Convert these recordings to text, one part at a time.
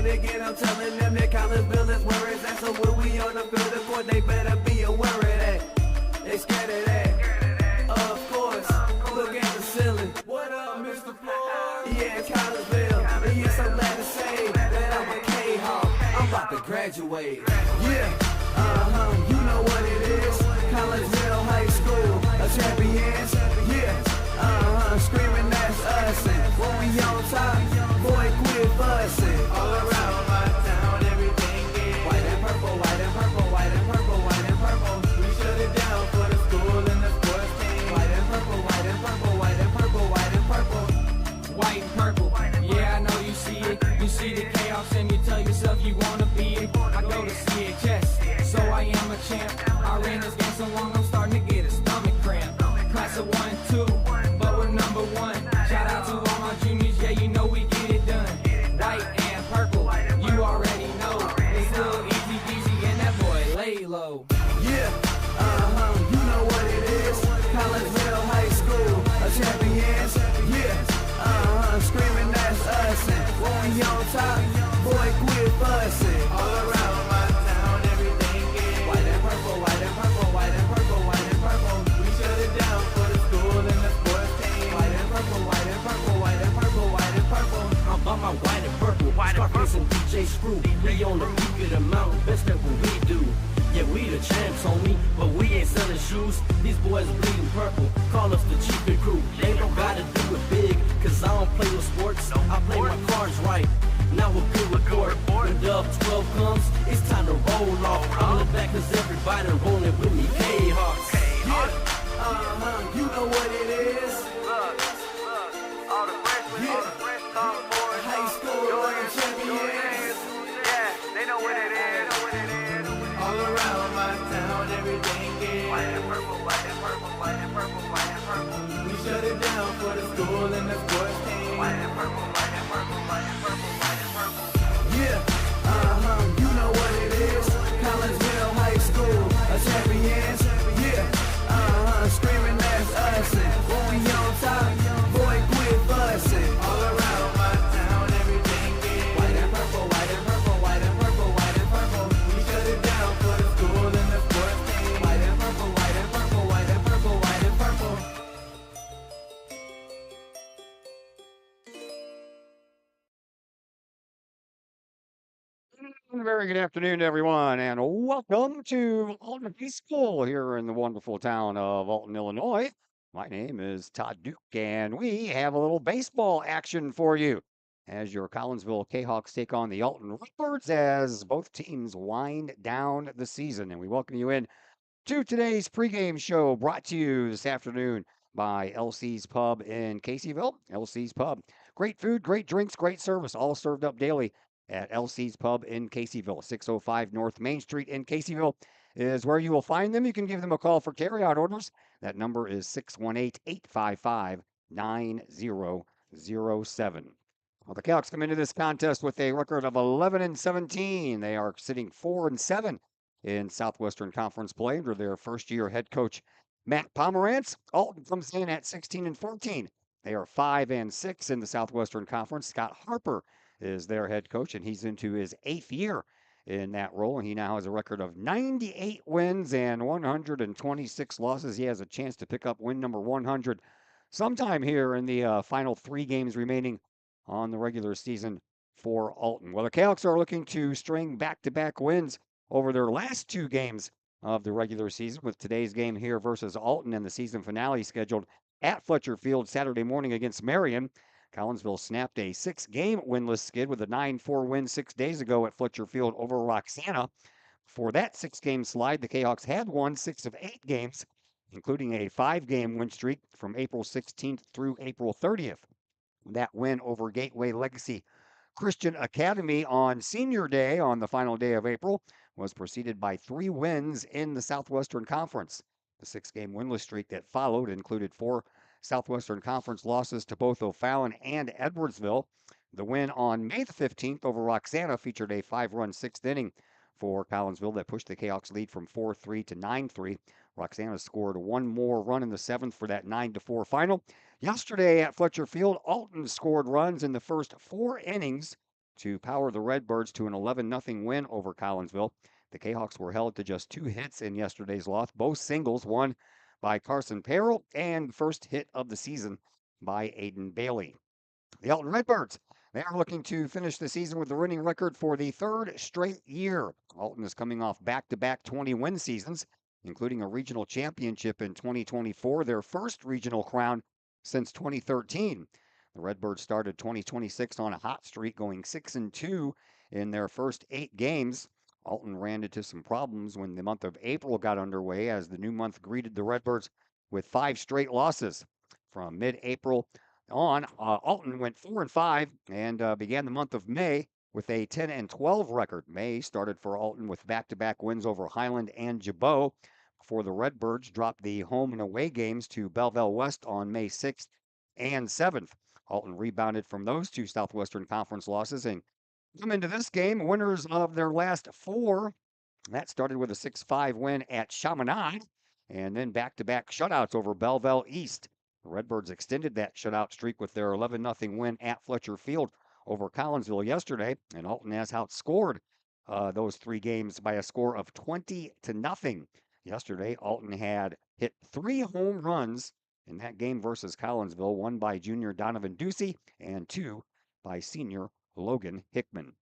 again, I'm telling them that Collinsville is where it's at. So when we on the field of court, they better be aware of that. They scared of that. Of course, look at the ceiling. What up, Mr. Floyd? Yeah, it's Collinsville. And yes, I'm glad to say that I'm a Kahok. I'm about to graduate. Yeah, you know what it is. Collinsville High School, a champions. Yeah, screaming that's us. And when we on top, boy, quit fussing. All around my town, everything is white and purple, white and purple, white and purple, white and purple. We shut it down for the school and the sports team. White and purple, white and purple, white and purple, white and purple. White and purple, yeah, I know you see it. You see the chaos and you tell yourself you wanna be it. I go to CHS, so I am a champ. I ran this game so long, I'm starting to get a stomach cramp. Class of 1 and 2, but we're number 1. Shout out to all my juniors, yeah, you know we get it done. White and purple, you already know. It's little easy peasy and that boy lay low. Yeah, you know what it is. Collinsville High School, a champions. Yeah, screaming that's us. And when we on top, boy, quit fussing. All around my town, everything is white and purple, white and purple, white and purple, white and purple. We shut it down for the school and the sports team. White and purple, white and purple, white and purple, white and purple. I'm about my white and purple, Scarface and DJ Screw. We on the peak of the mountain, best at what we do. Yeah, we the champs, homie, but we ain't selling shoes. These boys bleeding purple, call us the cheapest crew. They don't gotta do it big, cause I don't play with sports. I play my cards right, now a good report. When Dub 12 comes, it's time to roll off. I'm the back cause everybody rolling with me, Kahawks. Yeah, you know what it is. All the freshmen, all the fresh sophomores, High school, champions. yeah, they know what it is. All around my town, everything is White and purple, white and purple, white and purple, white and purple. we shut it down for the school and the sports team. White and purple, white and purple, white and purple, white and purple. Yeah, you know what it is. Collinsville High School, a champions. Yeah, screaming that's us. And when we on top, boy, quit fussing. All around my town, everything is white and purple, white and purple, white and purple, white and purple. We shut it down for the school and the sports team. White and purple, white and purple, white and purple, white and purple. Very good afternoon, everyone, and welcome to Alton High School here in the wonderful town of Alton, Illinois. My name is Todd Duke, and we have a little baseball action for you as your Collinsville Kahawks take on the Alton Redbirds as both teams wind down the season. And we welcome you in to today's pregame show brought to you this afternoon by LC's Pub in Caseyville. LC's Pub, great food, great drinks, great service, all served up daily at LC's Pub in Caseyville. 605 North Main Street in Caseyville is where you will find them. You can give them a call for carryout orders. That number is 618-855-9007. Well, the Kahawks come into this contest with a record of 11-17. They are sitting 4-7 in Southwestern Conference play under their first-year head coach, Matt Pomerantz. Alton comes in at 16-14. They are 5-6 in the Southwestern Conference. Scott Harper is their head coach, and he's into his 8th year in that role. And he now has a record of 98 wins and 126 losses. He has a chance to pick up win number 100 sometime here in the final 3 games remaining on the regular season for Alton. Well, the Kahawks are looking to string back-to-back wins over their last 2 games of the regular season, with today's game here versus Alton and the season finale scheduled at Fletcher Field Saturday morning against Marion. Collinsville snapped a 6-game winless skid with a 9-4 win 6 days ago at Fletcher Field over Roxana. For that 6-game slide, the Kahawks had won 6 of 8 games, including a 5-game win streak from April 16th through April 30th. That win over Gateway Legacy Christian Academy on Senior Day on the final day of April was preceded by 3 wins in the Southwestern Conference. The 6-game winless streak that followed included 4 Southwestern Conference losses to both O'Fallon and Edwardsville. The win on May the 15th over Roxana featured a 5-run 6th inning for Collinsville that pushed the Kahawks lead from 4-3 to 9-3. Roxana scored 1 more run in the 7th for that 9-4 final. Yesterday at Fletcher Field, Alton scored runs in the first 4 innings to power the Redbirds to an 11-0 win over Collinsville. The Kahawks were held to just 2 hits in yesterday's loss, both singles, one by Carson Perrell and the first hit of the season by Aiden Bailey. The Alton Redbirds, they are looking to finish the season with a winning record for the third straight year. Alton is coming off back-to-back 20-win seasons, including a regional championship in 2024, their first regional crown since 2013. The Redbirds started 2026 on a hot streak, going 6-2 in their first 8 games. Alton ran into some problems when the month of April got underway, as the new month greeted the Redbirds with 5 straight losses. From mid-April on, Alton went 4-5 and began the month of May with a 10-12 record. May started for Alton with back-to-back wins over Highland and Jabot before the Redbirds dropped the home and away games to Belleville West on May 6th and 7th. Alton rebounded from those 2 Southwestern Conference losses and come into this game winners of their last 4. That started with a 6-5 win at Chaminade and then back-to-back shutouts over Belleville East. The Redbirds extended that shutout streak with their 11-0 win at Fletcher Field over Collinsville yesterday, and Alton has outscored those 3 games by a score of 20-0. Yesterday, Alton had hit 3 home runs in that game versus Collinsville, 1 by junior Donovan Ducey and 2 by senior Logan Hickman.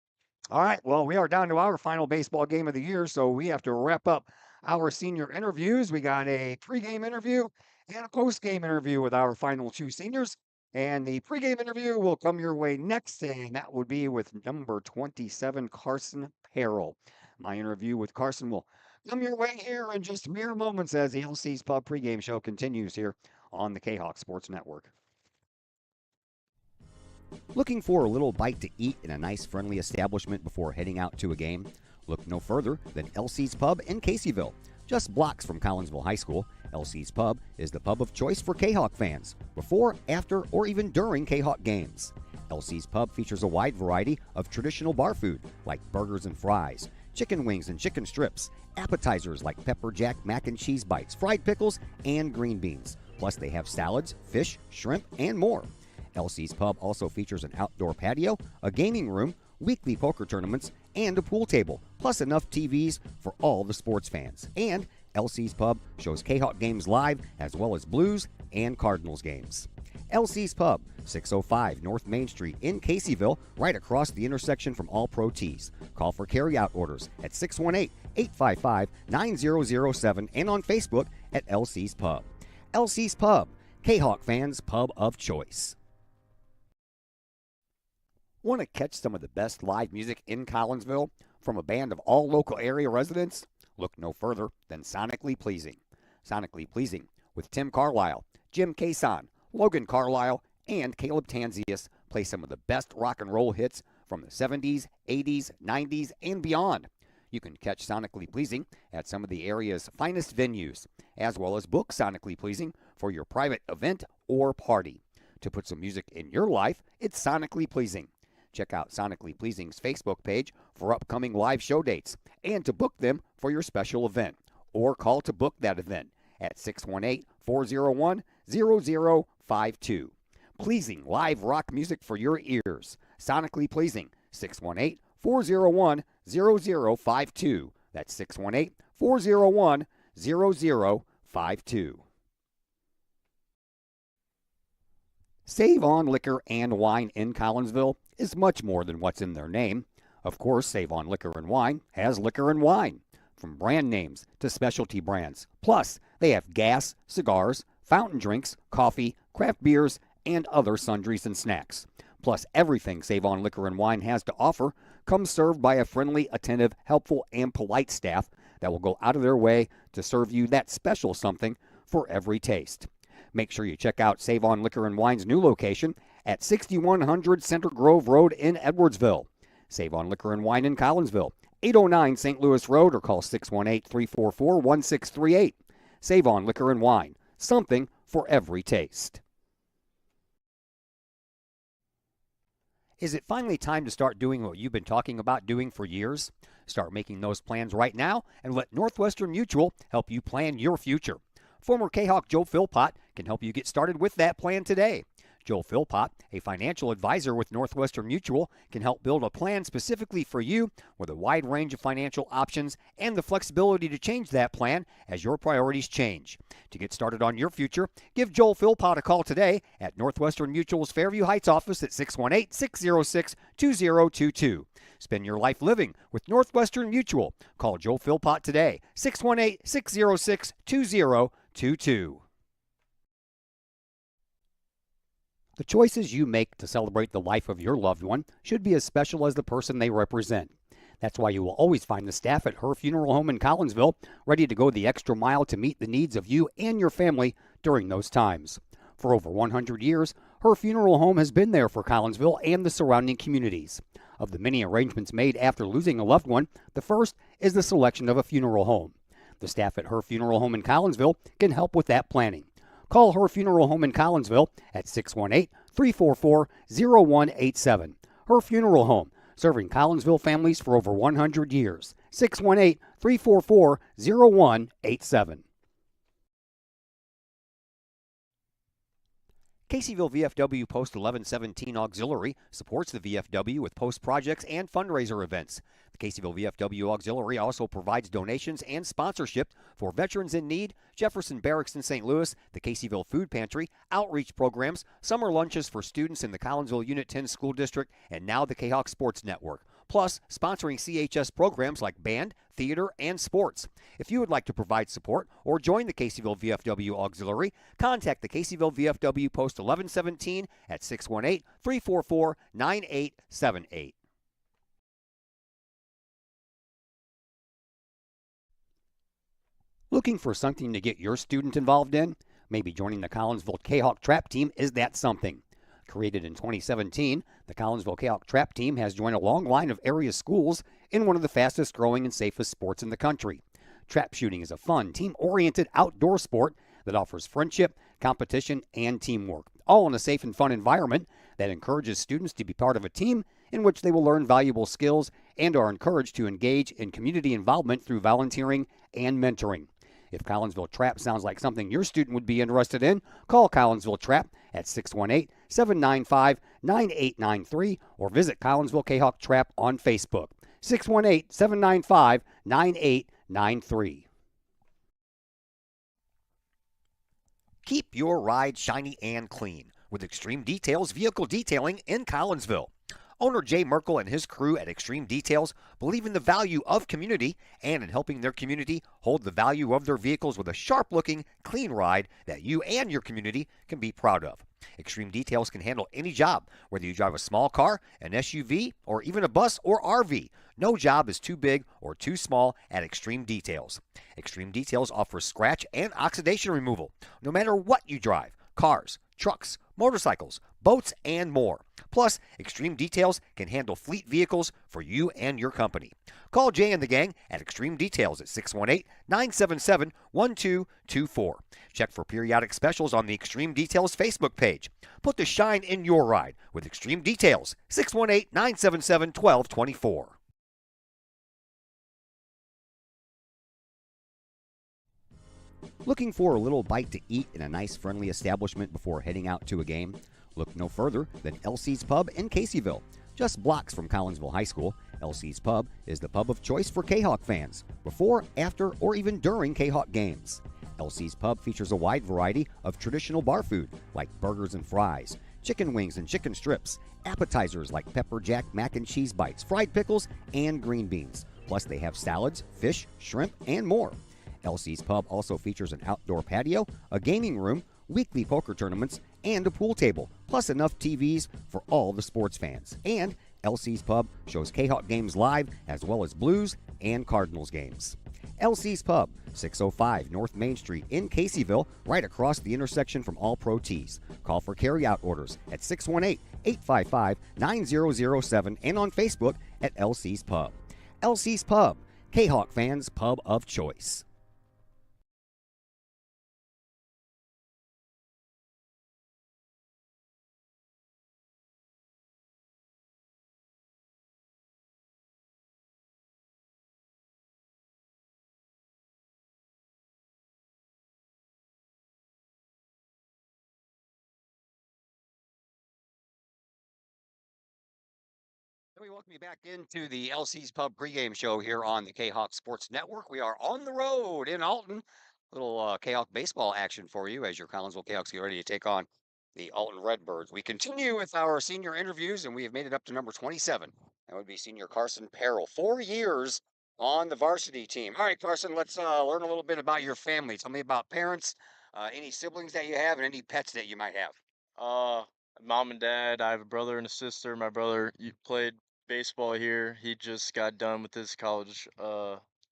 All right, well, we are down to our final baseball game of the year, so we have to wrap up our senior interviews. We got a pregame interview and a postgame interview with our final 2 seniors. And the pregame interview will come your way next, and that would be with number 27, Carson Perrell. My interview with Carson will come your way here in just mere moments as the LC's Pub pregame show continues here on the Kahok Sports Network. Looking for a little bite to eat in a nice, friendly establishment before heading out to a game? Look no further than LC's Pub in Caseyville. Just blocks from Collinsville High School, LC's Pub is the pub of choice for Kahawk fans, before, after, or even during Kahawk games. LC's Pub features a wide variety of traditional bar food like burgers and fries, chicken wings and chicken strips, appetizers like pepper jack mac and cheese bites, fried pickles, and green beans. Plus they have salads, fish, shrimp, and more. LC's Pub also features an outdoor patio, a gaming room, weekly poker tournaments, and a pool table, plus enough TVs for all the sports fans. And LC's Pub shows Kahawk games live, as well as Blues and Cardinals games. LC's Pub, 605 North Main Street in Caseyville, right across the intersection from All Pro Tees. Call for carry-out orders at 618-855-9007 and on Facebook at LC's Pub. LC's Pub, Kahawk fans' pub of choice. Want to catch some of the best live music in Collinsville from a band of all local area residents? Look no further than Sonically Pleasing. Sonically Pleasing with Tim Carlisle, Jim Cason, Logan Carlisle, and Caleb Tanzius play some of the best rock and roll hits from the 70s, 80s, 90s, and beyond. You can catch Sonically Pleasing at some of the area's finest venues, as well as book Sonically Pleasing for your private event or party. To put some music in your life, it's Sonically Pleasing. Check out Sonically Pleasing's Facebook page for upcoming live show dates and to book them for your special event, or call to book that event at 618-401-0052. Pleasing live rock music for your ears. Sonically Pleasing, 618-401-0052. That's 618-401-0052. Save On Liquor and Wine in Collinsville is much more than what's in their name. Of course, Save On Liquor and Wine has liquor and wine, from brand names to specialty brands. Plus, they have gas, cigars, fountain drinks, coffee, craft beers, and other sundries and snacks. Plus, everything Save On Liquor and Wine has to offer comes served by a friendly, attentive, helpful, and polite staff that will go out of their way to serve you that special something for every taste. Make sure you check out Save On Liquor and Wine's new location at 6100 Center Grove Road in Edwardsville. Save On Liquor and Wine in Collinsville, 809 St. Louis Road, or call 618-344-1638. Save On Liquor and Wine, something for every taste. Is it finally time to start doing what you've been talking about doing for years? Start making those plans right now and let Northwestern Mutual help you plan your future. Former Kahawk Joe Philpott can help you get started with that plan today. Joel Philpott, a financial advisor with Northwestern Mutual, can help build a plan specifically for you with a wide range of financial options and the flexibility to change that plan as your priorities change. To get started on your future, give Joel Philpott a call today at Northwestern Mutual's Fairview Heights office at 618-606-2022. Spend your life living with Northwestern Mutual. Call Joel Philpott today, 618-606-2022. The choices you make to celebrate the life of your loved one should be as special as the person they represent. That's why you will always find the staff at Her Funeral Home in Collinsville ready to go the extra mile to meet the needs of you and your family during those times. For over 100 years, Her Funeral Home has been there for Collinsville and the surrounding communities. Of the many arrangements made after losing a loved one, the first is the selection of a funeral home. The staff at Her Funeral Home in Collinsville can help with that planning. Call Her Funeral Home in Collinsville at 618-344-0187. Her Funeral Home, serving Collinsville families for over 100 years. 618-344-0187. Caseyville VFW Post 1117 Auxiliary supports the VFW with post projects and fundraiser events. The Caseyville VFW Auxiliary also provides donations and sponsorship for veterans in need, Jefferson Barracks in St. Louis, the Caseyville Food Pantry, outreach programs, summer lunches for students in the Collinsville Unit 10 School District, and now the Kahok Sports Network. Plus, sponsoring CHS programs like band, theater, and sports. If you would like to provide support or join the Caseyville VFW Auxiliary, contact the Caseyville VFW Post 1117 at 618-344-9878. Looking for something to get your student involved in? Maybe joining the Collinsville Kahok Trap Team is that something. Created in 2017, the Collinsville Kahok Trap Team has joined a long line of area schools in one of the fastest growing and safest sports in the country. Trap shooting is a fun, team-oriented outdoor sport that offers friendship, competition, and teamwork, all in a safe and fun environment that encourages students to be part of a team in which they will learn valuable skills and are encouraged to engage in community involvement through volunteering and mentoring. If Collinsville Trap sounds like something your student would be interested in, call Collinsville Trap at 618-795-9893 or visit Collinsville Kahok Trap on Facebook, 618-795-9893. Keep your ride shiny and clean with Extreme Details Vehicle Detailing in Collinsville. Owner Jay Merkel and his crew at Extreme Details believe in the value of community and in helping their community hold the value of their vehicles with a sharp-looking, clean ride that you and your community can be proud of. Extreme Details can handle any job, whether you drive a small car, an SUV, or even a bus or RV. No job is too big or too small at Extreme Details. Extreme Details offers scratch and oxidation removal, no matter what you drive: cars, trucks, motorcycles, boats, and more. Plus, Extreme Details can handle fleet vehicles for you and your company. Call Jay and the gang at Extreme Details at 618-977-1224. Check for periodic specials on the Extreme Details Facebook page. Put the shine in your ride with Extreme Details, 618-977-1224. Looking for a little bite to eat in a nice, friendly establishment before heading out to a game? Look no further than LC's Pub in Caseyville. Just blocks from Collinsville High School, LC's Pub is the pub of choice for Kahok fans, before, after, or even during Kahok games. LC's Pub features a wide variety of traditional bar food like burgers and fries, chicken wings and chicken strips, appetizers like pepper jack mac and cheese bites, fried pickles, and green beans. Plus they have salads, fish, shrimp, and more. LC's Pub also features an outdoor patio, a gaming room, weekly poker tournaments, and a pool table, plus enough TVs for all the sports fans. And LC's Pub shows Kahok games live, as well as Blues and Cardinals games. LC's Pub, 605 North Main Street in Caseyville, right across the intersection from All Pro Tees. Call for carry-out orders at 618-855-9007 and on Facebook at LC's Pub. LC's Pub, Kahok fans' pub of choice. And we welcome you back into the LC's Pub pregame show here on the Kahok Sports Network. We are on the road in Alton. Little Kahok baseball action for you as your Collinsville Kahawks get ready to take on the Alton Redbirds. We continue with our senior interviews, and we have made it up to number 27. That would be senior Carson Perrell. 4 years on the varsity team. All right, Carson, let's learn a little bit about your family. Tell me about parents, any siblings that you have, and any pets that you might have. Mom and dad. I have a brother and a sister. My brother played baseball here. He just got done with his college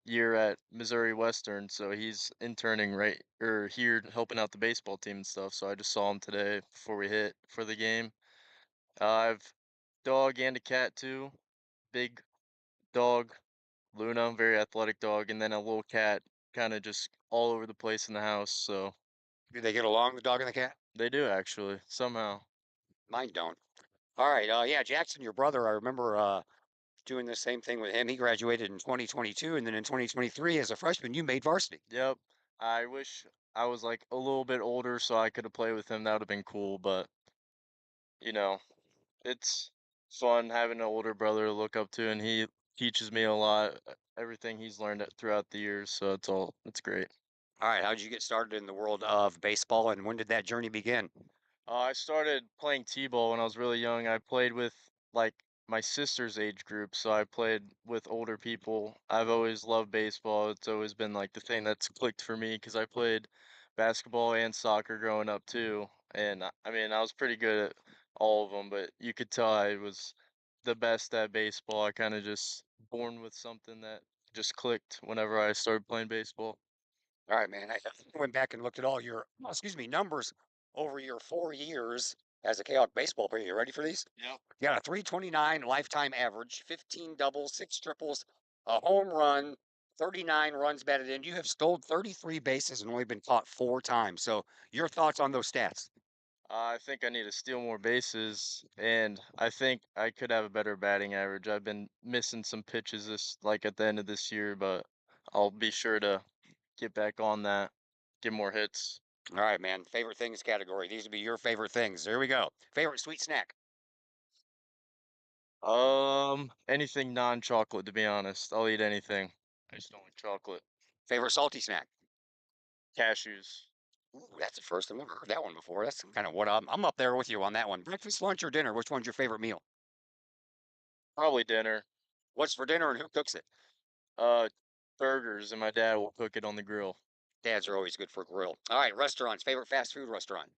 year at Missouri Western, so he's interning here helping out the baseball team and stuff. So I just saw him today before we hit for the game. I have dog and a cat too. Big dog, Luna, very athletic dog, and then a little cat, kind of just all over the place in the house. So Do they get along, the dog and the cat? they do actually somehow. Mine don't. All right. Yeah, Jackson, your brother, I remember doing the same thing with him. He graduated in 2022, and then in 2023, as a freshman, you made varsity. Yep. I wish I was like a little bit older so I could have played with him. That would have been cool, but you know, it's fun having an older brother to look up to, and he teaches me a lot, everything he's learned throughout the years, so it's great. All right. How did you get started in the world of baseball, and when did that journey begin? I started playing t-ball when I was really young. I played with like my sister's age group, so I played with older people. I've always loved baseball. It's always been like the thing that's clicked for me because I played basketball and soccer growing up too. And I mean, I was pretty good at all of them, but you could tell I was the best at baseball. I kind of just born with something that just clicked whenever I started playing baseball. All right, man. I went back and looked at all your, numbers over your 4 years as a Kahawk baseball player. You ready for these? Yeah. You got a 329 lifetime average, 15 doubles, 6 triples, a home run, 39 runs batted in. You have stolen 33 bases and only been caught 4 times. So, your thoughts on those stats? I think I need to steal more bases, and I think I could have a better batting average. I've been missing some pitches at the end of this year, but I'll be sure to get back on that, get more hits. All right, man. Favorite things category. These would be your favorite things. There we go. Favorite sweet snack. Anything non-chocolate, to be honest. I'll eat anything. I just don't like chocolate. Favorite salty snack. Cashews. Ooh, that's the first. I've never heard that one before. That's kind of what I'm up there with you on that one. Breakfast, lunch, or dinner? Which one's your favorite meal? Probably dinner. What's for dinner and who cooks it? Uh, Burgers, and my dad will cook it on the grill. Dads are always good for a grill. All right, restaurants. Favorite fast food restaurant?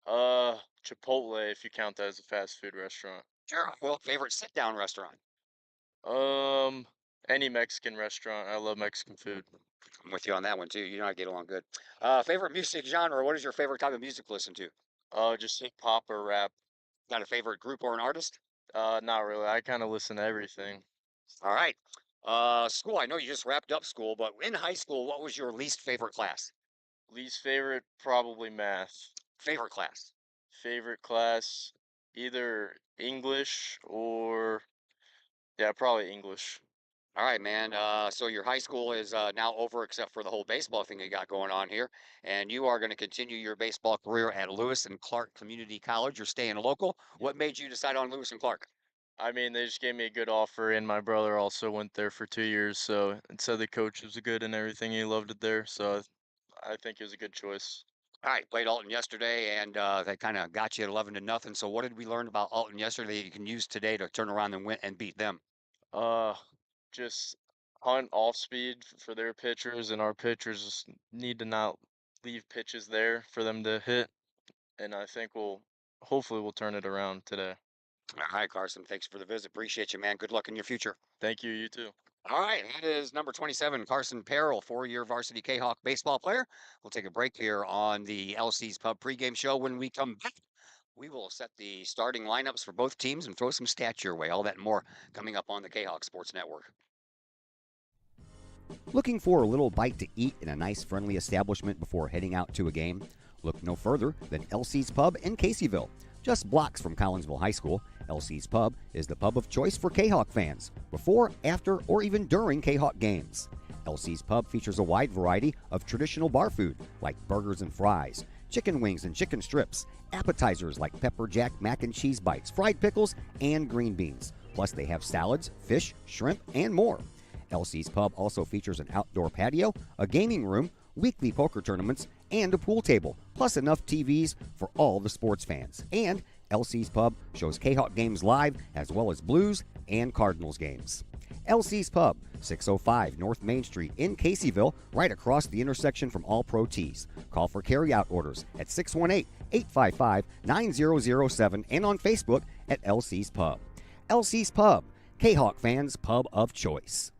Chipotle, if you count that as a fast food restaurant. Sure. Well, favorite sit down restaurant? Any Mexican restaurant. I love Mexican food. I'm with you on that one too. You know I get along good. Favorite music genre? What is your favorite type of music to listen to? Just hip hop or rap. Got a favorite group or an artist? Not really. I kind of listen to everything. All right. School. I know you just wrapped up school, but in high school, what was your least favorite class? Least favorite, probably math. Favorite class? Favorite class, either English or, yeah, probably English. All right, man. So your high school is now over, except for the whole baseball thing you got going on here, and you are going to continue your baseball career at Lewis and Clark Community College. You're staying local. What made you decide on Lewis and Clark? I mean, they just gave me a good offer, and my brother also went there for 2 years, so and said the coach was good and everything. He loved it there, so I think it was a good choice. All right, played Alton yesterday, and that kind of got you at 11-0. So what did we learn about Alton yesterday that you can use today to turn around and win and beat them? Just hunt off speed for their pitchers, and our pitchers just need to not leave pitches there for them to hit, and I think hopefully we'll turn it around today. All right, Carson. Thanks for the visit. Appreciate you, man. Good luck in your future. Thank you. You too. All right, that is number 27, Carson Perrell, 4-year varsity Kahawk baseball player. We'll take a break here on the LC's Pub pregame show. When we come back, we will set the starting lineups for both teams and throw some stats your way. All that and more coming up on the Kahawk Sports Network. Looking for a little bite to eat in a nice, friendly establishment before heading out to a game? Look no further than LC's Pub in Caseyville. Just blocks from Collinsville High School, LC's Pub is the pub of choice for Kahawk fans, before, after, or even during Kahawk games. LC's Pub features a wide variety of traditional bar food like burgers and fries, chicken wings and chicken strips, appetizers like pepper jack mac and cheese bites, fried pickles, and green beans. Plus, they have salads, fish, shrimp, and more. LC's Pub also features an outdoor patio, a gaming room, weekly poker tournaments, and a pool table, plus enough TVs for all the sports fans. And LC's Pub shows Kahok games live, as well as Blues and Cardinals games. LC's Pub, 605 North Main Street in Caseyville, right across the intersection from All Pro Tees. Call for carry-out orders at 618-855-9007 and on Facebook at LC's Pub. LC's Pub, Kahok fans' pub of choice.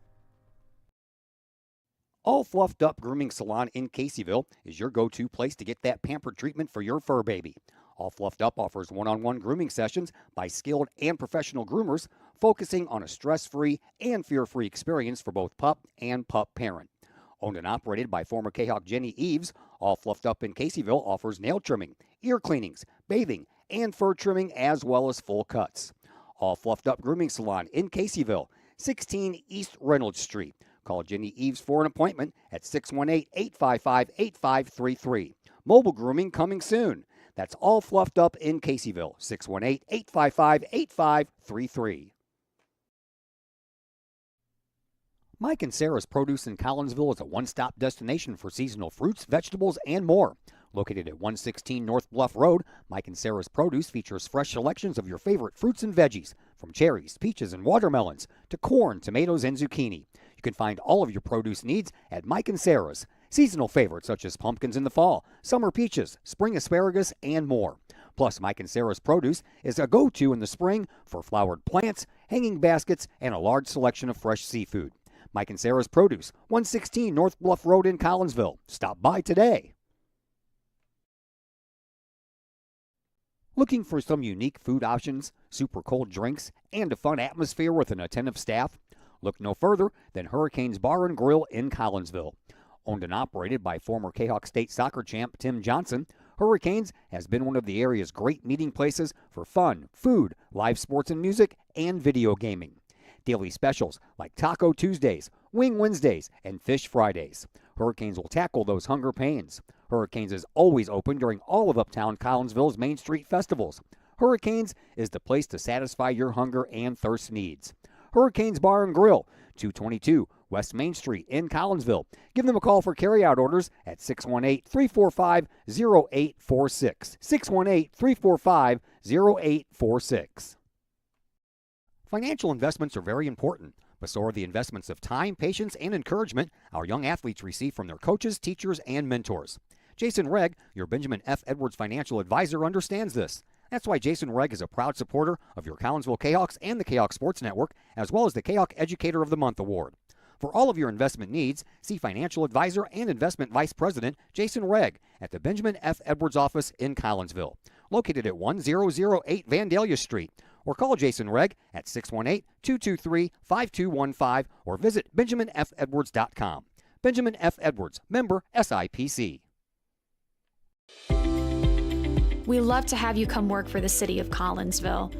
All Fluffed Up Grooming Salon in Caseyville is your go-to place to get that pampered treatment for your fur baby. All Fluffed Up offers one-on-one grooming sessions by skilled and professional groomers, focusing on a stress-free and fear-free experience for both pup and pup parent. Owned and operated by former Kahok Jenny Eves, All Fluffed Up in Caseyville offers nail trimming, ear cleanings, bathing, and fur trimming, as well as full cuts. All Fluffed Up Grooming Salon in Caseyville, 16 East Reynolds Street. Call Jenny Eves for an appointment at 618-855-8533. Mobile grooming coming soon. That's All Fluffed Up in Caseyville, 618-855-8533. Mike and Sarah's Produce in Collinsville is a one-stop destination for seasonal fruits, vegetables, and more. Located at 116 North Bluff Road, Mike and Sarah's Produce features fresh selections of your favorite fruits and veggies, from cherries, peaches, and watermelons to corn, tomatoes, and zucchini. You can find all of your produce needs at Mike and Sarah's. Seasonal favorites such as pumpkins in the fall, summer peaches, spring asparagus, and more. Plus, Mike and Sarah's Produce is a go-to in the spring for flowered plants, hanging baskets, and a large selection of fresh seafood. Mike and Sarah's Produce, 116 North Bluff Road in Collinsville. Stop by today. Looking for some unique food options, super cold drinks, and a fun atmosphere with an attentive staff? Look no further than Hurricanes Bar and Grill in Collinsville. Owned and operated by former Kahok State soccer champ Tim Johnson, Hurricanes has been one of the area's great meeting places for fun, food, live sports and music, and video gaming. Daily specials like Taco Tuesdays, Wing Wednesdays, and Fish Fridays. Hurricanes will tackle those hunger pains. Hurricanes is always open during all of Uptown Collinsville's Main Street festivals. Hurricanes is the place to satisfy your hunger and thirst needs. Hurricanes Bar and Grill, 222 West Main Street in Collinsville. Give them a call for carryout orders at 618-345-0846. 618-345-0846. Financial investments are very important, but so are the investments of time, patience, and encouragement our young athletes receive from their coaches, teachers, and mentors. Jason Regg, your Benjamin F. Edwards financial advisor, understands this. That's why Jason Regg is a proud supporter of your Collinsville Kahawks and the Kahawk Sports Network, as well as the Kahawk Educator of the Month Award. For all of your investment needs, see financial advisor and investment vice president Jason Regg at the Benjamin F. Edwards office in Collinsville, located at 1008 Vandalia Street, or call Jason Regg at 618-223-5215 or visit benjaminfedwards.com. Benjamin F. Edwards, member SIPC. We love to have you come work for the City of Collinsville.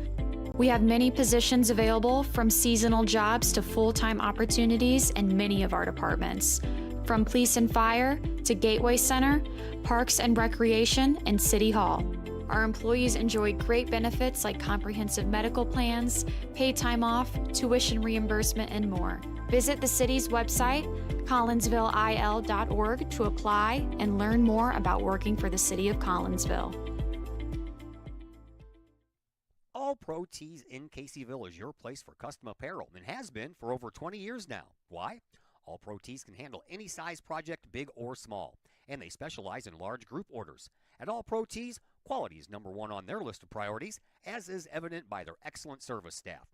We have many positions available, from seasonal jobs to full-time opportunities in many of our departments. From police and fire to Gateway Center, Parks and Recreation, and City Hall. Our employees enjoy great benefits like comprehensive medical plans, paid time off, tuition reimbursement, and more. Visit the city's website, collinsvilleil.org, to apply and learn more about working for the City of Collinsville. All Pro Tees in Caseyville is your place for custom apparel and has been for over 20 years now. Why? All Pro Tees can handle any size project, big or small, and they specialize in large group orders. At All Pro Tees, quality is number one on their list of priorities, as is evident by their excellent service staff.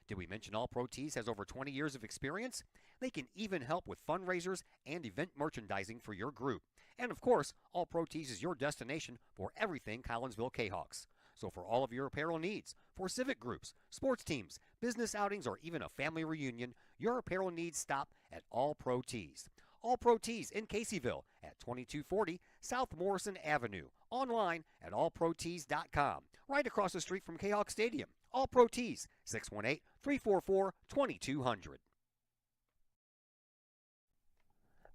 Did we mention All Pro Tees has over 20 years of experience? They can even help with fundraisers and event merchandising for your group. And of course, All Pro Tees is your destination for everything Collinsville Kahawks. So for all of your apparel needs, for civic groups, sports teams, business outings, or even a family reunion, your apparel needs stop at All Pro Tees. All Pro Tees in Caseyville at 2240 South Morrison Avenue. Online at allprotees.com. Right across the street from Kahawk Stadium. All Pro Tees, 618-344-2200.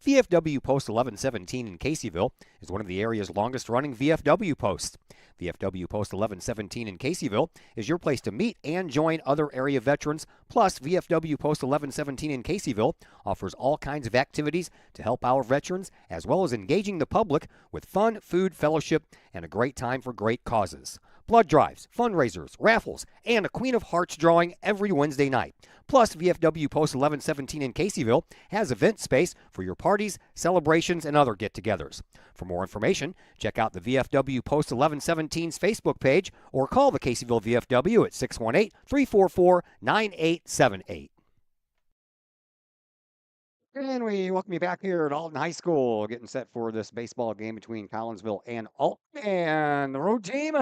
VFW Post 1117 in Caseyville is one of the area's longest running VFW posts. VFW Post 1117 in Caseyville is your place to meet and join other area veterans. Plus, VFW Post 1117 in Caseyville offers all kinds of activities to help our veterans, as well as engaging the public with fun, food, fellowship, and a great time for great causes. Blood drives, fundraisers, raffles, and a Queen of Hearts drawing every Wednesday night. Plus, VFW Post 1117 in Caseyville has event space for your parties, celebrations, and other get-togethers. For more information, check out the VFW Post 1117's Facebook page or call the Caseyville VFW at 618-344-9878. And we welcome you back here at Alton High School, getting set for this baseball game between Collinsville and Alton. And the road team,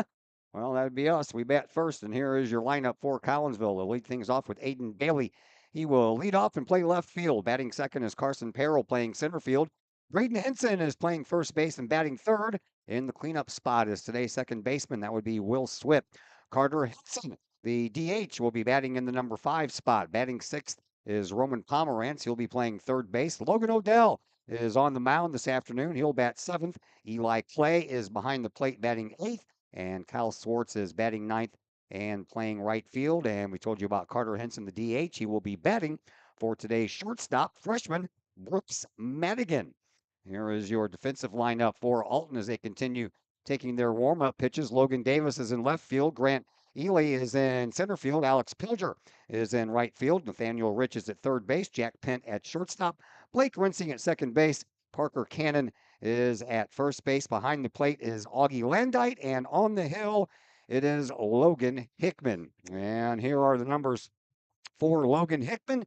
well, that would be us. We bat first, and here is your lineup for Collinsville. They'll lead things off with Aiden Bailey. He will lead off and play left field. Batting second is Carson Perrell playing center field. Braden Henson is playing first base and batting third. In the cleanup spot is today's second baseman. That would be Will Swip. Carter Henson, the DH, will be batting in the number 5 spot. Batting sixth is Roman Pomerantz. He'll be playing third base. Logan Odell is on the mound this afternoon. He'll bat 7th. Eli Clay is behind the plate batting 8th. And Kyle Swartz is batting 9th and playing right field. And we told you about Carter Henson, the DH. He will be batting for today's shortstop, freshman Brooks Madigan. Here is your defensive lineup for Alton as they continue taking their warm-up pitches. Logan Davis is in left field. Grant Ely is in center field. Alex Pilger is in right field. Nathaniel Rich is at third base. Jack Pent at shortstop. Blake Rinsing at second base. Parker Cannon is at first base. Behind the plate is Augie Landite. And on the hill, it is Logan Hickman. And here are the numbers for Logan Hickman.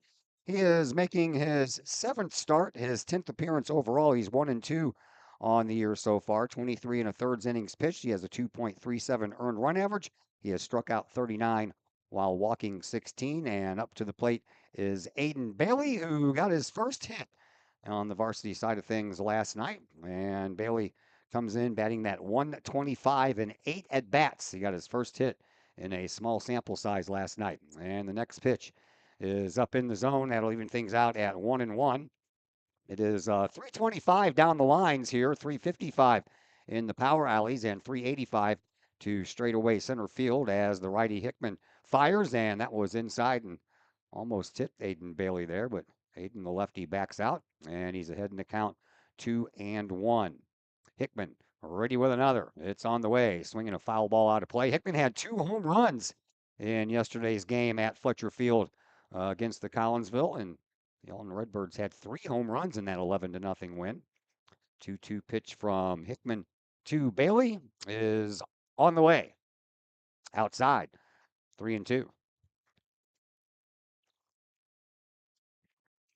He is making his 7th start, his 10th appearance overall. He's 1-2 on the year so far. 23 1/3 innings pitched. He has a 2.37 earned run average. He has struck out 39 while walking 16. And up to the plate is Aiden Bailey, who got his first hit on the varsity side of things last night. And Bailey comes in batting that 125 and 8 at bats. He got his first hit in a small sample size last night. And the next pitch is up in the zone. That'll even things out at 1-1. It is 325 down the lines here, 355 in the power alleys, and 385 to straightaway center field as the righty Hickman fires, and that was inside and almost hit Aiden Bailey there, but Aiden, the lefty, backs out, and he's ahead in the count 2-1. Hickman ready with another. It's on the way, swinging a foul ball out of play. Hickman had 2 home runs in yesterday's game at Fletcher Field against the Collinsville, and the Alton Redbirds had 3 home runs in that 11-0 win. 2-2 pitch from Hickman to Bailey is on the way. Outside, 3-2.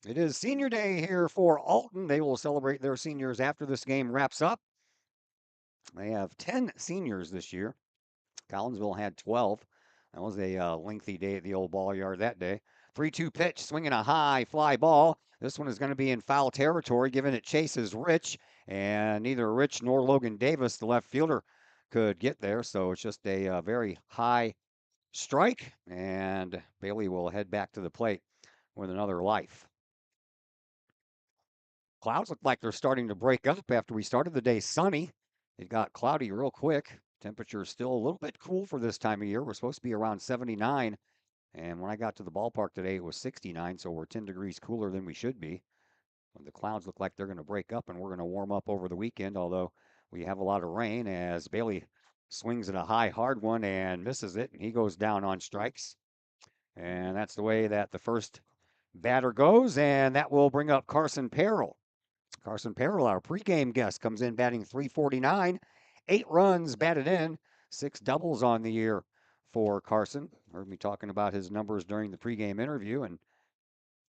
It is senior day here for Alton. They will celebrate their seniors after this game wraps up. They have 10 seniors this year. Collinsville had 12. That was a lengthy day at the old ball yard that day. 3-2 pitch, swinging a high fly ball. This one is going to be in foul territory, given it chases Rich, and neither Rich nor Logan Davis, the left fielder, could get there. So it's just a very high strike, and Bailey will head back to the plate with another life. Clouds look like they're starting to break up after we started the day sunny. It got cloudy real quick. Temperature is still a little bit cool for this time of year. We're supposed to be around 79. And when I got to the ballpark today, it was 69, so we're 10 degrees cooler than we should be. The clouds look like they're going to break up, and we're going to warm up over the weekend, although we have a lot of rain as Bailey swings at a high, hard one and misses it, and he goes down on strikes. And that's the way that the first batter goes, and that will bring up Carson Perrell. Carson Perrell, our pregame guest, comes in batting 349, 8 runs batted in, 6 doubles on the year for Carson. Heard me talking about his numbers during the pregame interview, and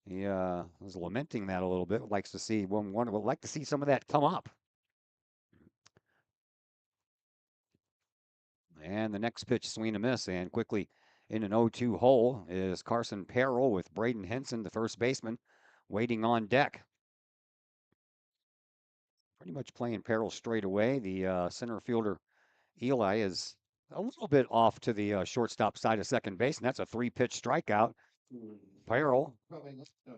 he was lamenting that a little bit. Would like to see some of that come up. And the next pitch, swing and miss, and quickly in an 0-2 hole is Carson Perrell with Braden Henson, the first baseman, waiting on deck. Pretty much playing Perrell straight away. The center fielder Eli is a little bit off to the shortstop side of second base, and that's a 3-pitch strikeout. Peril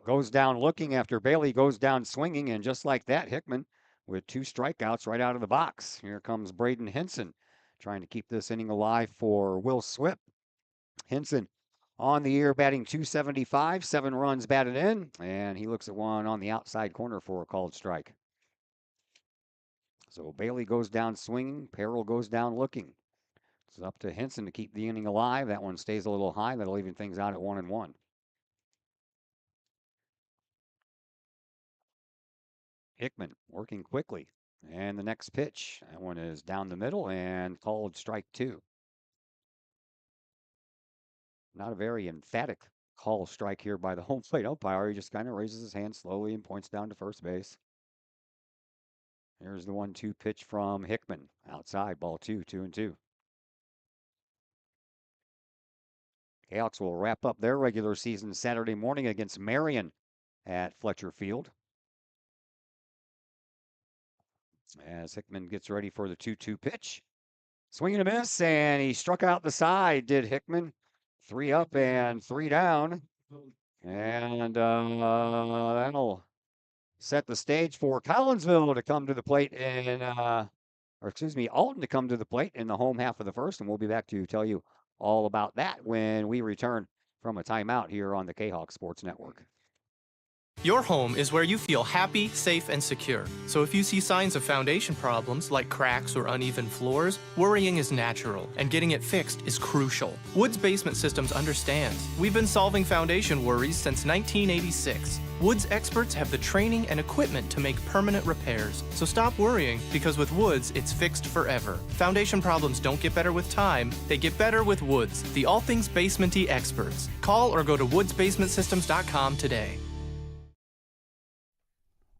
goes down looking after Bailey goes down swinging, and just like that, Hickman with 2 strikeouts right out of the box. Here comes Braden Henson trying to keep this inning alive for Will Swip. Henson on the year batting .275, 7 runs batted in, and he looks at one on the outside corner for a called strike. So Bailey goes down swinging, Peril goes down looking. It's up to Henson to keep the inning alive. That one stays a little high. That'll even things out at 1-1. Hickman working quickly. And the next pitch, that one is down the middle and called strike 2. Not a very emphatic call strike here by the home plate umpire. He just kind of raises his hand slowly and points down to first base. Here's the 1-2 pitch from Hickman. Outside, ball 2, 2-2. Kahawks will wrap up their regular season Saturday morning against Marion at Fletcher Field. As Hickman gets ready for the 2-2 pitch. Swing and a miss, and he struck out the side, did Hickman. 3 up and 3 down. And that'll set the stage for Collinsville to come to the plate Alton to come to the plate in the home half of the first. And we'll be back to tell you all about that when we return from a timeout here on the Kahok Sports Network. Your home is where you feel happy, safe, and secure. So if you see signs of foundation problems like cracks or uneven floors, worrying is natural, and getting it fixed is crucial. Woods Basement Systems understands. We've been solving foundation worries since 1986. Woods experts have the training and equipment to make permanent repairs. So stop worrying, because with Woods, it's fixed forever. Foundation problems don't get better with time, they get better with Woods, the all things basement-y experts. Call or go to woodsbasementsystems.com today.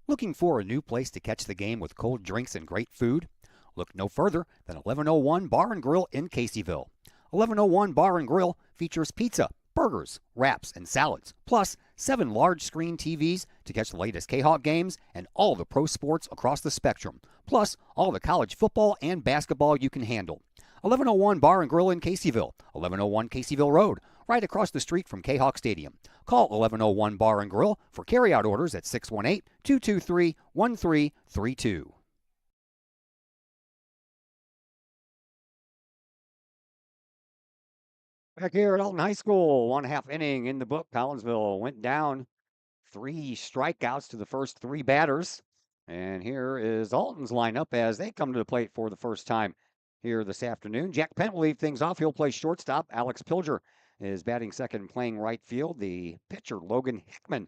Looking for a new place to catch the game with cold drinks and great food? Look no further than 1101 Bar and Grill in Caseyville. 1101 Bar and Grill features pizza, burgers, wraps, and salads, plus 7 large screen TVs to catch the latest Kahawk games and all the pro sports across the spectrum, plus all the college football and basketball you can handle. 1101 Bar and Grill in Caseyville, 1101 Caseyville Road, right across the street from Kahawk Stadium. Call 1101 Bar and Grill for carryout orders at 618-223-1332. Back here at Alton High School, 1/2 inning in the book. Collinsville went down 3 strikeouts to the first 3 batters. And here is Alton's lineup as they come to the plate for the first time here this afternoon. Jack Pent will lead things off. He'll play shortstop. Alex Pilger is batting second and playing right field. The pitcher, Logan Hickman,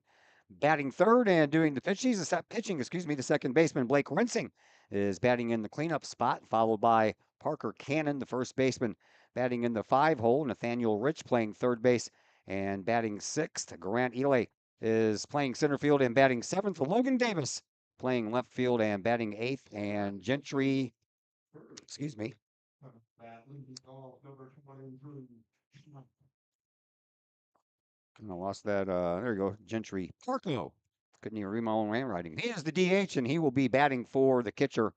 batting third and doing the pitching. The second baseman, Blake Rensing, is batting in the cleanup spot, followed by Parker Cannon, the first baseman, batting in the 5 hole. Nathaniel Rich playing third base and batting 6th. Grant Ely is playing center field and batting 7th. Logan Davis playing left field and batting 8th. And Gentry, I lost that. There you go. Gentry Parko. Couldn't even read my own handwriting. He is the DH, and he will be batting for the catcher,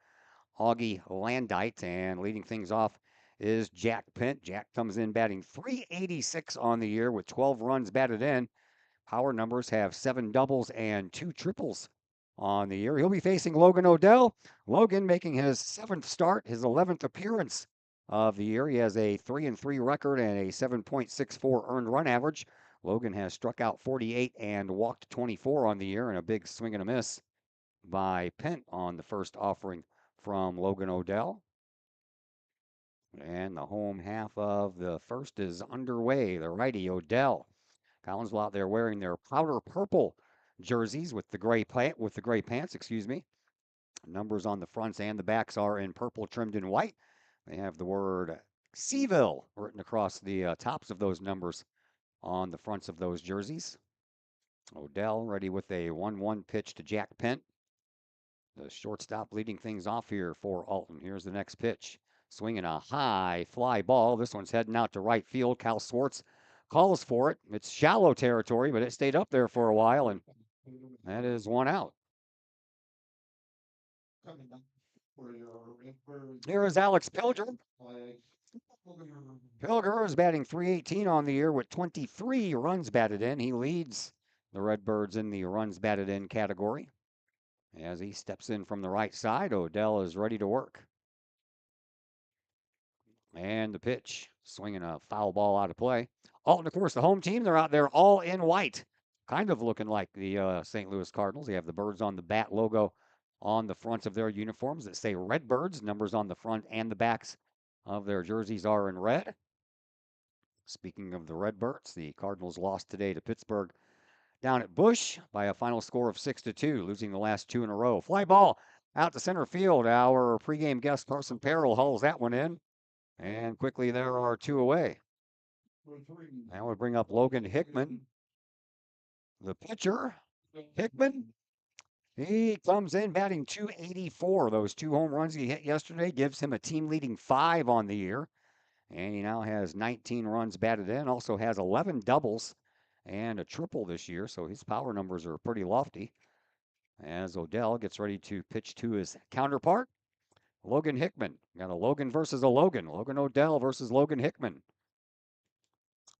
Augie Landite. And leading things off is Jack Pent. Jack comes in batting .386 on the year with 12 runs batted in. Power numbers have 7 doubles and 2 triples on the year. He'll be facing Logan Odell. Logan making his 7th start, his 11th appearance of the year. He has a 3-3 record and a 7.64 earned run average. Logan has struck out 48 and walked 24 on the year, and a big swing and a miss by Pent on the first offering from Logan Odell. And the home half of the first is underway. The righty Odell. Collinsville out there wearing their powder purple jerseys with the gray pants. Numbers on the fronts and the backs are in purple trimmed in white. They have the word Seaville written across the tops of those numbers on the fronts of those jerseys. Odell ready with a 1-1 pitch to Jack Pent. The shortstop leading things off here for Alton. Here's the next pitch. Swinging a high fly ball. This one's heading out to right field. Cal Swartz calls for it. It's shallow territory, but it stayed up there for a while, and that is 1 out. Here is Alex Pilger. Pilger is batting .318 on the year with 23 runs batted in. He leads the Redbirds in the runs batted in category. As he steps in from the right side, Odell is ready to work. And the pitch, swinging a foul ball out of play. Alton, of course, the home team, they're out there all in white, kind of looking like the St. Louis Cardinals. They have the birds on the bat logo on the fronts of their uniforms that say Redbirds. Numbers on the front and the backs of their jerseys are in red. Speaking of the Redbirds, the Cardinals lost today to Pittsburgh down at Busch by a final score of 6-2, losing the last two in a row. Fly ball out to center field. Our pregame guest Carson Parrell hauls that one in. And quickly there are two away. That would bring up Logan Hickman. The pitcher, Hickman, he comes in batting .284. Those 2 home runs he hit yesterday gives him a team-leading 5 on the year. And he now has 19 runs batted in, also has 11 doubles and a triple this year, so his power numbers are pretty lofty. As Odell gets ready to pitch to his counterpart, Logan Hickman. Got a Logan versus a Logan. Logan Odell versus Logan Hickman.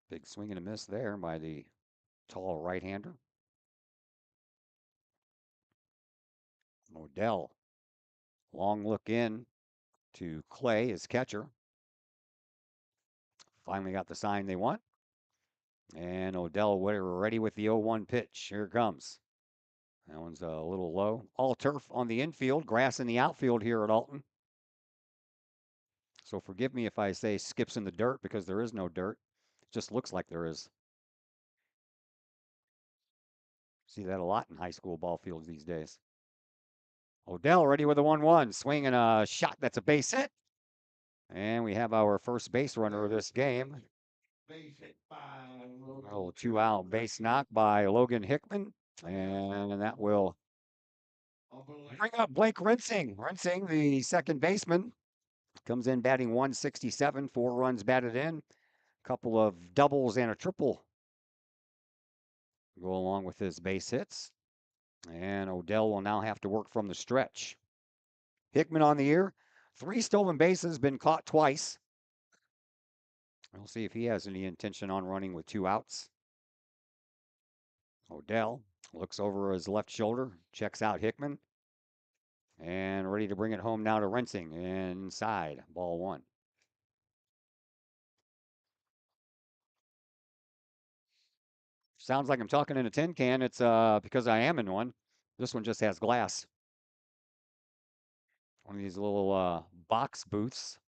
Big swing and a miss there by the tall right-hander. Odell. Long look in to Clay, his catcher. Finally got the sign they want. And Odell ready with the 0-1 pitch. Here it comes. That one's a little low. All turf on the infield, grass in the outfield here at Alton. So forgive me if I say skips in the dirt because there is no dirt. It just looks like there is. See that a lot in high school ball fields these days. Odell ready with a 1-1. Swing and a shot. That's a base hit. And we have our first base runner of this game. A little 2-out base knock by Logan Hickman. And that will bring up Blake Rinsing. Rinsing, the second baseman, comes in batting .167, 4 runs batted in, a couple of doubles and a triple go along with his base hits. And Odell will now have to work from the stretch. Hickman on the year, 3 stolen bases, been caught twice. We'll see if he has any intention on running with 2 outs. Odell looks over his left shoulder, checks out Hickman, and ready to bring it home now to Rinsing. Inside, ball 1. Sounds like I'm talking in a tin can. It's because I am in one. This one just has glass. One of these little box booths.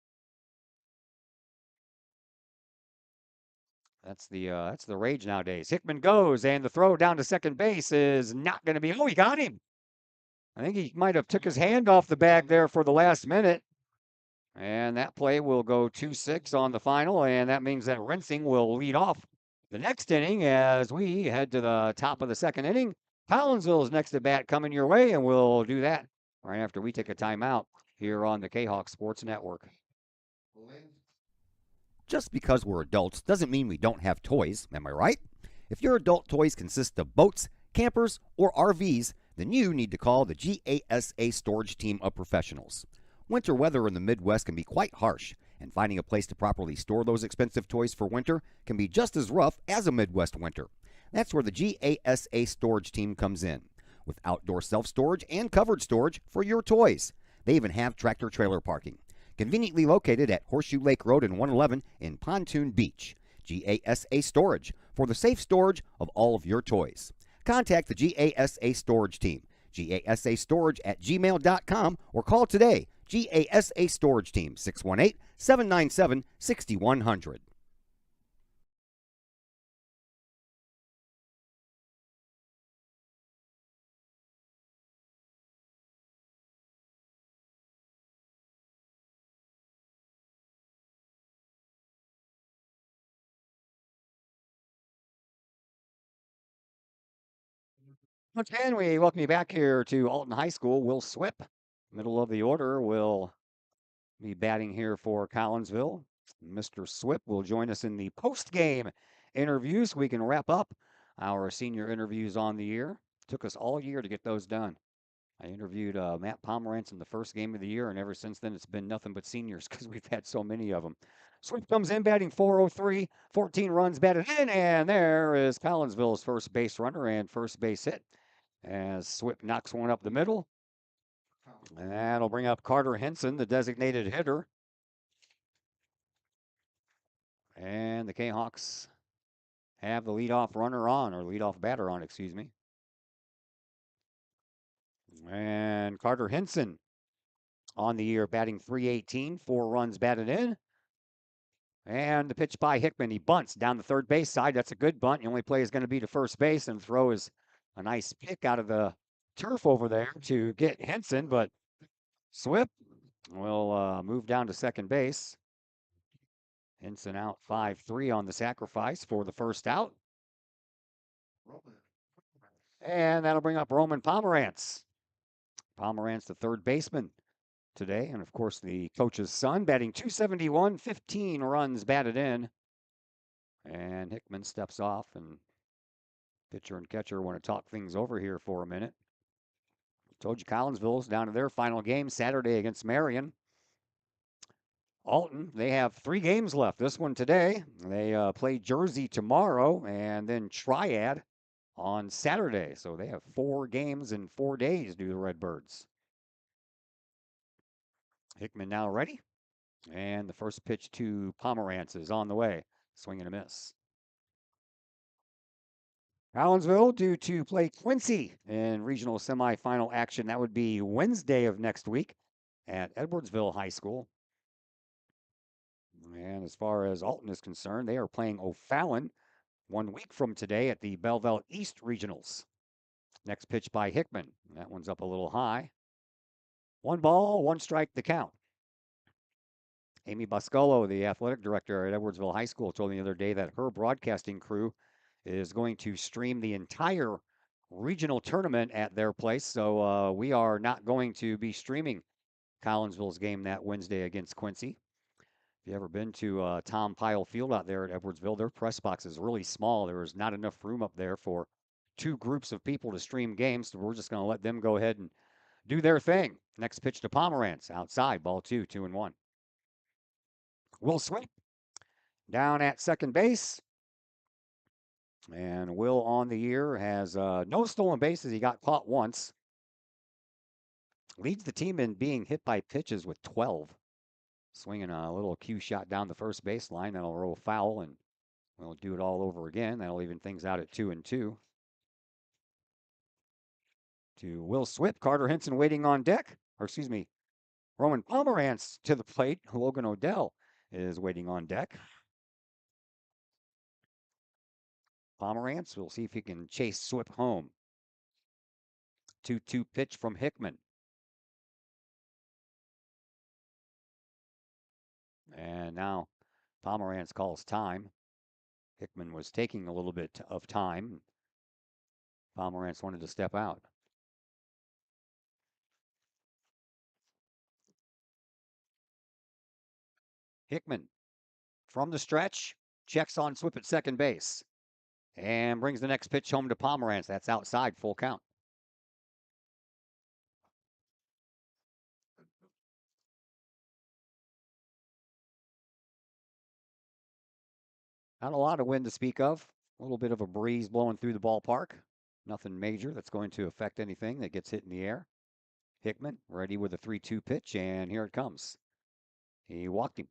That's the rage nowadays. Hickman goes, and the throw down to second base is not going to be. Oh, he got him. I think he might have took his hand off the bag there for the last minute. And that play will go 2-6 on the final, and that means that Rinsing will lead off the next inning as we head to the top of the second inning. Collinsville is next to bat coming your way, and we'll do that right after we take a timeout here on the Kahok Sports Network. Just because we're adults doesn't mean we don't have toys, am I right? If your adult toys consist of boats, campers, or RVs, then you need to call the GASA storage team of professionals. Winter weather in the Midwest can be quite harsh, and finding a place to properly store those expensive toys for winter can be just as rough as a Midwest winter. That's where the GASA storage team comes in, with outdoor self-storage and covered storage for your toys. They even have tractor-trailer parking. Conveniently located at Horseshoe Lake Road and 111 in Pontoon Beach. GASA Storage for the safe storage of all of your toys. Contact the GASA Storage Team, gasastorage@gmail.com, or call today, GASA Storage Team, 618-797-6100. Once again, we welcome you back here to Alton High School. Will Swip, middle of the order, will be batting here for Collinsville. Mr. Swip will join us in the post-game interviews. We can wrap up our senior interviews on the year. Took us all year to get those done. I interviewed Matt Pomerantz in the first game of the year, and ever since then it's been nothing but seniors because we've had so many of them. Swift comes in batting 403, 14 runs batted in, and there is Collinsville's first base runner and first base hit as Swift knocks one up the middle. And that'll bring up Carter Henson, the designated hitter. And the Kahawks have the leadoff runner on, or leadoff batter on, excuse me. And Carter Henson on the year batting 318, 4 runs batted in. And the pitch by Hickman. He bunts down the third base side. That's a good bunt. The only play is going to be to first base, and throw is a nice pick out of the turf over there to get Henson, but Swift will move down to second base. Henson out 5-3 on the sacrifice for the first out. And that'll bring up Roman Pomerantz. Pomerantz, the third baseman today, and of course the coach's son, batting 271, 15 runs batted in. And Hickman steps off, and pitcher and catcher want to talk things over here for a minute. Told you Collinsville's down to their final game Saturday against Marion. Alton, they have 3 games left. This one today. They play Jersey tomorrow, and then Triad on Saturday. So they have 4 games in 4 days, do the Redbirds. Hickman now ready. And the first pitch to Pomerantz is on the way. Swing and a miss. Collinsville due to play Quincy in regional semifinal action. That would be Wednesday of next week at Edwardsville High School. And as far as Alton is concerned, they are playing O'Fallon 1 week from today at the Belleville East Regionals. Next pitch by Hickman. That one's up a little high. 1 ball, 1 strike the count. Amy Boscolo, the athletic director at Edwardsville High School, told me the other day that her broadcasting crew is going to stream the entire regional tournament at their place. So we are not going to be streaming Collinsville's game that Wednesday against Quincy. If you ever been to Tom Pyle Field out there at Edwardsville, their press box is really small. There is not enough room up there for 2 groups of people to stream games. So we're just going to let them go ahead and do their thing. Next pitch to Pomerantz, outside, ball 2, 2-1. Will Swift down at second base. And Will on the year has no stolen bases. He got caught once. Leads the team in being hit by pitches with 12. Swinging a little cue shot down the first baseline. That'll roll foul, and we'll do it all over again. That'll even things out at 2-2. To Will Swift, Carter Henson waiting on deck. Or excuse me, Roman Pomerantz to the plate. Logan Odell is waiting on deck. Pomerantz, we'll see if he can chase Swift home. 2-2 pitch from Hickman. And now Pomerantz calls time. Hickman was taking a little bit of time. Pomerantz wanted to step out. Hickman from the stretch, checks on Swift at second base, and brings the next pitch home to Pomerantz. That's outside, full count. Not a lot of wind to speak of. A little bit of a breeze blowing through the ballpark. Nothing major that's going to affect anything that gets hit in the air. Hickman ready with a 3-2 pitch, and here it comes. He walked him.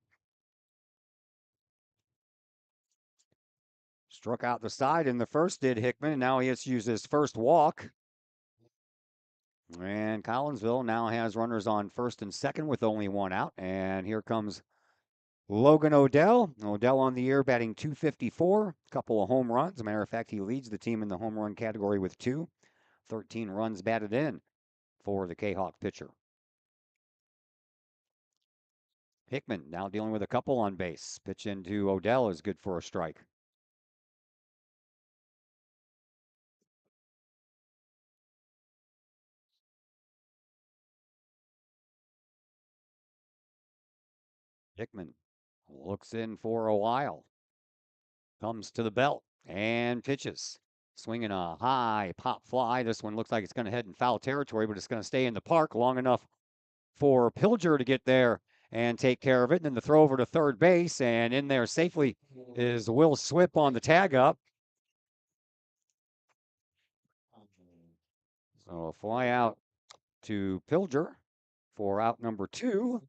Struck out the side in the first, did Hickman, and now he has to use his first walk. And Collinsville now has runners on first and second with only 1 out. And here comes Logan Odell. Odell on the year batting 254, a couple of home runs. As a matter of fact, he leads the team in the home run category with 2. 13 runs batted in for the Kahok pitcher. Hickman now dealing with a couple on base. Pitch into Odell is good for a strike. Hickman looks in for a while. Comes to the belt and pitches. Swinging a high pop fly. This one looks like it's going to head in foul territory, but it's going to stay in the park long enough for Pilger to get there and take care of it. And then the throw over to third base, and in there safely is Will Swip on the tag up. So a fly out to Pilger for out number 2,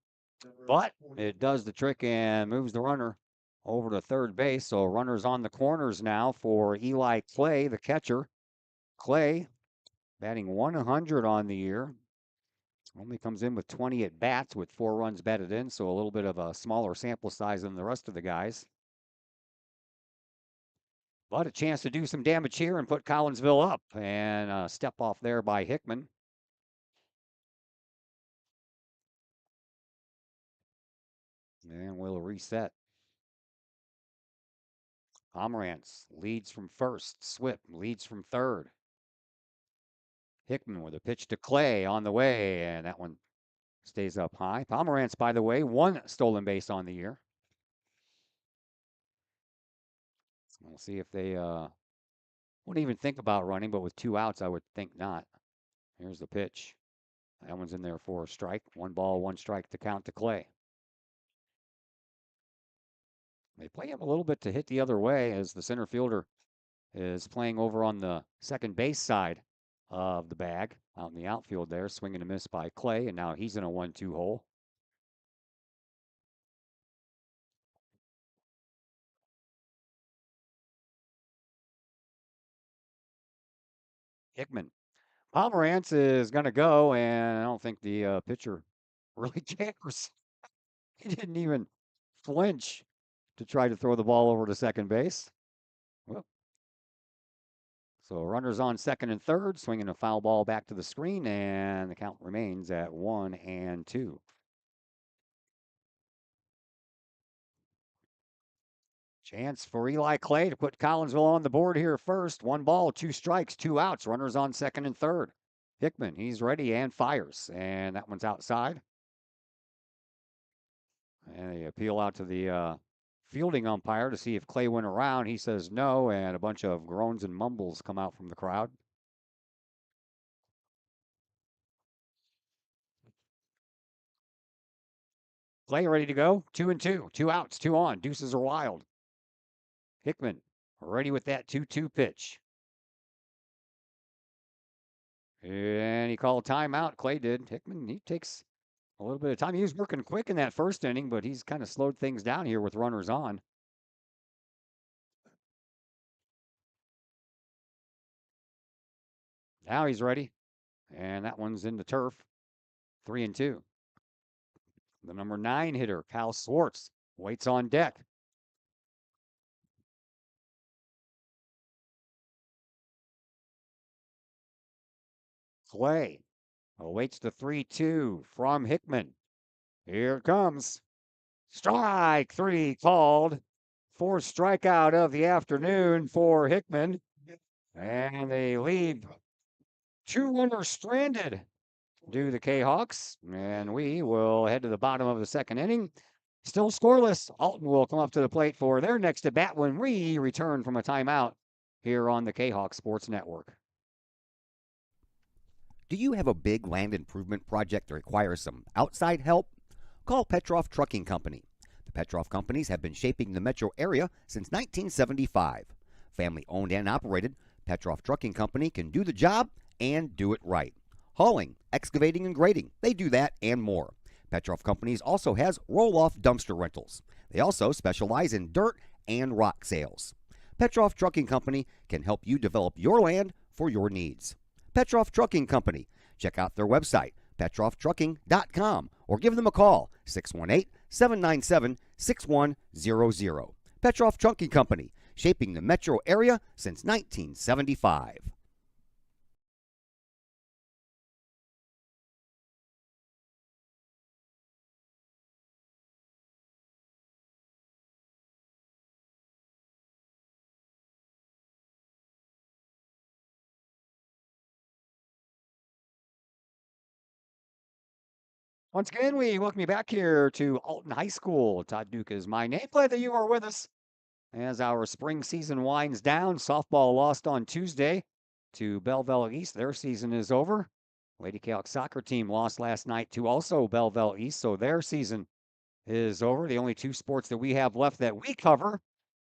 but it does the trick and moves the runner over to third base. So runners on the corners now for Eli Clay, the catcher. Clay batting 100 on the year. Only comes in with 20 at bats with 4 runs batted in, so a little bit of a smaller sample size than the rest of the guys. But a chance to do some damage here and put Collinsville up. And a step off there by Hickman. And we'll reset. Pomerantz leads from first. Swip leads from third. Hickman with a pitch to Clay on the way, and that one stays up high. Pomerantz, by the way, 1 stolen base on the year. We'll see if they wouldn't even think about running, but with 2 outs, I would think not. Here's the pitch. That one's in there for a strike. 1 ball, 1 strike to count to Clay. They play him a little bit to hit the other way as the center fielder is playing over on the second base side of the bag out in the outfield there. Swinging a miss by Clay, and now he's in a 1-2 hole. Hickman. Pomerantz is going to go, and I don't think the pitcher really cares. He didn't even flinch to try to throw the ball over to second base. Well, so runners on second and third, swinging a foul ball back to the screen, and the count remains at 1-2. Chance for Eli Clay to put Collinsville on the board here first. 1 ball, 2 strikes, 2 outs. Runners on second and third. Hickman, he's ready and fires, and that one's outside. And they appeal out to the fielding umpire to see if Clay went around. He says no, and a bunch of groans and mumbles come out from the crowd. Clay ready to go. 2-2. 2 outs, 2 on. Deuces are wild. Hickman ready with that 2-2 pitch. And he called timeout. Clay did. Hickman, he takes a little bit of time. He was working quick in that first inning, but he's kind of slowed things down here with runners on. Now he's ready. And that one's in the turf. 3-2. The number 9 hitter, Cal Swartz, waits on deck. Clay awaits the 3-2 from Hickman. Here it comes. Strike 3 called. 4th strikeout of the afternoon for Hickman. And they leave 2 runners stranded do the Kahawks. And we will head to the bottom of the second inning. Still scoreless. Alton will come up to the plate for their next at bat when we return from a timeout here on the Kahawk Sports Network. Do you have a big land improvement project that requires some outside help? Call Petroff Trucking Company. The Petroff Companies have been shaping the metro area since 1975. Family owned and operated, Petroff Trucking Company can do the job and do it right. Hauling, excavating, and grading, they do that and more. Petroff Companies also has roll-off dumpster rentals. They also specialize in dirt and rock sales. Petroff Trucking Company can help you develop your land for your needs. Petroff Trucking Company. Check out their website, petrofftrucking.com, or give them a call, 618-797-6100. Petroff Trucking Company, shaping the metro area since 1975. Once again, we welcome you back here to Alton High School. Todd Duke is my name. Glad that you are with us As our spring season winds down, softball lost on Tuesday to Belleville East. Their season is over. Lady Kahok soccer team lost last night to also Belleville East, so their season is over. The only two sports that we have left that we cover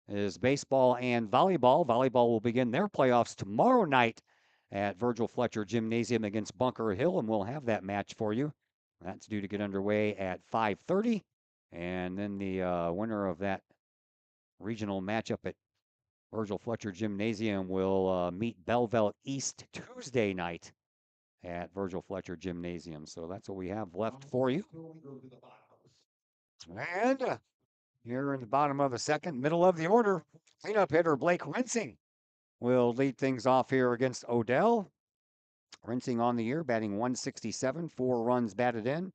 is baseball and volleyball. Volleyball will begin their playoffs tomorrow night at Virgil Fletcher Gymnasium against Bunker Hill, and we'll have that match for you. That's due to get underway at 5:30, and then the winner of that regional matchup at Virgil Fletcher Gymnasium will meet Belleville East Tuesday night at Virgil Fletcher Gymnasium. So that's what we have left for you. And here in the bottom of the second, middle of the order, cleanup hitter Blake Rensing will lead things off here against Odell. Rensing on the year, batting 167, 4 runs batted in.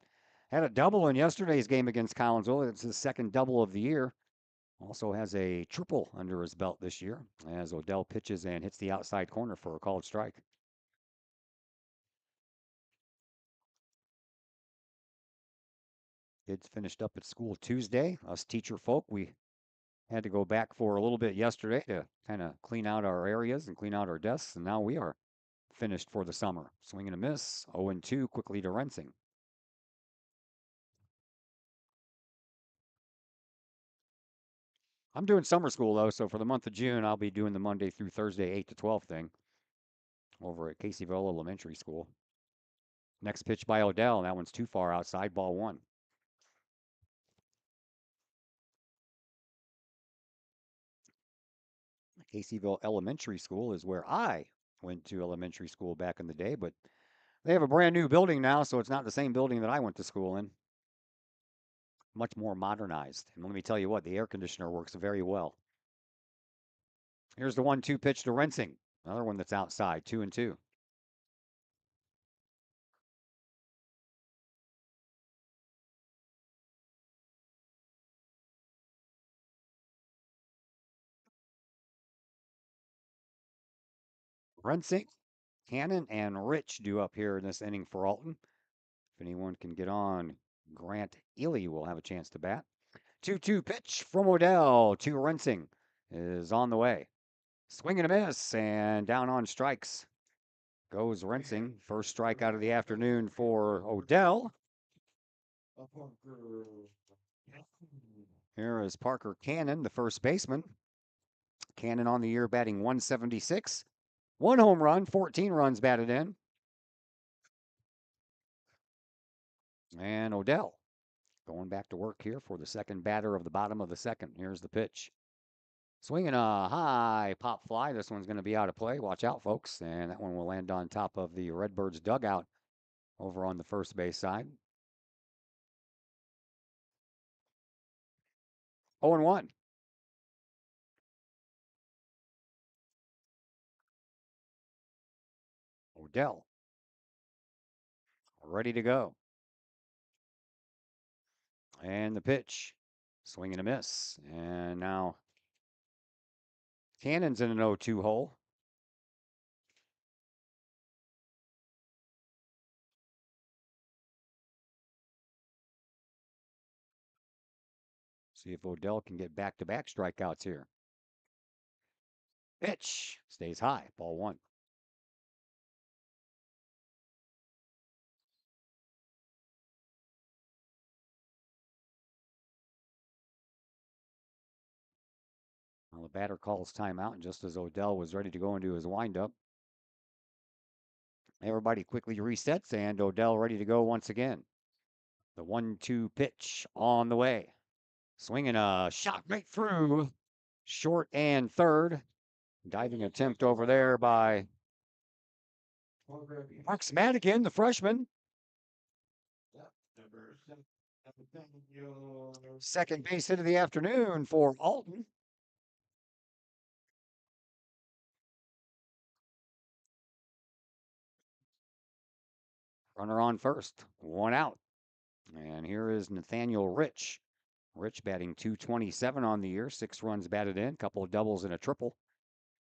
Had a double in yesterday's game against Collinsville. It's his second double of the year. Also has a triple under his belt this year as Odell pitches and hits the outside corner for a called strike. Kids finished up at school Tuesday. Us teacher folk, we had to go back for a little bit yesterday to kind of clean out our areas and clean out our desks, and now we are finished for the summer. Swing and a miss, 0-2 quickly to Rensing. I'm doing summer school though, so for the month of June, I'll be doing the Monday through Thursday 8 to 12 thing over at Caseyville Elementary School. Next pitch by Odell, and that one's too far outside, ball 1. Caseyville Elementary School is where I went to elementary school back in the day, but they have a brand new building now, so it's not the same building that I went to school in. Much more modernized. And let me tell you what, the air conditioner works very well. Here's the 1-2 pitch to Rensing. Another one that's outside, 2-2. Rensing, Cannon, and Rich due up here in this inning for Alton. If anyone can get on, Grant Ely will have a chance to bat. 2-2 pitch from Odell to Rensing is on the way. Swing and a miss, and down on strikes goes Rensing. First strikeout of the afternoon for Odell. Here is Parker Cannon, the first baseman. Cannon on the year batting 176. 1 home run, 14 runs batted in. And Odell going back to work here for the second batter of the bottom of the second. Here's the pitch. Swinging a high pop fly. This one's going to be out of play. Watch out, folks. And that one will land on top of the Redbirds dugout over on the first base side. 0-1. Odell ready to go. And the pitch. Swing and a miss. And now Cannon's in an 0-2 hole. See if Odell can get back-to-back strikeouts here. Pitch stays high, ball 1. Well, the batter calls timeout just as Odell was ready to go into his windup. Everybody quickly resets, and Odell ready to go once again. The 1-2 pitch on the way. Swinging a shot right through short and third. Diving attempt over there by Mark Smadigan, the freshman. Second base hit of the afternoon for Alton. Runner on first, 1 out. And here is Nathaniel Rich. Rich batting 227 on the year, 6 runs batted in, couple of doubles and a triple.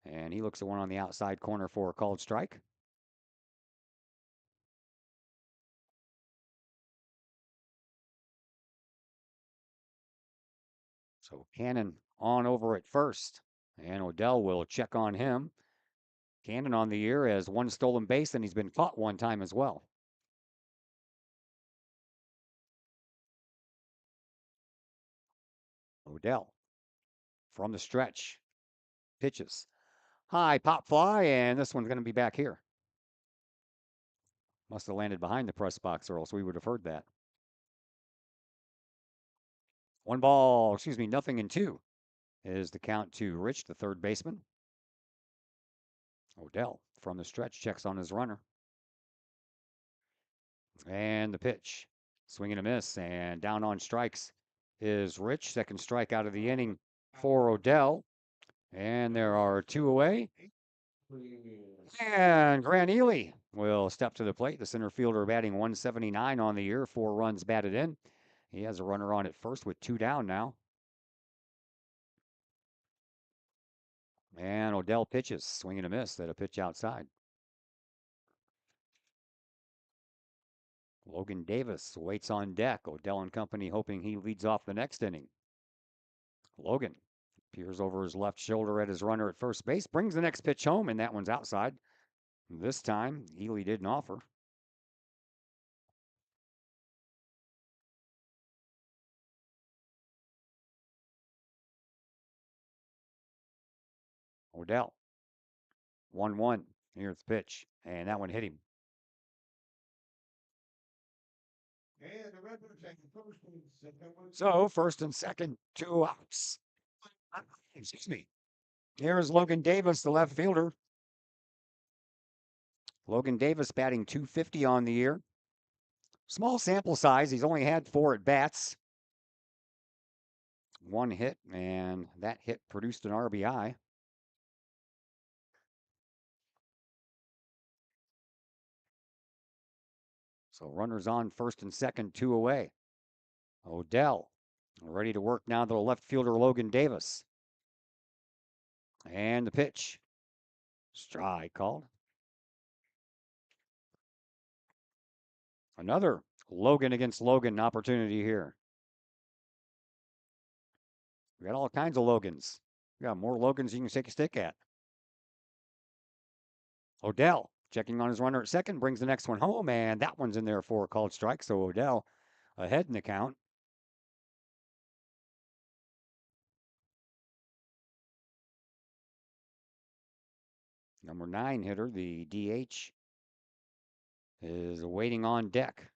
And he looks at one on the outside corner for a called strike. So Cannon on over at first. And Odell will check on him. Cannon on the year has 1 stolen base, and he's been caught 1 time as well. Odell from the stretch. Pitches. High pop fly, and this one's going to be back here. Must have landed behind the press box, or else we would have heard that. 1 ball, nothing in 2 is the count to Rich, the third baseman. Odell from the stretch checks on his runner. And the pitch. Swing and a miss, and down on strikes is Rich. Second strikeout of the inning for Odell. And there are 2 away. And Grant Ely will step to the plate. The center fielder batting 179 on the year, 4 runs batted in. He has a runner on at first with 2 down now. And Odell pitches, swing and a miss. That a pitch outside. Logan Davis waits on deck. Odell and company hoping he leads off the next inning. Logan peers over his left shoulder at his runner at first base, brings the next pitch home, and that one's outside. This time, Ely didn't offer. Odell. 1-1. Here's the pitch, and that one hit him. So, first and second, 2 outs. Excuse me. Here's Logan Davis, the left fielder. Logan Davis batting .250 on the year. Small sample size. He's only had 4 at bats. 1 hit, and that hit produced an RBI. So runners on first and second, 2 away. Odell ready to work now, the left fielder Logan Davis. And the pitch. Strike called. Another Logan against Logan opportunity here. We got all kinds of Logans. We got more Logans you can take a stick at. Odell checking on his runner at second, brings the next one home, and that one's in there for a called strike. So Odell ahead in the count. Number 9 hitter, the DH, is waiting on deck.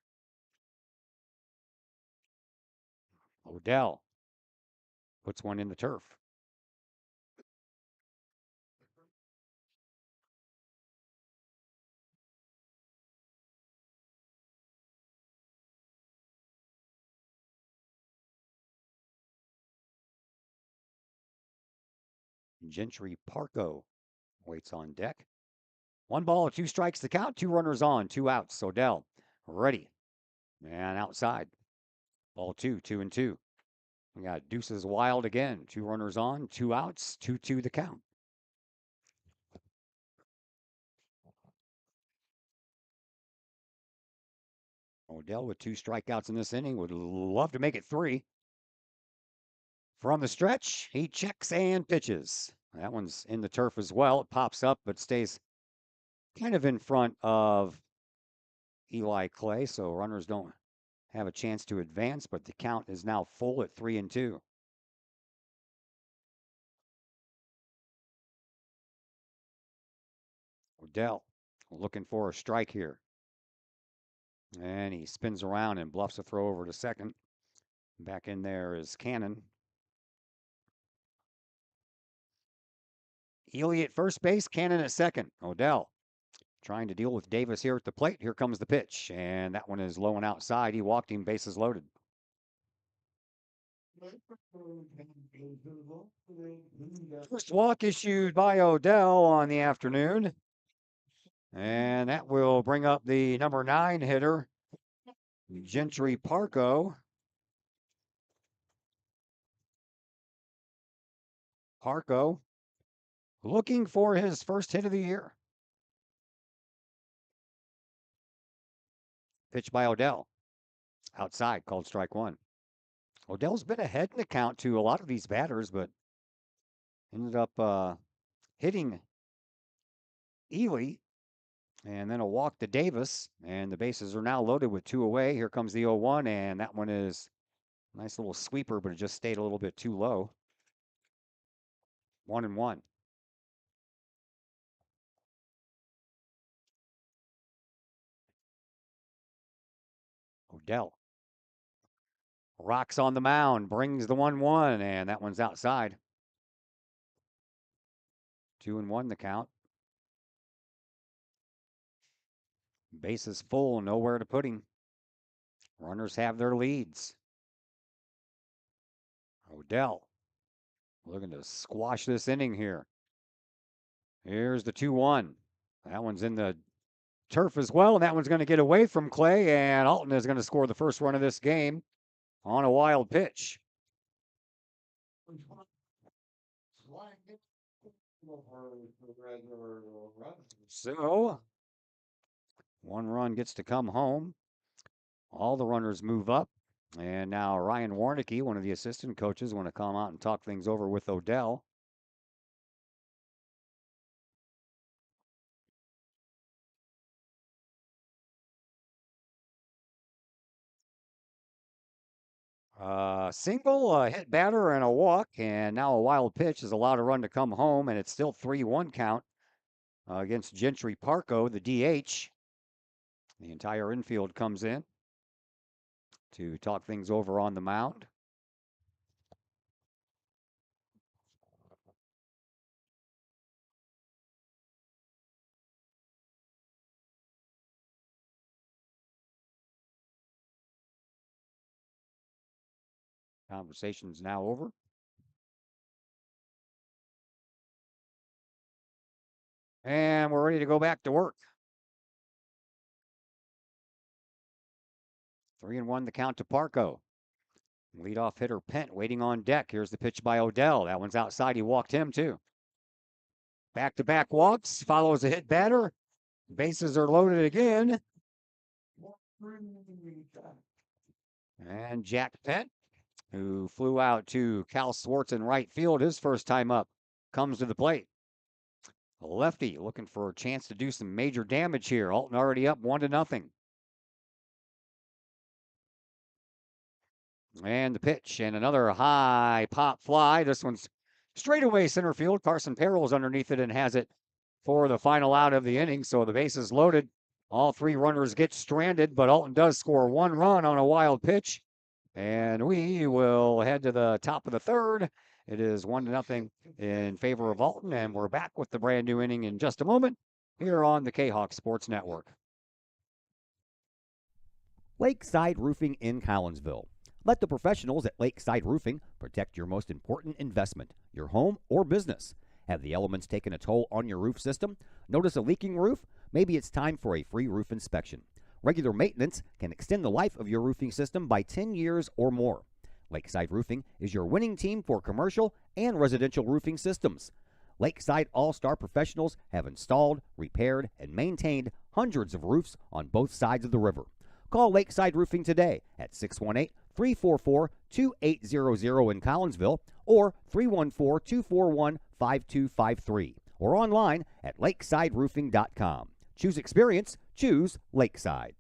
Odell puts one in the turf. Gentry Parco waits on deck. 1 ball, 2 strikes the count, 2 runners on, 2 outs. Odell ready. And outside. Ball 2, 2-2. We got Deuces Wild again. 2 runners on, 2 outs, 2-2 the count. Odell with 2 strikeouts in this inning. Would love to make it 3. From the stretch, he checks and pitches. That one's in the turf as well. It pops up, but stays kind of in front of Eli Clay, so runners don't have a chance to advance, but the count is now full at 3-2. Odell looking for a strike here. And he spins around and bluffs a throw over to second. Back in there is Cannon. Ely at first base, Cannon at second. Odell trying to deal with Davis here at the plate. Here comes the pitch, and that one is low and outside. He walked him, bases loaded. First walk issued by Odell on the afternoon. And that will bring up the number 9 hitter, Gentry Parco. Parco looking for his first hit of the year. Pitch by Odell. Outside, called strike 1. Odell's been ahead in the count to a lot of these batters, but ended up hitting Ely, and then a walk to Davis, and the bases are now loaded with 2 away. Here comes the 0-1, and that one is a nice little sweeper, but it just stayed a little bit too low. 1-1. Odell rocks on the mound, brings the 1-1, and that one's outside. 2-1 the count. Bases full, nowhere to put him. Runners have their leads. Odell looking to squash this inning here. Here's the 2-1. That one's in the turf as well, and that one's going to get away from Clay, and Alton is going to score the first run of this game on a wild pitch. So, 1 run gets to come home. All the runners move up. And now Ryan Warnicki, one of the assistant coaches, want to come out and talk things over with Odell. Single, a hit batter, and a walk. And now a wild pitch has allowed a run to come home, and it's still 3-1 count against Gentry Parco, the DH. The entire infield comes in to talk things over on the mound. Conversation's now over. And we're ready to go back to work. 3-1 the count to Parco. Leadoff hitter Pent waiting on deck. Here's the pitch by Odell. That one's outside. He walked him too. Back-to-back walks, follows a hit batter. Bases are loaded again. And Jack Pent, who flew out to Cal Swartz in right field his first time up, comes to the plate. A lefty looking for a chance to do some major damage here. Alton already up 1-0. And the pitch, and another high pop fly. This one's straightaway center field. Carson Parrell's underneath it and has it for the final out of the inning. So the bases loaded. All 3 runners get stranded, but Alton does score 1 run on a wild pitch. And we will head to the top of the third. It is 1-0 in favor of Alton, and we're back with the brand new inning in just a moment here on the Kahok Sports Network. Lakeside Roofing in Collinsville. Let the professionals at Lakeside Roofing protect your most important investment, your home or business. Have the elements taken a toll on your roof system? Notice a leaking roof? Maybe it's time for a free roof inspection. Regular maintenance can extend the life of your roofing system by 10 years or more. Lakeside Roofing is your winning team for commercial and residential roofing systems. Lakeside All-Star professionals have installed, repaired, and maintained hundreds of roofs on both sides of the river. Call Lakeside Roofing today at 618-344-2800 in Collinsville or 314-241-5253 or online at lakesideroofing.com. Choose experience, choose Lakeside.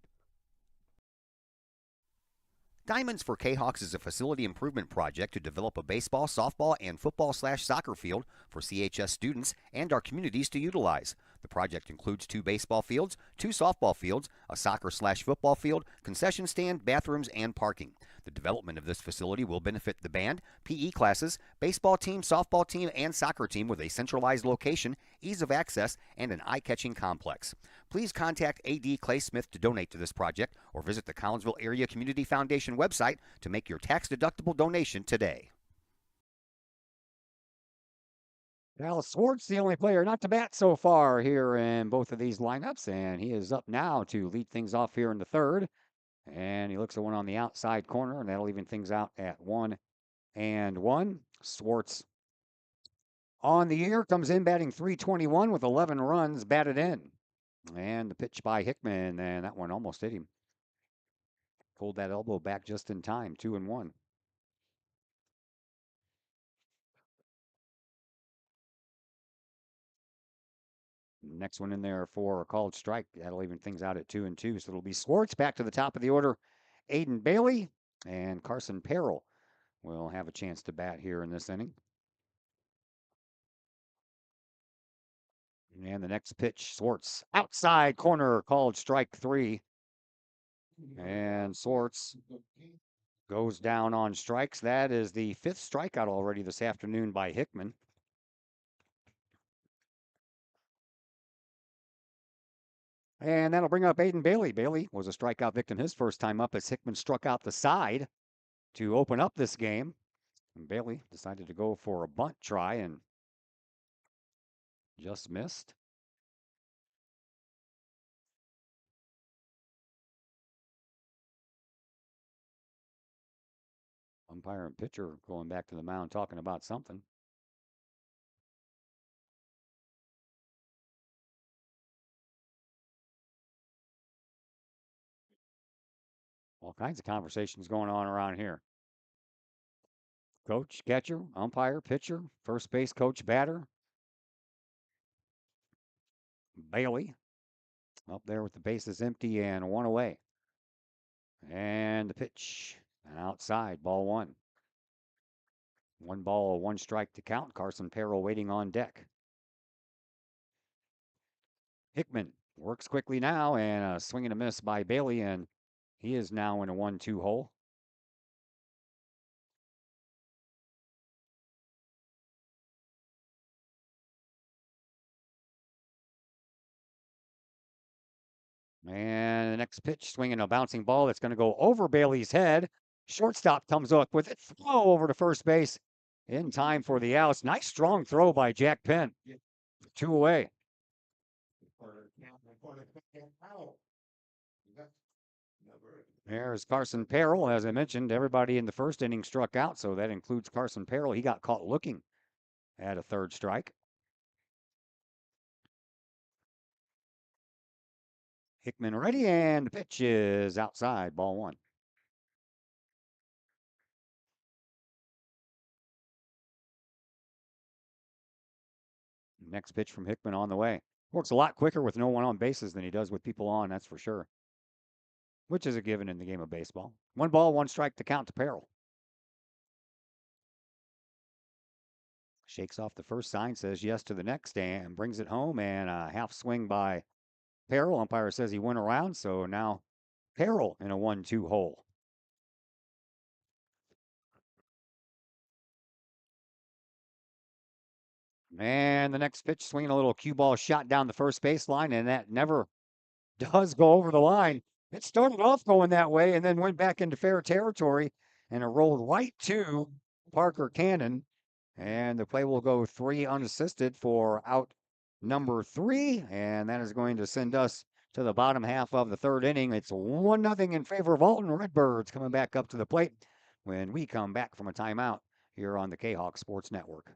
Diamonds for Kahawks is a facility improvement project to develop a baseball, softball, and football/soccer field for CHS students and our communities to utilize. The project includes 2 baseball fields, 2 softball fields, a soccer/football field, concession stand, bathrooms, and parking. The development of this facility will benefit the band, PE classes, baseball team, softball team, and soccer team with a centralized location, ease of access, and an eye-catching complex. Please contact A.D. Clay Smith to donate to this project or visit the Collinsville Area Community Foundation website to make your tax-deductible donation today. Cal Swartz, the only player not to bat so far here in both of these lineups, and he is up now to lead things off here in the third. And he looks at one on the outside corner, and that'll even things out at 1-1. Swartz on the year comes in batting .321 with 11 runs batted in. And the pitch by Hickman, and that one almost hit him. Pulled that elbow back just in time, 2-1. Next one in there for a called strike. That'll even things out at 2-2. So it'll be Swartz back to the top of the order. Aiden Bailey and Carson Perrell will have a chance to bat here in this inning. And the next pitch, Swartz outside corner, called strike 3. And Swartz goes down on strikes. That is the 5th strikeout already this afternoon by Hickman. And that'll bring up Aiden Bailey. Bailey was a strikeout victim his first time up as Hickman struck out the side to open up this game. And Bailey decided to go for a bunt try and just missed. Umpire and pitcher going back to the mound talking about something. All kinds of conversations going on around here. Coach, catcher, umpire, pitcher, first base coach, batter. Bailey up there with the bases empty and 1 away. And the pitch outside, ball 1. 1 ball, 1 strike to count. Carson Perrell waiting on deck. Hickman works quickly now, and a swing and a miss by Bailey, and he is now in a 1-2 hole. And the next pitch, swinging a bouncing ball that's going to go over Bailey's head. Shortstop comes up with it, throw over to first base in time for the outs. Nice strong throw by Jack Penn. 2 away. There's Carson Perrell. As I mentioned, everybody in the first inning struck out, so that includes Carson Perrell. He got caught looking at a 3rd strike. Hickman ready, and the pitch is outside, ball 1. Next pitch from Hickman on the way. Works a lot quicker with no one on bases than he does with people on, that's for sure. Which is a given in the game of baseball. 1 ball, 1 strike to count to Perrell. Shakes off the first sign, says yes to the next, and brings it home, and a half swing by Perrell. Umpire says he went around, so now Perrell in a 1-2 hole. And the next pitch, swinging a little cue ball shot down the first baseline, and that never does go over the line. It started off going that way and then went back into fair territory, and it rolled right to Parker Cannon. And the play will go 3 unassisted for out number 3, and that is going to send us to the bottom half of the 3rd inning. It's 1-0 in favor of Alton Redbirds coming back up to the plate when we come back from a timeout here on the Kahok Sports Network.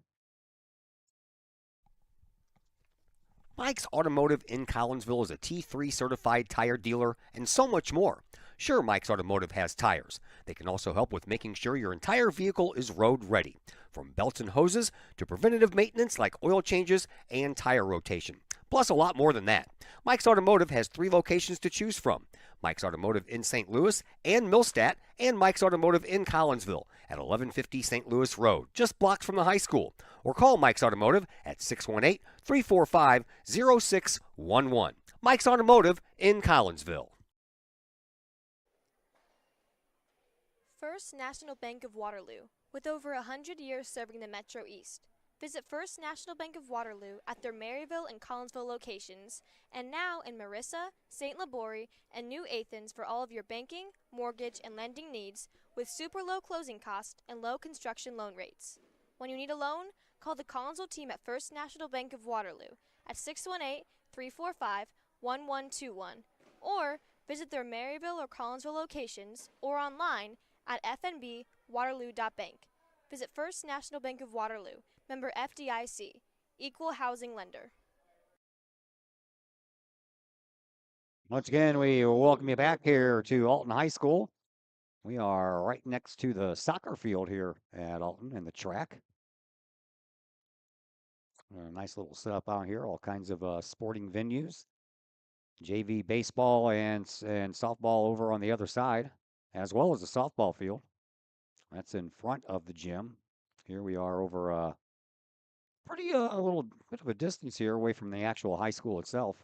Mike's Automotive in Collinsville is a T3 certified tire dealer and so much more. Sure, Mike's Automotive has tires. They can also help with making sure your entire vehicle is road ready, from belts and hoses to preventative maintenance like oil changes and tire rotation. Plus a lot more than that. Mike's Automotive has 3 locations to choose from. Mike's Automotive in St. Louis and Millstadt, and Mike's Automotive in Collinsville at 1150 St. Louis Road, just blocks from the high school. Or call Mike's Automotive at 618-345-0611. Mike's Automotive in Collinsville. First National Bank of Waterloo, with over 100 years serving the Metro East. Visit First National Bank of Waterloo at their Maryville and Collinsville locations, and now in Marissa, St. Laborie, and New Athens for all of your banking, mortgage, and lending needs with super low closing costs and low construction loan rates. When you need a loan, call the Collinsville team at First National Bank of Waterloo at 618-345-1121, or visit their Maryville or Collinsville locations or online at fnbwaterloo.bank. Visit First National Bank of Waterloo, member FDIC, equal housing lender. Once again, we welcome you back here to Alton High School. We are right next to the soccer field here at Alton and the track. A nice little setup out here, all kinds of sporting venues. JV baseball and softball over on the other side, as well as a softball field. That's in front of the gym. Here we are over pretty a little bit of a distance here away from the actual high school itself.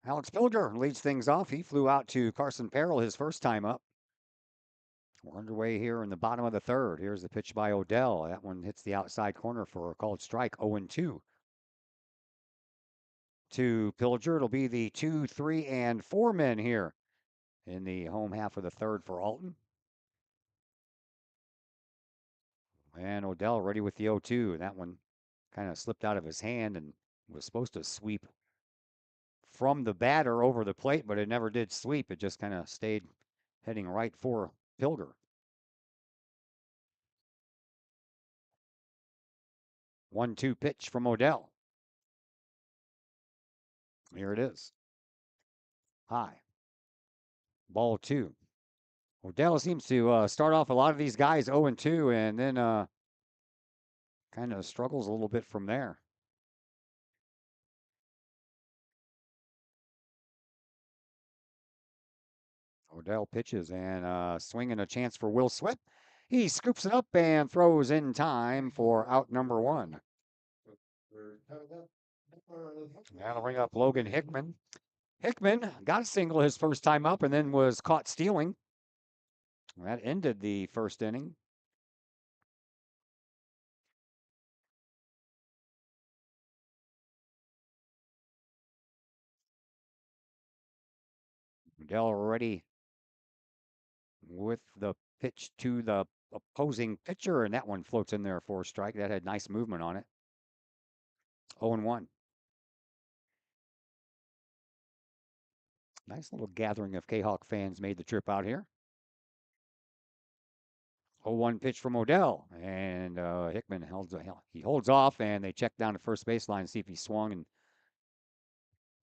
Alex Pilger leads things off. He flew out to Carson Peril his first time up. We're underway here in the bottom of the third. Here's the pitch by Odell. That one hits the outside corner for a called strike, 0-2. To Pilger, it'll be the 2, 3, and 4 men here in the home half of the third for Alton. And Odell ready with the 0-2. That one kind of slipped out of his hand and was supposed to sweep from the batter over the plate, but it never did sweep. It just kind of stayed heading right for Pilger. 1-2 pitch from Odell. Here it is. High. Ball 2. Odell seems to start off a lot of these guys 0-2 and then kind of struggles a little bit from there. Odell pitches and swinging a chance for Will Sweat. He scoops it up and throws in time for out number 1. That'll bring up Logan Hickman. Hickman got a single his first time up and then was caught stealing. That ended the first inning. Odell already with the pitch to the opposing pitcher, and that one floats in there for a strike. That had nice movement on it. 0-1. Nice little gathering of Kahok fans made the trip out here. 0-1 pitch from Odell, and Hickman holds off, and they check down to first baseline to see if he swung, and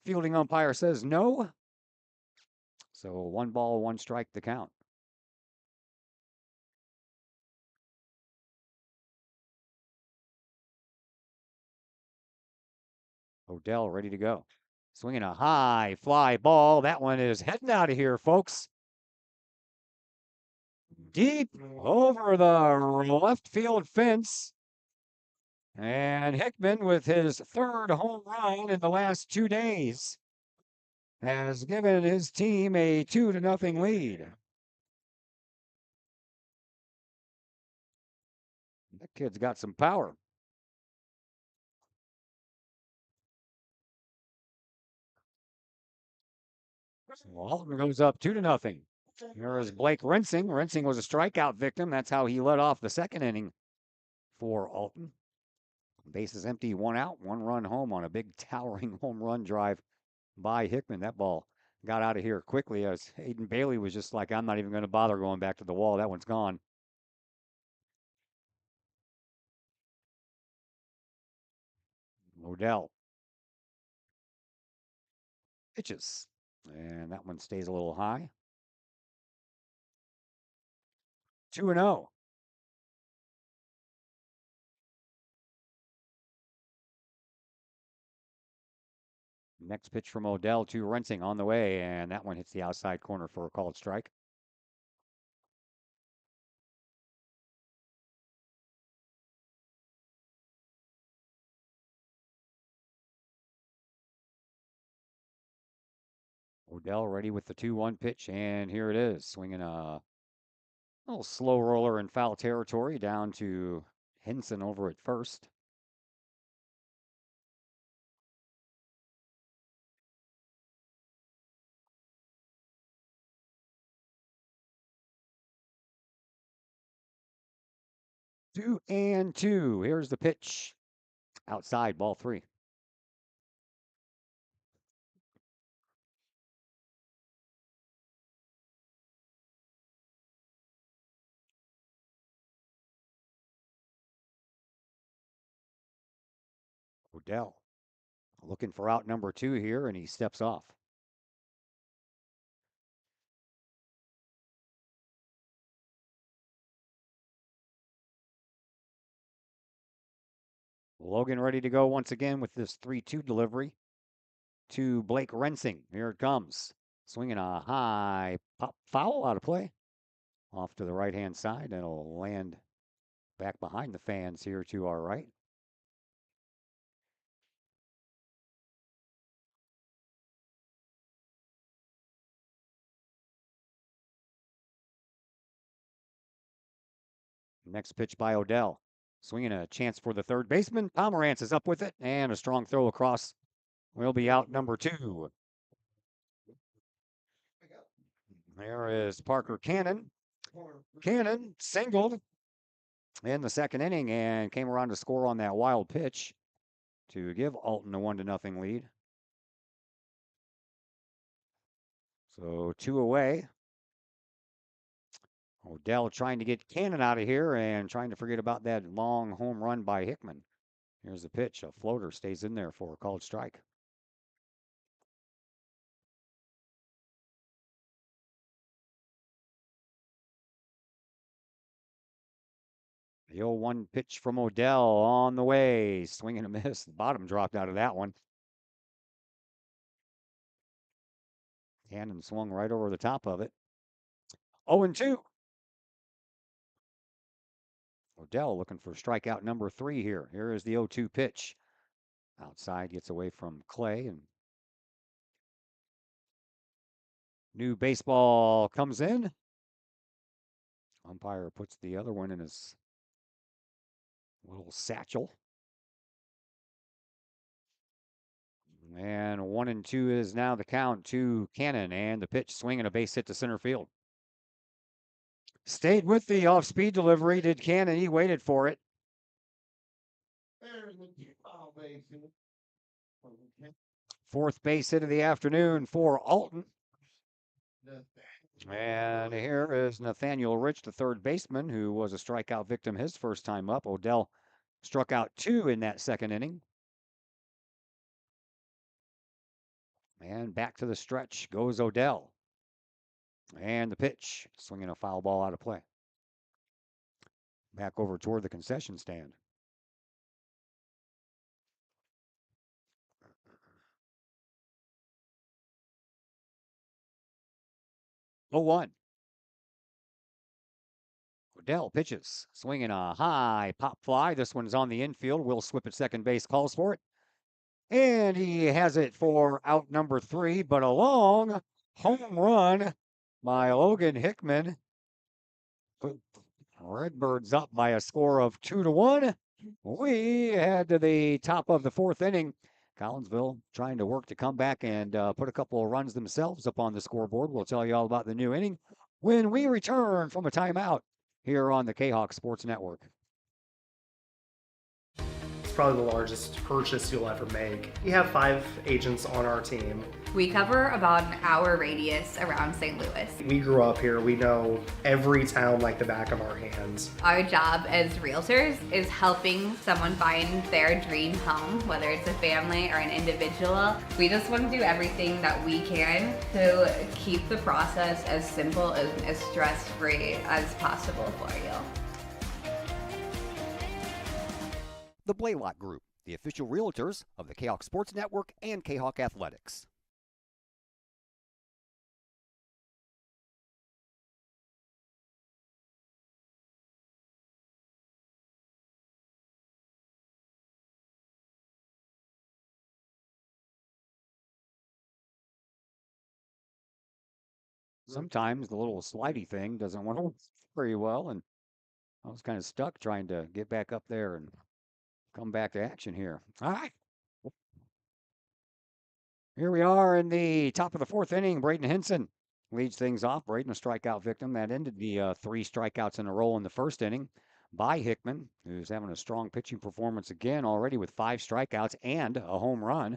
fielding umpire says no. So 1 ball, 1 strike to count. Odell ready to go. Swinging a high fly ball. That one is heading out of here, folks. Deep over the left field fence. And Hickman, with his 3rd home run in the last 2 days, has given his team a 2-0 lead. That kid's got some power. Alton goes up 2-0. Here is Blake Rensing. Rensing was a strikeout victim. That's how he led off the second inning for Alton. Bases empty, 1 out, 1 run home on a big towering home run drive by Hickman. That ball got out of here quickly as Hayden Bailey was just like, I'm not even going to bother going back to the wall. That one's gone. Odell pitches, and that one stays a little high. 2-0. Next pitch from Odell to Rensing on the way, and that one hits the outside corner for a called strike. Odell ready with the 2-1 pitch, and here it is. Swinging a little slow roller in foul territory down to Henson over at first. Two and two. Here's the pitch. Outside, ball 3. Odell looking for out number 2 here, and he steps off. Logan ready to go once again with this 3-2 delivery to Blake Rensing. Here it comes. Swinging a high pop foul out of play. Off to the right-hand side. It'll land back behind the fans here to our right. Next pitch by Odell. Swinging a chance for the third baseman. Pomerantz is up with it, and a strong throw across will be out number 2. There is Parker Cannon. Cannon singled in the second inning and came around to score on that wild pitch to give Alton a 1-0 lead. So 2 away. Odell trying to get Cannon out of here and trying to forget about that long home run by Hickman. Here's the pitch. A floater stays in there for a called strike. The 0-1 pitch from Odell on the way. Swing and a miss. The bottom dropped out of that one. Cannon swung right over the top of it. 0-2. Odell looking for strikeout number 3 here. Here is the 0-2 pitch. Outside, gets away from Clay, and new baseball comes in. Umpire puts the other one in his little satchel. And 1-2 is now the count to Cannon, and the pitch, swinging a base hit to center field. Stayed with the off-speed delivery, did Cannon. He waited for it. Fourth base hit of the afternoon for Alton. And here is Nathaniel Rich, the third baseman, who was a strikeout victim his first time up. Odell struck out 2 in that second inning. And back to the stretch goes Odell. And the pitch, swinging a foul ball out of play. Back over toward the concession stand. Oh, 1. Odell pitches, swinging a high pop fly. This one's on the infield. Will Swip at second base calls for it. And he has it for out number 3, but a long home run by Logan Hickman. Redbirds up by a score of 2-1. We head to the top of the 4th inning. Collinsville trying to work to come back and put a couple of runs themselves up on the scoreboard. We'll tell you all about the new inning when we return from a timeout here on the Kahok Sports Network. It's probably the largest purchase you'll ever make. We have 5 agents on our team. We cover about an hour radius around St. Louis. We grew up here. We know every town like the back of our hands. Our job as realtors is helping someone find their dream home, whether it's a family or an individual. We just want to do everything that we can to keep the process as simple and as stress-free as possible for you. The Blaylock Group, the official realtors of the Kahok Sports Network and Kahok Athletics. Sometimes the little slidey thing doesn't want to work very well, and I was kind of stuck trying to get back up there and come back to action here. All right. Here we are in the top of the 4th inning. Braden Henson leads things off. Braden, a strikeout victim. That ended the 3 strikeouts in a row in the first inning by Hickman, who's having a strong pitching performance again already with 5 strikeouts and a home run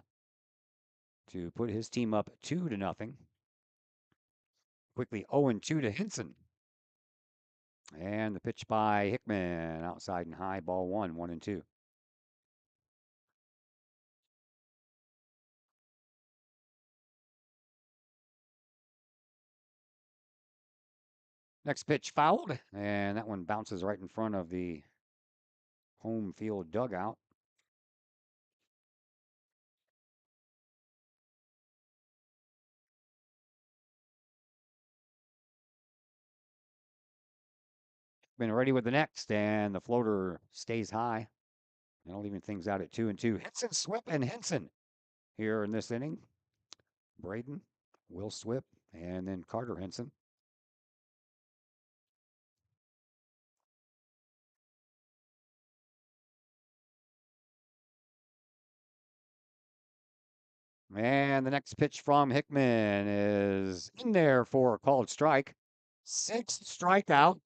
to put his team up 2-0. Quickly 0-2 to Henson. And the pitch by Hickman, outside and high, ball 1, 1-2. Next pitch fouled, and that one bounces right in front of the home field dugout. Been ready with the next, and the floater stays high. That'll leaving things out at 2-2. Henson, Swip, and Henson here in this inning. Braden, Will Swip, and then Carter Henson. And the next pitch from Hickman is in there for a called strike. Sixth strikeout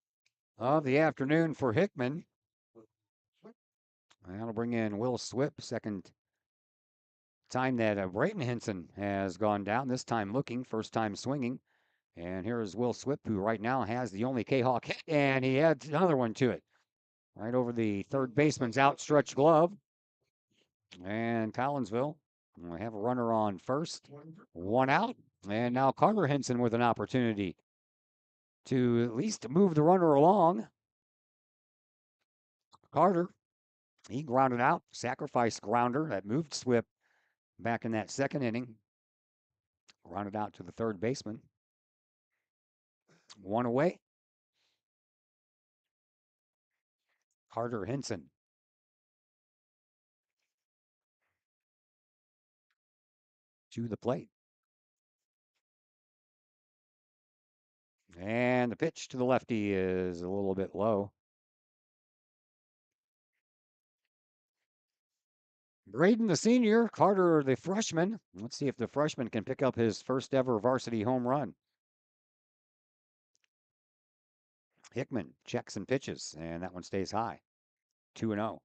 of the afternoon for Hickman. That'll bring in Will Swip, second time that Braden Henson has gone down, this time looking, first time swinging. And here is Will Swip, who right now has the only Kahok hit, and he adds another one to it. Right over the third baseman's outstretched glove. And Collinsville will have a runner on first, one out. And now Carter Henson with an opportunity to at least move the runner along. Carter, he grounded out, sacrifice grounder that moved Swip back in that second inning. Grounded out to the third baseman. One away. Carter Henson. To the plate. And the pitch to the lefty is a little bit low. Braden, the senior, Carter, the freshman. Let's see if the freshman can pick up his first ever varsity home run. Hickman checks and pitches, and that one stays high. 2-0.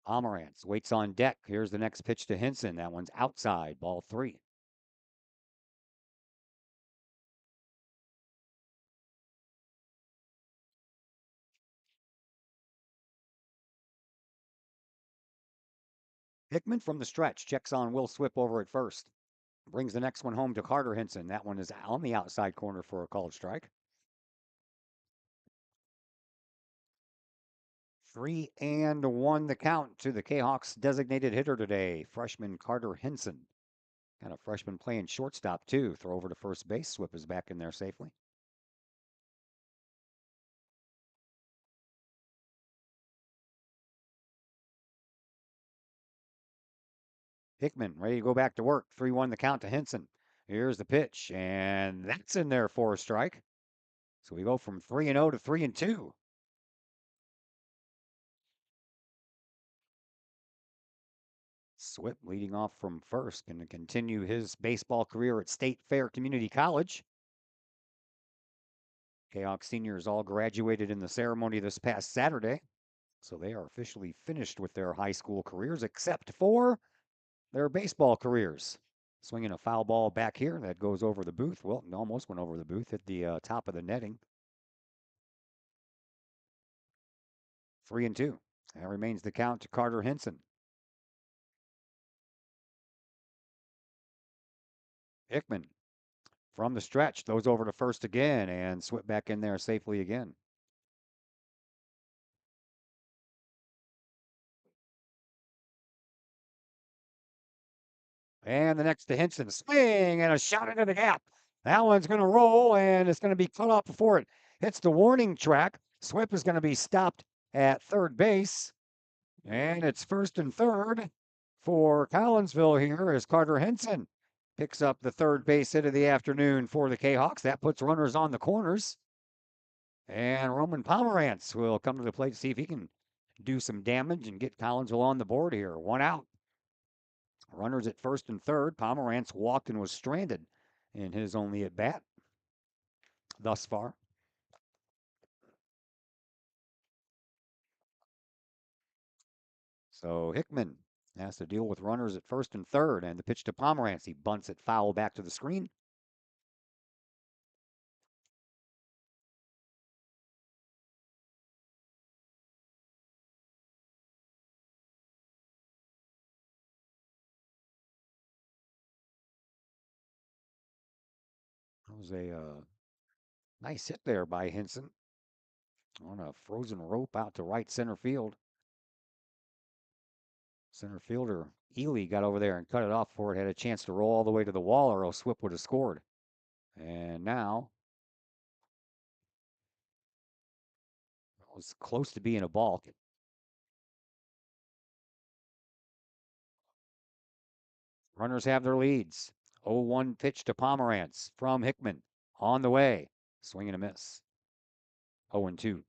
Pomerantz waits on deck. Here's the next pitch to Henson. That one's outside, ball 3. Hickman from the stretch checks on Will Swip over at first. Brings the next one home to Carter Henson. That one is on the outside corner for a called strike. 3-1 the count to the Kahawks designated hitter today, freshman Carter Henson. Got a freshman playing shortstop too. Throw over to first base. Swip is back in there safely. Hickman ready to go back to work. 3-1 the count to Henson. Here's the pitch, and that's in there for a strike. So we go from 3-0 to 3-2. Swip leading off from first, going to continue his baseball career at State Fair Community College. Kahawk seniors all graduated in the ceremony this past Saturday, so they are officially finished with their high school careers, except for their baseball careers. Swinging a foul ball back here that goes over the booth. Well, it almost went over the booth, hit the top of the netting. 3-2. That remains the count to Carter Henson. Hickman from the stretch throws over to first again and Swip back in there safely again. And the next to Henson, swing and a shot into the gap. That one's going to roll and it's going to be cut off before it hits the warning track. Swip is going to be stopped at third base. And it's first and third for Collinsville here as Carter Henson picks up the third base hit of the afternoon for the Kahawks. That puts runners on the corners. And Roman Pomerantz will come to the plate to see if he can do some damage and get Collinsville on the board here. One out. Runners at first and third. Pomerantz walked and was stranded in his only at bat thus far. So Hickman has to deal with runners at first and third, and the pitch to Pomerantz. He bunts it foul back to the screen. That was a nice hit there by Henson on a frozen rope out to right center field. Center fielder Ely got over there and cut it off before it had a chance to roll all the way to the wall, or else Swip would have scored. And now it was close to being a balk. Runners have their leads. 0-1 pitch to Pomerantz from Hickman. On the way. Swing and a miss. 0-2.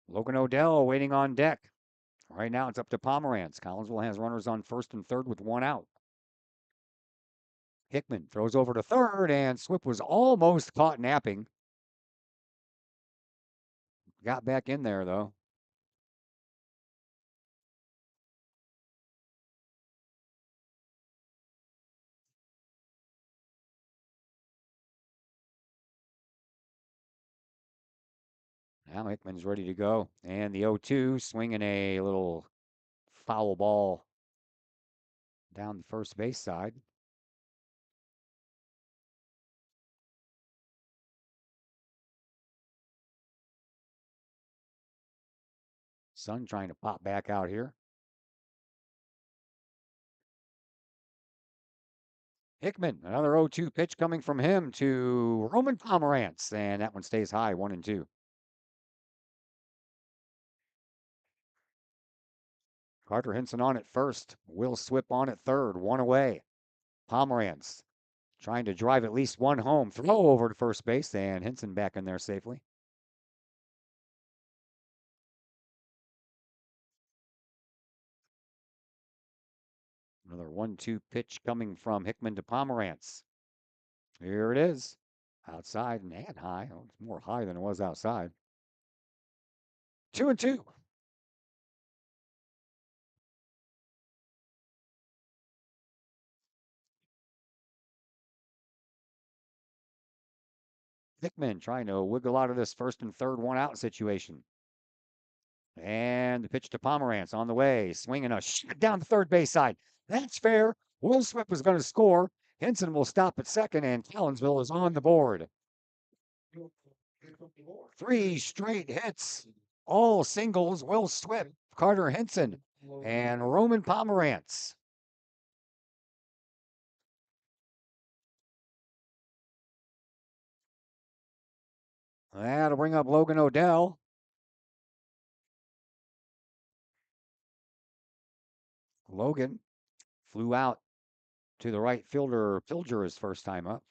Logan Odell waiting on deck. Right now it's up to Pomerantz. Collinsville has runners on first and third with one out. Hickman throws over to third, and Swip was almost caught napping. Got back in there, though. Now Hickman's ready to go. And the 0-2 swinging a little foul ball down the first base side. Sun trying to pop back out here. Hickman, another 0-2 pitch coming from him to Roman Pomerantz, and that one stays high, 1-2. Carter Hinson on at first. Will Swip on at third, one away. Pomerantz trying to drive at least one home. Throw over to first base, and Hinson back in there safely. Another 1-2 pitch coming from Hickman to Pomerantz. Here it is. Outside and high. Oh, it's more high than it was outside. 2-2. Hickman trying to wiggle out of this first and third one out situation. And the pitch to Pomerantz on the way. Swinging a shot down the third base side. That's fair. Will Swip is going to score. Hinson will stop at second, and Collinsville is on the board. 3 straight hits. All singles. Will Swip, Carter Hinson, and Roman Pomerantz. That'll bring up Logan Odell. Logan flew out to the right fielder. Pilger his first time up.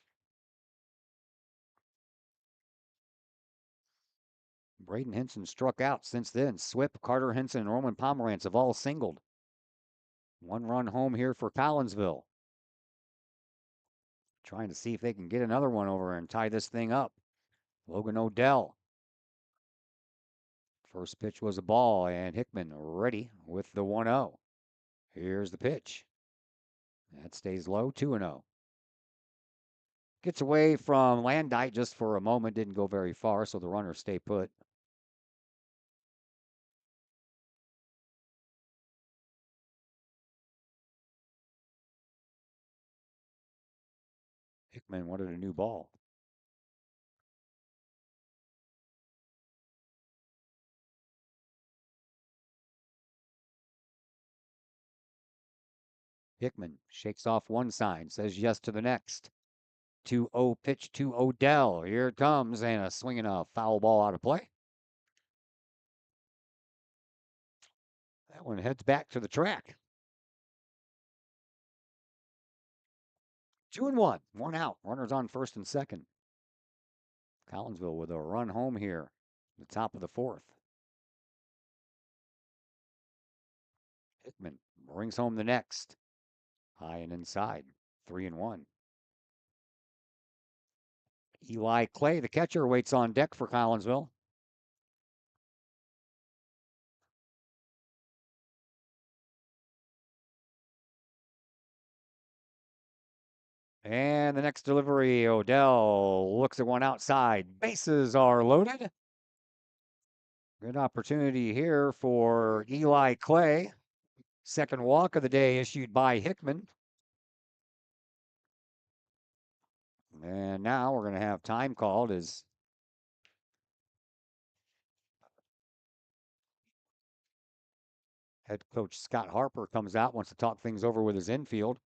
Braden Hinson struck out since then. Swip, Carter Hinson, and Roman Pomerantz have all singled. 1-run home here for Collinsville. Trying to see if they can get another one over and tie this thing up. Logan Odell. First pitch was a ball, and Hickman ready with the 1-0. Here's the pitch. That stays low, 2-0. Gets away from Landite just for a moment, didn't go very far, so the runners stay put. Hickman wanted a new ball. Hickman shakes off one sign, says yes to the next. 2-0 pitch to Odell. Here it comes, and a swinging a foul ball out of play. That one heads back to the track. 2-1, one out. Runners on first and second. Collinsville with a run home here, the top of the fourth. Hickman brings home the next. High and inside, 3-1. Eli Clay, the catcher, waits on deck for Collinsville. And the next delivery, Odell looks at one outside. Bases are loaded. Good opportunity here for Eli Clay. Second walk of the day issued by Hickman. And now we're going to have time called as Head coach Scott Harper comes out, wants to talk things over with his infield.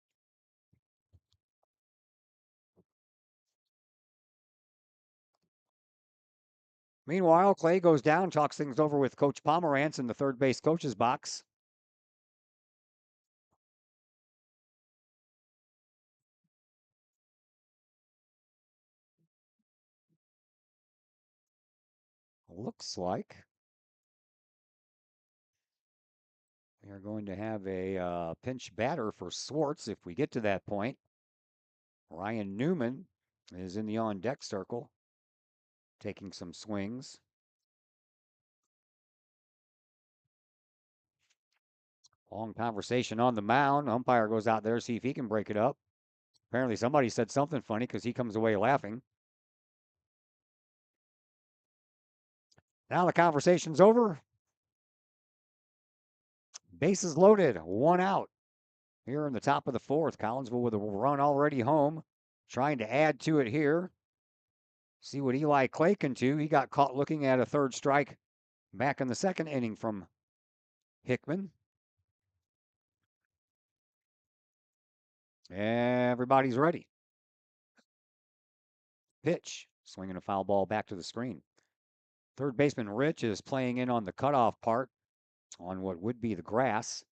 Meanwhile, Clay goes down, talks things over with Coach Pomerantz in the third base coach's box. Looks like we are going to have a pinch batter for Swartz if we get to that point. Ryan Newman is in the on-deck circle, taking some swings. Long conversation on the mound. Umpire goes out there to see if he can break it up. Apparently somebody said something funny because he comes away laughing. Now the conversation's over. Bases loaded, 1 out. Here in the top of the fourth, Collinsville with a run already home, trying to add to it here. See what Eli Clay can do. He got caught looking at a third strike back in the second inning from Hickman. Everybody's ready. Pitch, swinging a foul ball back to the screen. Third baseman Rich is playing in on the cutoff part on what would be the grass.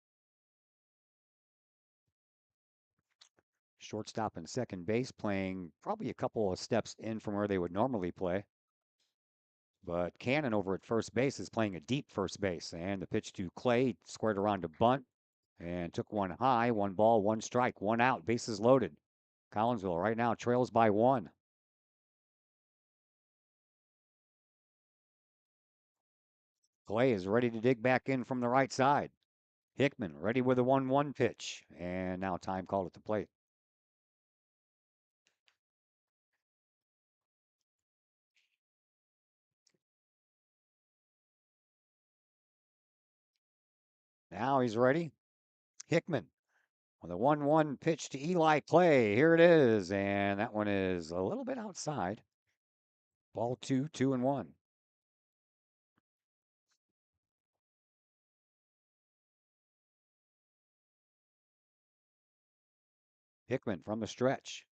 Shortstop and second base playing probably a couple of steps in from where they would normally play. But Cannon over at first base is playing a deep first base. And the pitch to Clay, squared around to bunt and took one high. 1 ball, 1 strike, 1 out, bases loaded. Collinsville right now trails by 1. Clay is ready to dig back in from the right side. Hickman ready with a 1-1 pitch. And now time called at the plate. Now he's ready. Hickman with a 1-1 pitch to Eli Clay. Here it is. And that one is a little bit outside. Ball 2, 2-1. Hickman from the stretch.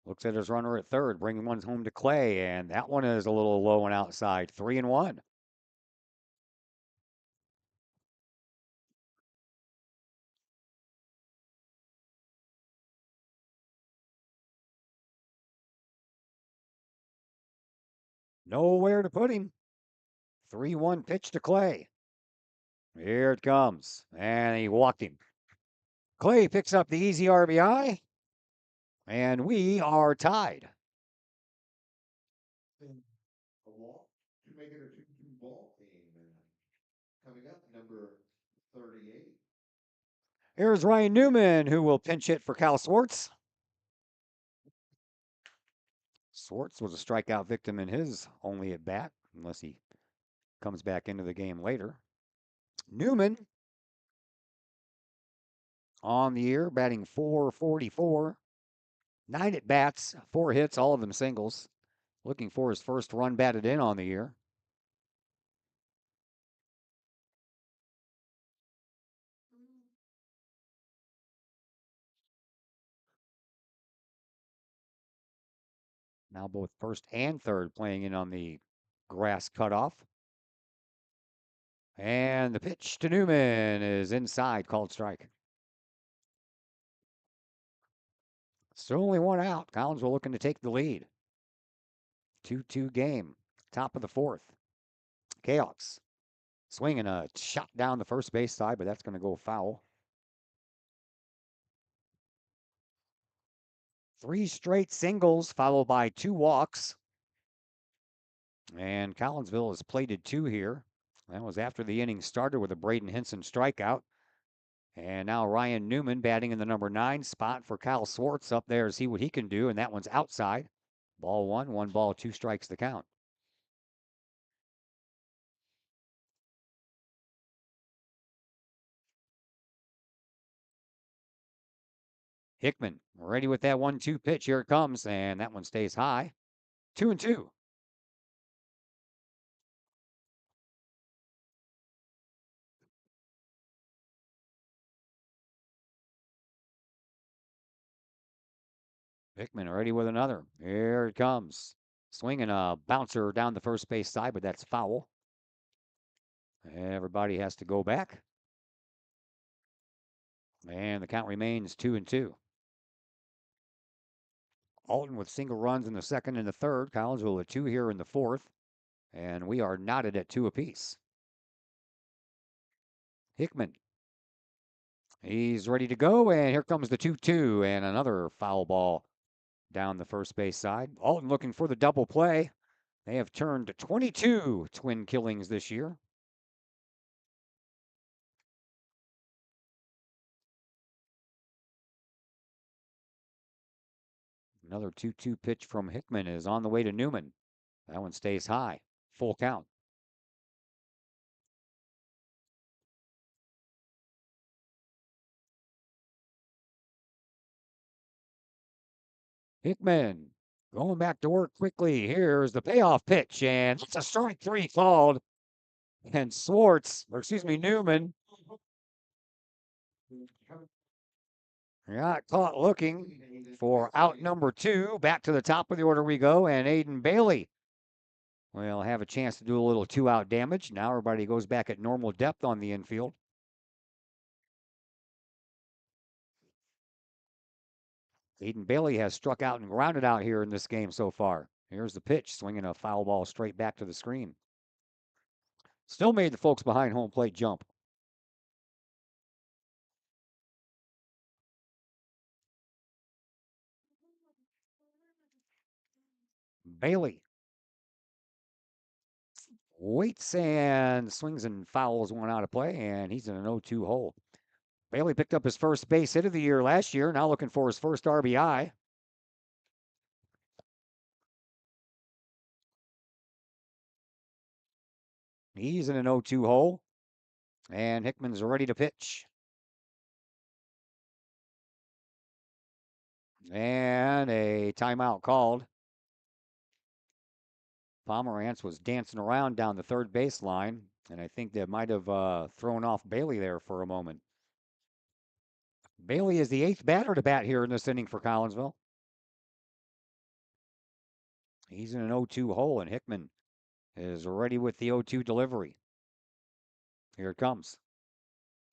Looks at his runner at third, bringing one home to Clay, and that one is a little low and outside. 3-1. Nowhere to put him. 3-1 pitch to Clay. Here it comes, and he walked him. Clay picks up the easy RBI, and we are tied. A walk to make it a 2-2 ball game. Coming up, number 38. Here's Ryan Newman, who will pinch hit for Cal Swartz. Swartz was a strikeout victim in his only at bat, unless he comes back into the game later. Newman on the year, batting .444. 9 at bats, 4 hits, all of them singles. Looking for his first run batted in on the year. Now both first and third playing in on the grass cutoff. And the pitch to Newman is inside, called strike. Still only 1 out. Collinsville looking to take the lead. 2-2 game. Top of the fourth. Chaos swinging a shot down the first base side, but that's going to go foul. 3 straight singles followed by 2 walks. And Collinsville has plated 2 here. That was after the inning started with a Braden Henson strikeout. And now Ryan Newman batting in the number 9 spot for Cal Swartz up there to see what he can do. And that one's outside. Ball 1, 1 ball, 2 strikes the count. Hickman ready with that 1-2 pitch. Here it comes. And that one stays high. 2-2. Hickman ready with another. Here it comes. Swinging a bouncer down the first base side, but that's foul. Everybody has to go back. And the count remains 2-2. Alton with single runs in the second and the third. Collinsville with 2 here in the fourth. And we are knotted at 2 apiece. Hickman. He's ready to go, and here comes the 2-2, and another foul ball down the first base side. Alton looking for the double play. They have turned 22 twin killings this year. Another 2-2 pitch from Hickman is on the way to Newman. That one stays high. Full count. Hickman going back to work quickly. Here's the payoff pitch, and it's a strike 3 called. And Newman got caught looking for out number 2. Back to the top of the order we go, and Aiden Bailey will have a chance to do a little 2-out damage. Now everybody goes back at normal depth on the infield. Aiden Bailey has struck out and grounded out here in this game so far. Here's the pitch, swinging a foul ball straight back to the screen. Still made the folks behind home plate jump. Bailey waits and swings and fouls one out of play, and he's in an 0-2 hole. Bailey picked up his first base hit of the year last year, now looking for his first RBI. He's in an 0-2 hole, and Hickman's ready to pitch. And a timeout called. Pomerantz was dancing around down the third baseline, and I think that might have thrown off Bailey there for a moment. Bailey is the 8th batter to bat here in this inning for Collinsville. He's in an 0-2 hole, and Hickman is ready with the 0-2 delivery. Here it comes.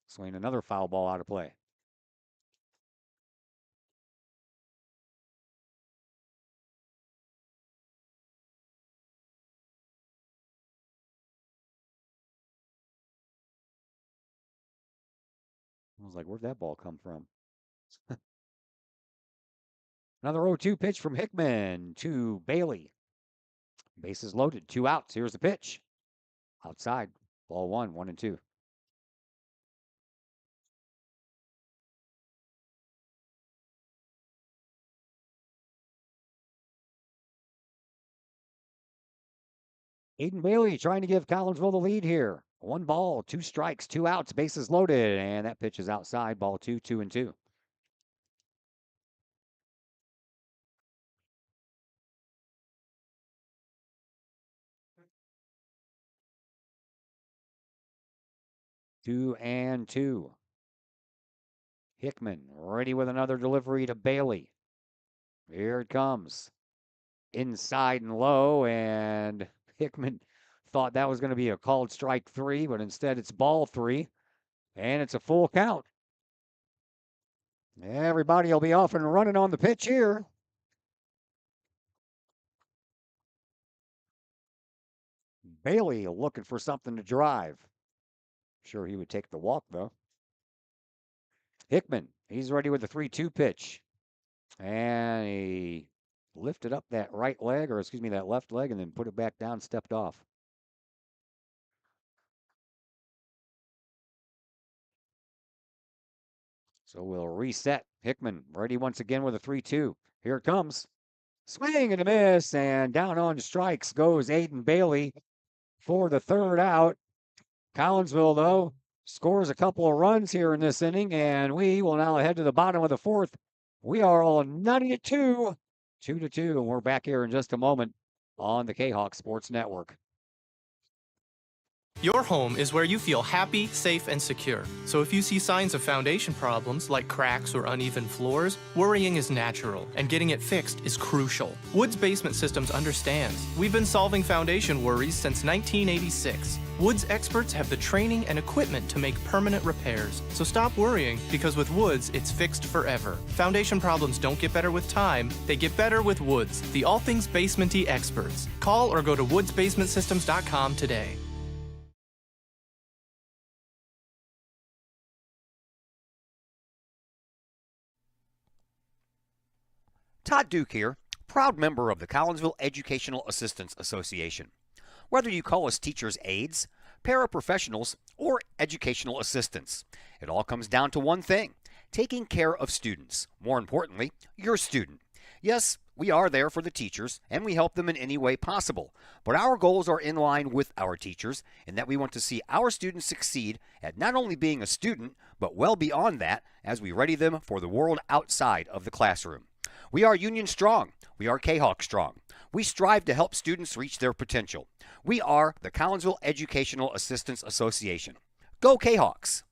Swing another foul ball out of play. I was like, where'd that ball come from? Another 0-2 pitch from Hickman to Bailey. Bases loaded, 2 outs. Here's the pitch. Outside, ball 1, 1-2. Aiden Bailey trying to give Collinsville the lead here. 1 ball, 2 strikes, 2 outs, bases loaded, and that pitch is outside, ball 2, 2-2. Two and 2. Hickman ready with another delivery to Bailey. Here it comes. Inside and low, and Hickman thought that was going to be a called strike 3, but instead it's ball 3, and it's a full count. Everybody will be off and running on the pitch here. Bailey looking for something to drive. Sure he would take the walk, though. Hickman, he's ready with the 3-2 pitch. And he lifted up that right leg, or excuse me, that left leg, and then put it back down, stepped off. So we'll reset. Hickman ready once again with a 3-2. Here it comes. Swing and a miss, and down on strikes goes Aiden Bailey for the 3rd out. Collinsville, though, scores a couple of runs here in this inning, and we will now head to the bottom of the 4th. We are all knotted at 2, 2-2, and we're back here in just a moment on the Kahok Sports Network. Your home is where you feel happy, safe, and secure. So if you see signs of foundation problems like cracks or uneven floors, worrying is natural, and getting it fixed is crucial. Woods Basement Systems understands. We've been solving foundation worries since 1986. Woods experts have the training and equipment to make permanent repairs. So stop worrying, because with Woods, it's fixed forever. Foundation problems don't get better with time, they get better with Woods, the all things basement-y experts. Call or go to woodsbasementsystems.com today. Todd Duke here, proud member of the Collinsville Educational Assistance Association. Whether you call us teachers' aides, paraprofessionals, or educational assistants, it all comes down to one thing: taking care of students. More importantly, your student. Yes, we are there for the teachers, and we help them in any way possible. But our goals are in line with our teachers, in that we want to see our students succeed at not only being a student, but well beyond that, as we ready them for the world outside of the classroom. We are Union strong. We are Kahok strong. We strive to help students reach their potential. We are the Collinsville Educational Assistance Association. Go Kahawks!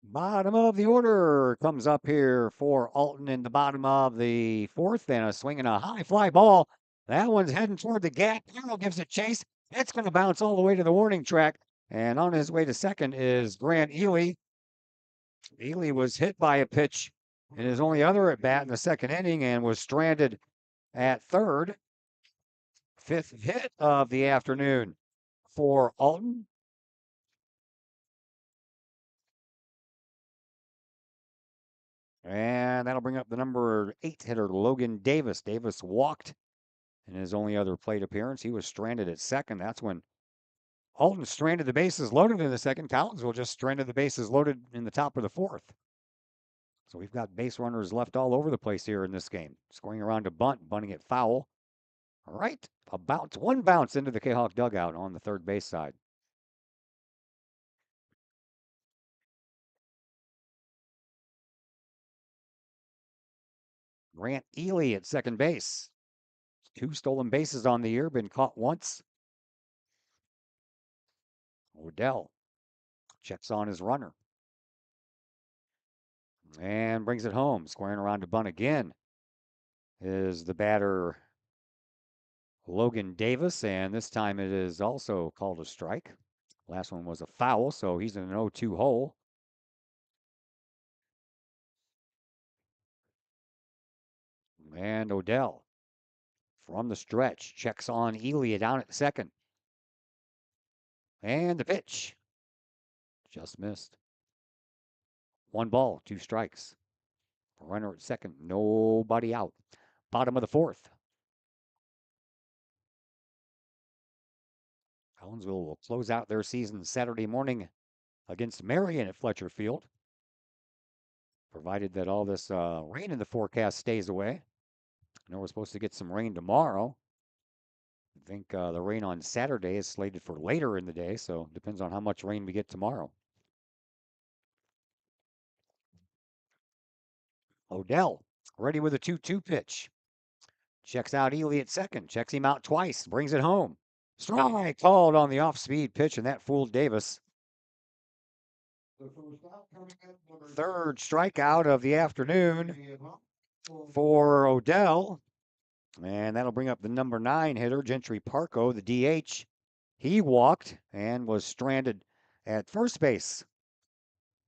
Bottom of the order comes up here for Alton in the bottom of the fourth, and a swing and a high fly ball. That one's heading toward the gap. Harold gives it chase. It's going to bounce all the way to the warning track, and on his way to second is Grant Ely. Ely was hit by a pitch in his only other at bat in the second inning and was stranded at third. Fifth hit of the afternoon for Alton. And that'll bring up the number 8 hitter, Logan Davis. Davis walked in his only other plate appearance. He was stranded at second. That's when Alton stranded the bases loaded in the second. Collinsville just stranded the bases loaded in the top of the fourth. So we've got base runners left all over the place here in this game. Scoring around a bunt, bunting it foul. All right, a bounce, one bounce into the Kahawk dugout on the third base side. Grant Ely at second base. 2 stolen bases on the year, been caught once. Odell checks on his runner and brings it home. Squaring around to bunt again is the batter Logan Davis, and this time it is also called a strike. Last one was a foul, so he's in an 0-2 hole. And Odell from the stretch checks on Ely down at second. And the pitch just missed. 1 ball, 2 strikes. Runner at second, nobody out. Bottom of the fourth. Collinsville will close out their season Saturday morning against Marion at Fletcher Field, provided that all this rain in the forecast stays away. I know we're supposed to get some rain tomorrow. I think the rain on Saturday is slated for later in the day, so it depends on how much rain we get tomorrow. Odell ready with a 2-2 pitch. Checks out Ely at second, checks him out twice, brings it home. Strike called on the off-speed pitch, and that fooled Davis. Third strikeout of the afternoon for Odell. And that'll bring up the number 9 hitter, Gentry Parco, the DH. He walked and was stranded at first base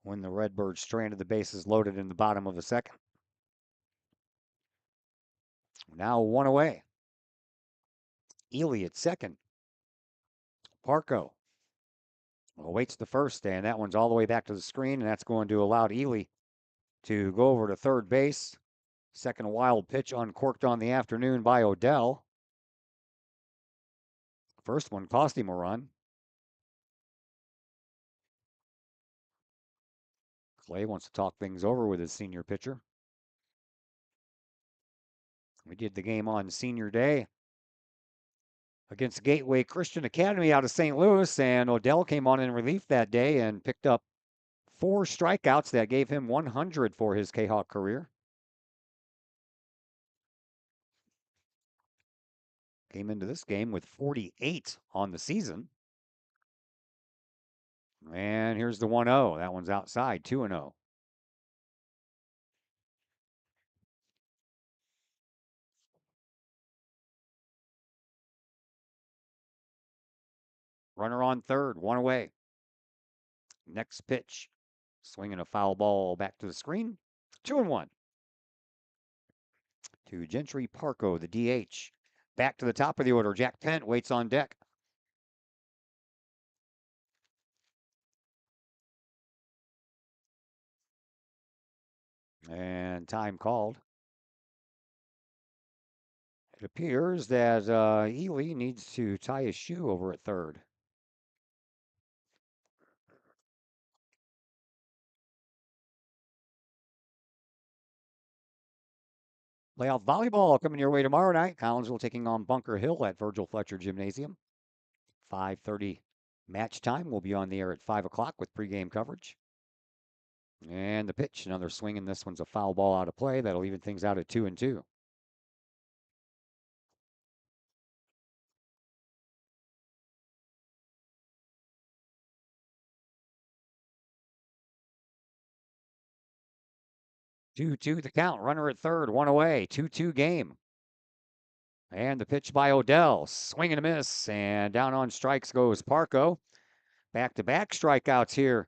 when the Redbirds stranded the bases loaded in the bottom of the second. Now 1 away. Ely at second. Parco awaits the first, and that one's all the way back to the screen, and that's going to allow Ely to go over to third base. Second wild pitch uncorked on the afternoon by Odell. First one cost him a run. Clay wants to talk things over with his senior pitcher. We did the game on senior day against Gateway Christian Academy out of St. Louis, and Odell came on in relief that day and picked up 4 strikeouts that gave him 100 for his Kahawk career. came into this game with 48 on the season. And here's the 1-0. That one's outside, 2-0. Runner on third, one away. Next pitch. Swinging a foul ball back to the screen. 2-1. To Gentry Parco, the DH. Back to the top of the order. Jack Pent waits on deck. And time called. It appears that Ely needs to tie his shoe over at third. Playoff volleyball coming your way tomorrow night. Collinsville taking on Bunker Hill at Virgil Fletcher Gymnasium. 5:30 match time. We'll be on the air at 5 o'clock with pregame coverage. And the pitch, another swing, and this one's a foul ball out of play. That'll even things out at 2-2. Two the count. Runner at third, one away. 2-2 game. And the pitch by Odell. Swing and a miss. And down on strikes goes Parco. Back-to-back strikeouts here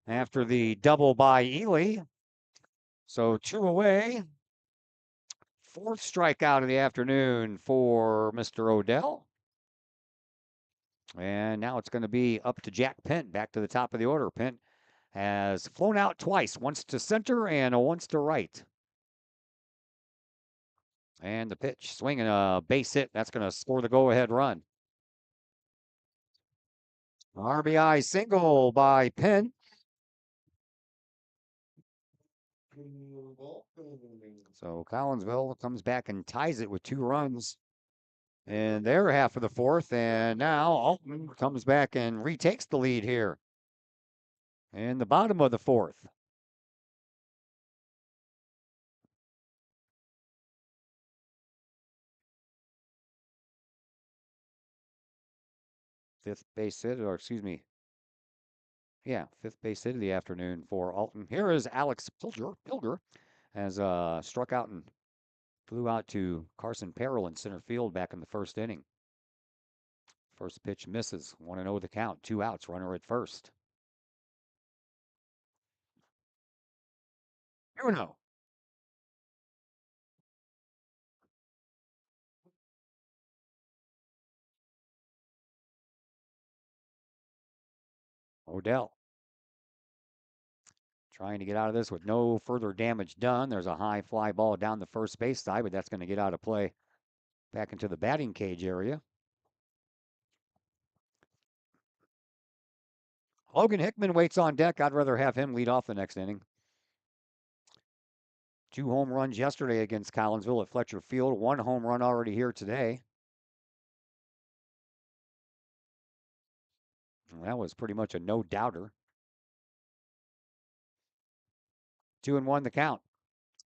after the double by Ely. So 2 away. Fourth strikeout of the afternoon for Mr. Odell. And now it's going to be up to Jack Pent, back to the top of the order. Pent has flown out twice, once to center and once to right. And the pitch, swinging a base hit. That's going to score the go-ahead run. RBI single by Pent. So Collinsville comes back and ties it with 2 runs in their half of the fourth. And now Alton comes back and retakes the lead here in the bottom of the fourth. Fifth base hit of the afternoon for Alton. Here is Alex Pilger has struck out and flew out to Carson Perrell in center field back in the first inning. First pitch misses. 1-0 the count. 2 outs. Runner at first. 2-0. Odell trying to get out of this with no further damage done. There's a high fly ball down the first base side, but that's going to get out of play back into the batting cage area. Logan Hickman waits on deck. I'd rather have him lead off the next inning. 2 home runs yesterday against Collinsville at Fletcher Field. 1 home run already here today. Well, that was pretty much a no-doubter. 2-1 the count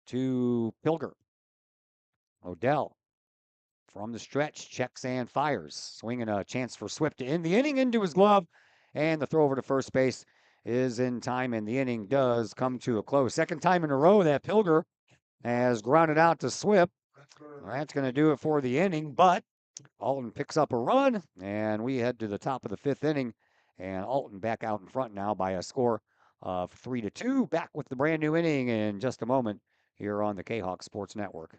to Pilger. Odell from the stretch, checks and fires. Swinging a chance for Swift to end the inning into his glove. And the throw over to first base is in time, and the inning does come to a close. Second time in a row that Pilger has grounded out to Swift. That's going to do it for the inning, but Alton picks up a run, and we head to the top of the 5th inning, and Alton back out in front now by a score of 3-2. Back with the brand new inning in just a moment here on the Kahok Sports Network.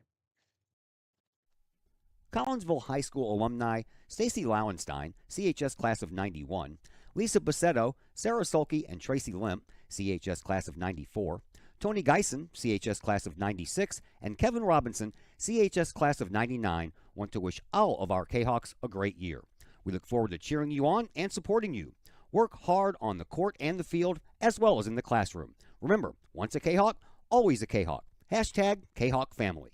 Collinsville High School alumni Stacy Lauenstein, CHS class of 91, Lisa Bassetto, Sarah Sulke, and Tracy Limp, CHS class of 94, Tony Geisen, CHS class of 96, and Kevin Robinson, CHS class of 99, want to wish all of our Kahawks a great year. We look forward to cheering you on and supporting you. Work hard on the court and the field, as well as in the classroom. Remember, once a Kahawk, always a Kahawk. Hashtag Kahawk Family.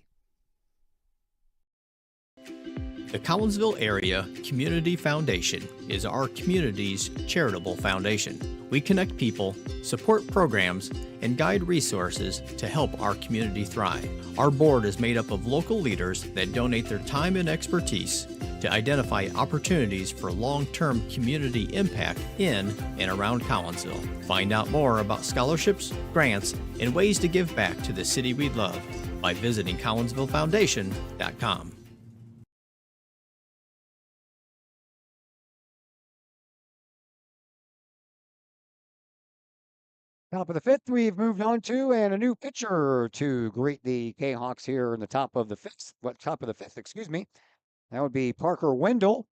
The Collinsville Area Community Foundation is our community's charitable foundation. We connect people, support programs, and guide resources to help our community thrive. Our board is made up of local leaders that donate their time and expertise to identify opportunities for long-term community impact in and around Collinsville. Find out more about scholarships, grants, and ways to give back to the city we love by visiting collinsvillefoundation.com. Top of the fifth, we've moved on to, and a new pitcher to greet the Kahawks here in the top of the fifth. Excuse me. That would be Parker Wendell.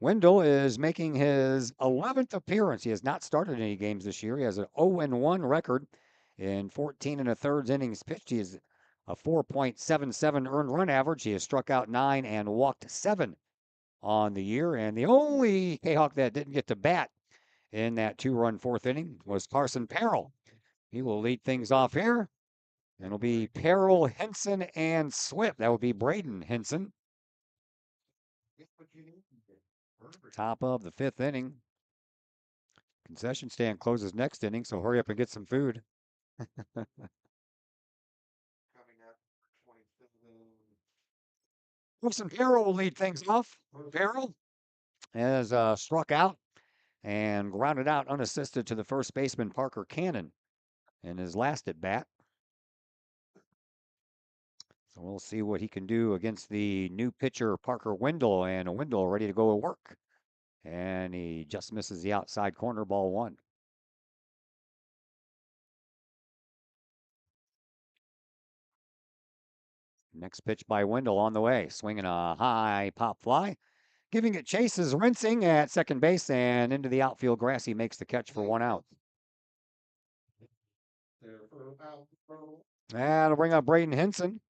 Wendell is making his 11th appearance. He has not started any games this year. He has an 0-1 record in 14 1/3 innings pitched. He has a 4.77 earned run average. He has struck out 9 and walked 7 on the year. And the only Kahawk that didn't get to bat in that 2-run fourth inning was Carson Parrell. He will lead things off here. And it'll be Parrell, Henson, and Swift. That will be Braden Henson. Top of the fifth inning. Concession stand closes next inning, so hurry up and get some food. Wilson Parrell will lead things off. Parrell has struck out and grounded out unassisted to the first baseman Parker Cannon in his last at bat. So we'll see what he can do against the new pitcher Parker Wendell, and Wendell ready to go to work. And he just misses the outside corner, ball one. Next pitch by Wendell on the way, swinging a high pop fly. Giving it chase is Rinsing at second base, and into the outfield grass. He makes the catch for 1 out. That'll bring up Braden Henson.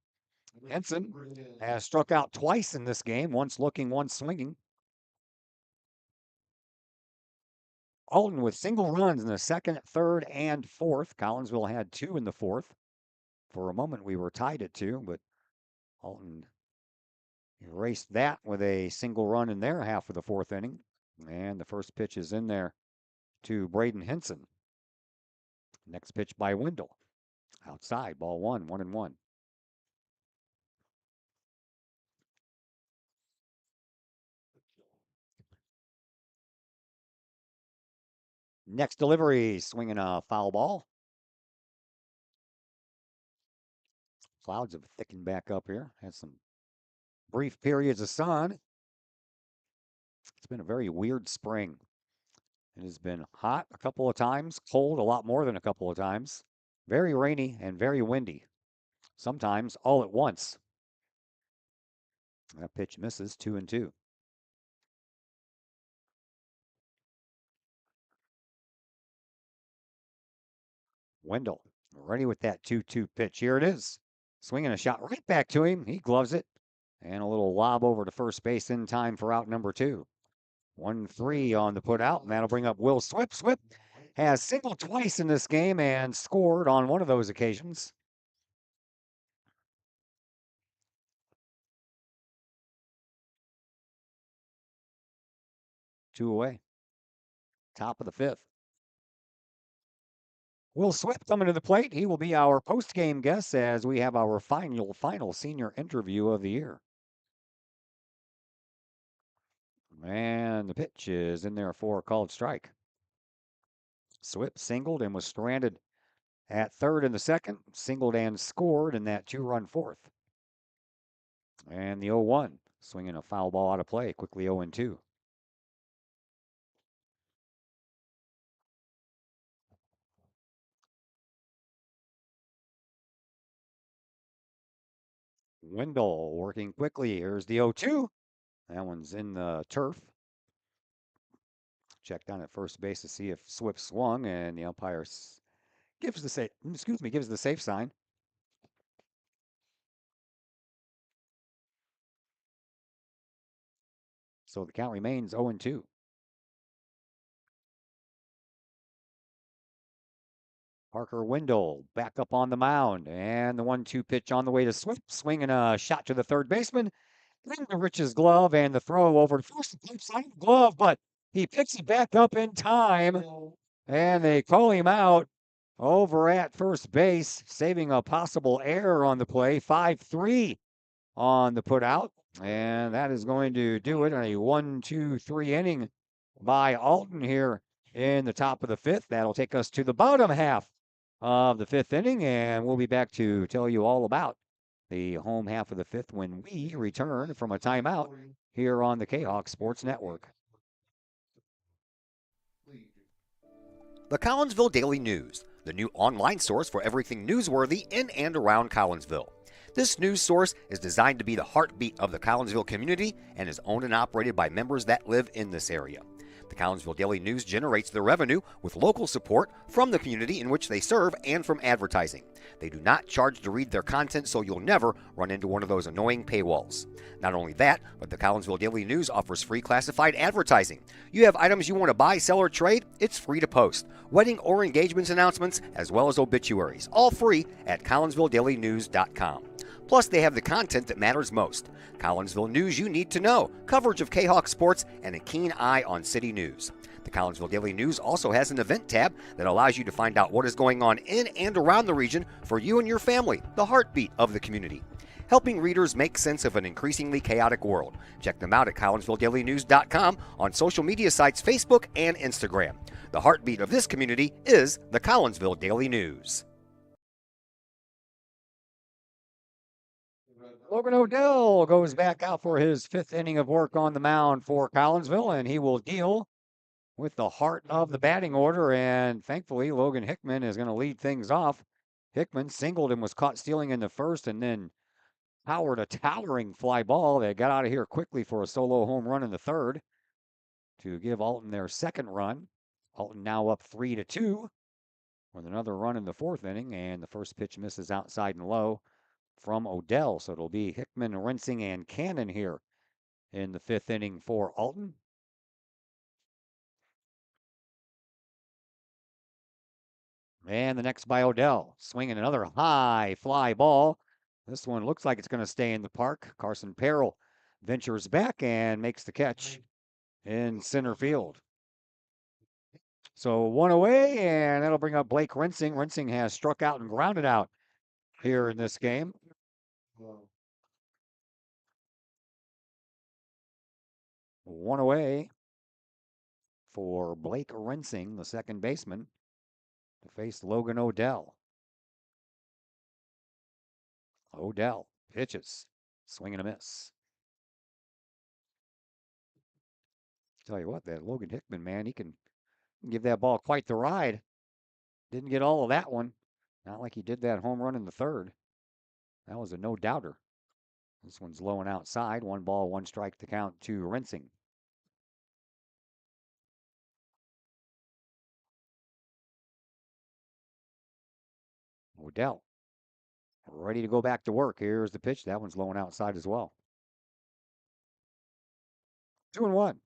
Henson has struck out twice in this game, once looking, once swinging. Alton with single runs in the second, third, and fourth. Collinsville had 2 in the fourth. For a moment, we were tied at 2, but Alton erased that with a single run in their half of the fourth inning. And the first pitch is in there to Braden Henson. Next pitch by Wendell. Outside, ball one, 1-1. Next delivery, swinging a foul ball. Clouds have thickened back up here. Had some brief periods of sun. It's been a very weird spring. It has been hot a couple of times, cold a lot more than a couple of times. Very rainy and very windy. Sometimes all at once. That pitch misses, 2-2. Wendell ready with that 2-2 pitch. Here it is. Swinging a shot right back to him. He gloves it. And a little lob over to first base in time for out number 2. 1-3 on the put out, and that'll bring up Will Swift. Swift has singled twice in this game and scored on one of those occasions. Two away. Top of the fifth. Will Swift coming to the plate. He will be our post-game guest as we have our final senior interview of the year. And the pitch is in there for a called strike. Swift singled and was stranded at third in the second, singled and scored in that 2-run fourth. And the 0-1, swinging a foul ball out of play, quickly 0-2. Wendell working quickly. Here's the 0-2. That one's in the turf. Checked down at first base to see if Swift swung, and the umpire gives the safe sign. So the count remains 0-2. Parker Wendell back up on the mound, and the 1-2 pitch on the way to Swift, swinging a shot to the third baseman. Into Rich's glove, and the throw over to first, side of the glove, but he picks it back up in time, and they call him out over at first base, saving a possible error on the play. 5-3 on the put out. And that is going to do it in a 1-2-3 inning by Alton here in the top of the fifth. That'll take us to the bottom half of the fifth inning, and we'll be back to tell you all about the home half of the fifth when we return from a timeout here on the Kahok Sports Network. The Collinsville Daily News, the new online source for everything newsworthy in and around Collinsville. This news source is designed to be the heartbeat of the Collinsville community and is owned and operated by members that live in this area. The Collinsville Daily News generates their revenue with local support from the community in which they serve and from advertising. They do not charge to read their content, so you'll never run into one of those annoying paywalls. Not only that, but the Collinsville Daily News offers free classified advertising. You have items you want to buy, sell, or trade? It's free to post. Wedding or engagements announcements, as well as obituaries, all free at collinsvilledailynews.com. Plus, they have the content that matters most. Collinsville news you need to know, coverage of Kahok sports, and a keen eye on city news. The Collinsville Daily News also has an event tab that allows you to find out what is going on in and around the region for you and your family, the heartbeat of the community. Helping readers make sense of an increasingly chaotic world. Check them out at collinsvilledailynews.com, on social media sites Facebook and Instagram. The heartbeat of this community is the Collinsville Daily News. Logan Odell goes back out for his fifth inning of work on the mound for Collinsville, and he will deal with the heart of the batting order, and thankfully Logan Hickman is going to lead things off. Hickman singled and was caught stealing in the first, and then powered a towering fly ball that got out of here quickly for a solo home run in the third to give Alton their second run. Alton now up 3-2 with another run in the fourth inning, and the first pitch misses outside and low from Odell. So it'll be Hickman, Rensing, and Cannon here in the fifth inning for Alton. And the next by Odell, swinging another high fly ball. This one looks like it's going to stay in the park. Carson Perrell ventures back and makes the catch in center field. So one away, and that'll bring up Blake Rensing. Rensing has struck out and grounded out here in this game. One away for Blake Rensing, the second baseman, to face Logan Odell. Odell pitches, swing and a miss. Tell you what, that Logan Hickman, man, he can give that ball quite the ride. Didn't get all of that one. Not like he did that home run in the third. That was a no-doubter. This one's low and outside. 1 ball, 1 strike to count to Rensing. Odell ready to go back to work. Here's the pitch. That one's low and outside as well. 2-1.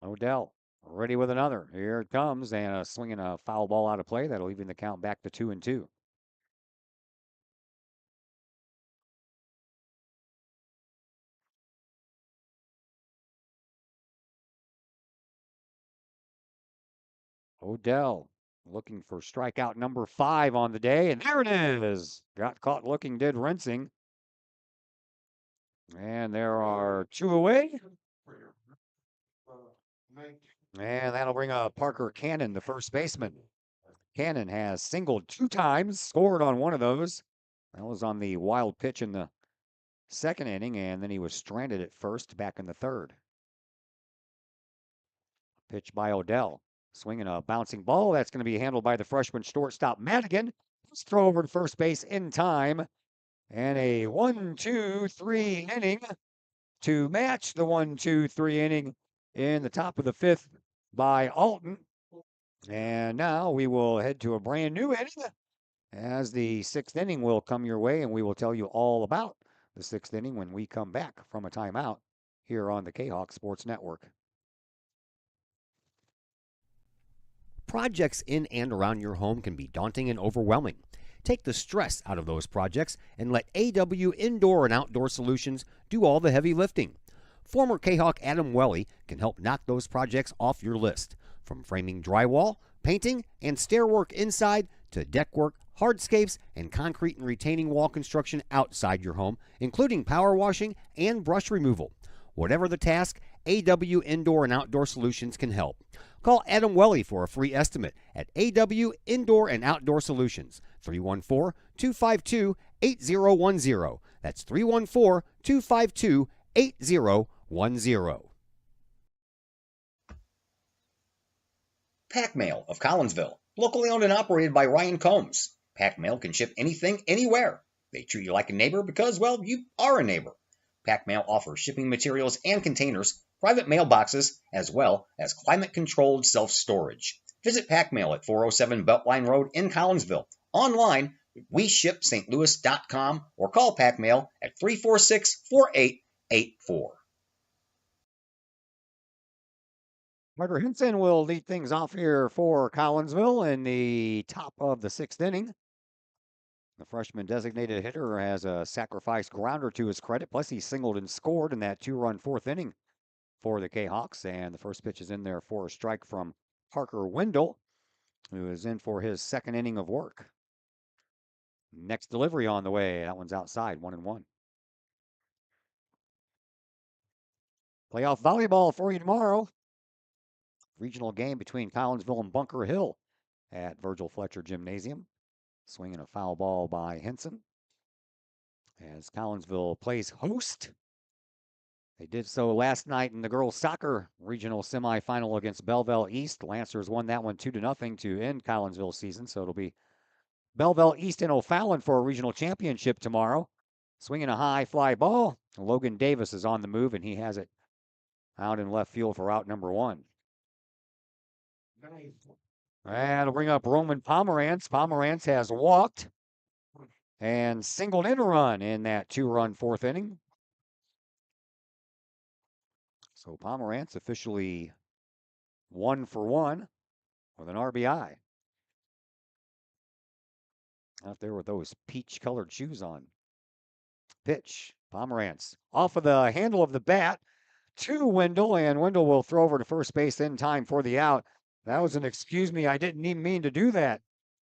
Odell ready with another. Here it comes, and swinging a foul ball out of play. That'll even the count back to 2-2. Odell looking for strikeout number 5 on the day, and there it is. Got caught looking, did Rensing. And there are 2 away. And that'll bring up Parker Cannon, the first baseman. Cannon has singled 2 times, scored on one of those. That was on the wild pitch in the second inning, and then he was stranded at first back in the third. Pitch by Odell. Swinging a bouncing ball. That's going to be handled by the freshman shortstop Madigan. Let's throw over to first base in time. And a 1-2-3 inning to match the 1-2-3 inning in the top of the fifth by Alton. And now we will head to a brand new inning as the sixth inning will come your way, and we will tell you all about the sixth inning when we come back from a timeout here on the Kahok Sports Network. Projects in and around your home can be daunting and overwhelming. Take the stress out of those projects and let AW Indoor and Outdoor Solutions do all the heavy lifting. former Kahok Adam Welly can help knock those projects off your list. From framing drywall, painting, and stair work inside to deck work, hardscapes, and concrete and retaining wall construction outside your home, including power washing and brush removal. Whatever the task, AW Indoor and Outdoor Solutions can help. Call Adam Welly for a free estimate at AW Indoor and Outdoor Solutions, 314-252-8010. That's 314-252-8010. Pack Mail of Collinsville, locally owned and operated by Ryan Combs. Pack Mail can ship anything, anywhere. They treat you like a neighbor because, well, you are a neighbor. Pack Mail offers shipping materials and containers, private mailboxes, as well as climate-controlled self-storage. Visit Pack Mail at 407 Beltline Road in Collinsville. Online, WeShipStLouis.com or call Pack Mail at 346-4884. Carter Hinson will lead things off here for Collinsville in the top of the 6th inning. The freshman designated hitter has a sacrifice grounder to his credit, plus he singled and scored in that 2-run 4th inning for the Kahawks, and the first pitch is in there for a strike from Parker Wendell, who is in for his 2nd inning of work. Next delivery on the way. That one's outside, 1-1. Playoff volleyball for you tomorrow. Regional game between Collinsville and Bunker Hill at Virgil Fletcher Gymnasium. Swinging a foul ball by Henson as Collinsville plays host. They did so last night in the girls' soccer regional semifinal against Belleville East. The Lancers won that one 2-0 to end Collinsville's season, so it'll be Belleville East and O'Fallon for a regional championship tomorrow. Swinging a high fly ball. Logan Davis is on the move, and he has it out in left field for out number 1. That'll bring up Roman Pomerantz. Pomerantz has walked and singled in a run in that 2-run 4th inning. So Pomerantz officially 1 for 1 with an RBI. Out there with those peach-colored shoes on. Pitch. Pomerantz off of the handle of the bat to Wendell, and Wendell will throw over to first base in time for the out. That was an excuse me, I didn't even mean to do that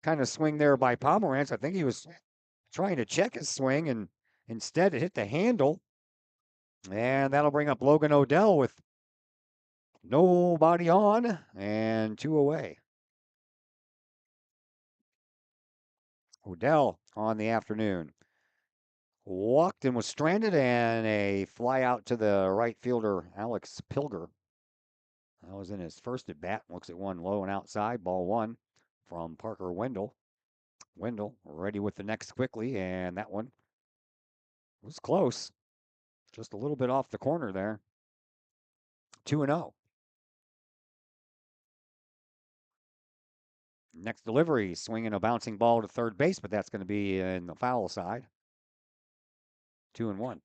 kind of swing there by Pomerantz. I think he was trying to check his swing, and instead it hit the handle. And that'll bring up Logan Odell with nobody on and 2 away. Odell on the afternoon. Walked and was stranded, and a fly out to the right fielder, Alex Pilger. That was in his first at bat. Looks at one low and outside. Ball 1 from Parker Wendell. Wendell ready with the next quickly, and that one was close. Just a little bit off the corner there. 2-0. Next delivery, swinging a bouncing ball to third base, but that's going to be in the foul side. 2-1.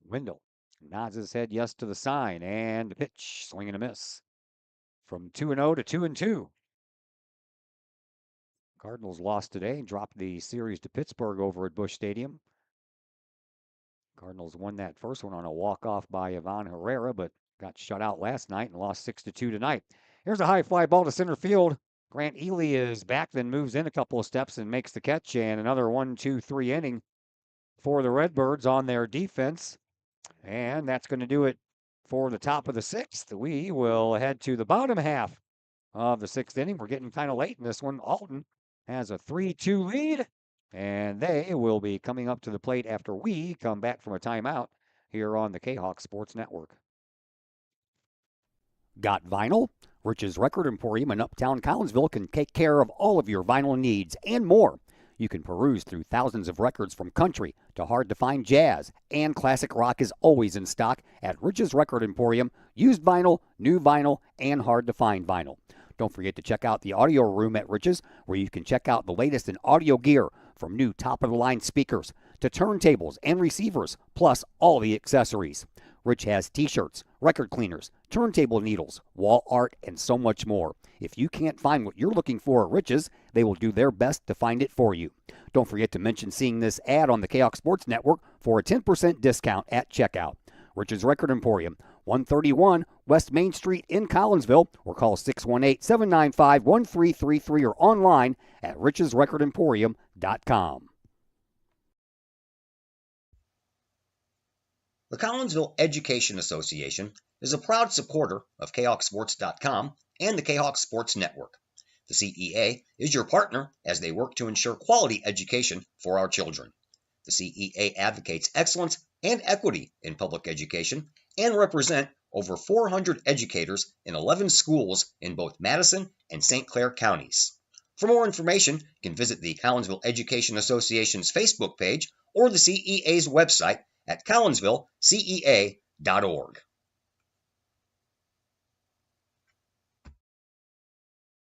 Wendell nods his head yes to the sign, and the pitch, swing and a miss. From 2-0 to 2-2. Cardinals lost today and dropped the series to Pittsburgh over at Busch Stadium. Cardinals won that first one on a walk-off by Ivan Herrera, but got shut out last night and lost 6-2 tonight. Here's a high fly ball to center field. Grant Ely is back, then moves in a couple of steps and makes the catch, and another 1-2-3 inning for the Redbirds on their defense. And that's going to do it for the top of the 6th. We will head to the bottom half of the 6th inning. We're getting kind of late in this one. Alton has a 3-2 lead, and they will be coming up to the plate after we come back from a timeout here on the Kahok Sports Network. Got vinyl? Rich's Record Emporium in Uptown Collinsville can take care of all of your vinyl needs and more. You can peruse through thousands of records from country to hard-to-find jazz, and classic rock is always in stock at Rich's Record Emporium. Used vinyl, new vinyl, and hard-to-find vinyl. Don't forget to check out the audio room at Rich's, where you can check out the latest in audio gear, from new top-of-the-line speakers to turntables and receivers, plus all the accessories. Rich has t-shirts, record cleaners, turntable needles, wall art, and so much more. If you can't find what you're looking for at Rich's, they will do their best to find it for you. Don't forget to mention seeing this ad on the Kahok Sports Network for a 10% discount at checkout. Rich's Record Emporium, 131 West Main Street in Collinsville, or call 618-795-1333 or online at richesrecordemporium.com. The Collinsville Education Association is a proud supporter of KahokSports.com and the Kahok Sports Network. The CEA is your partner as they work to ensure quality education for our children. The CEA advocates excellence and equity in public education and represent over 400 educators in 11 schools in both Madison and St. Clair counties. For more information, you can visit the Collinsville Education Association's Facebook page or the CEA's website at collinsvillecea.org.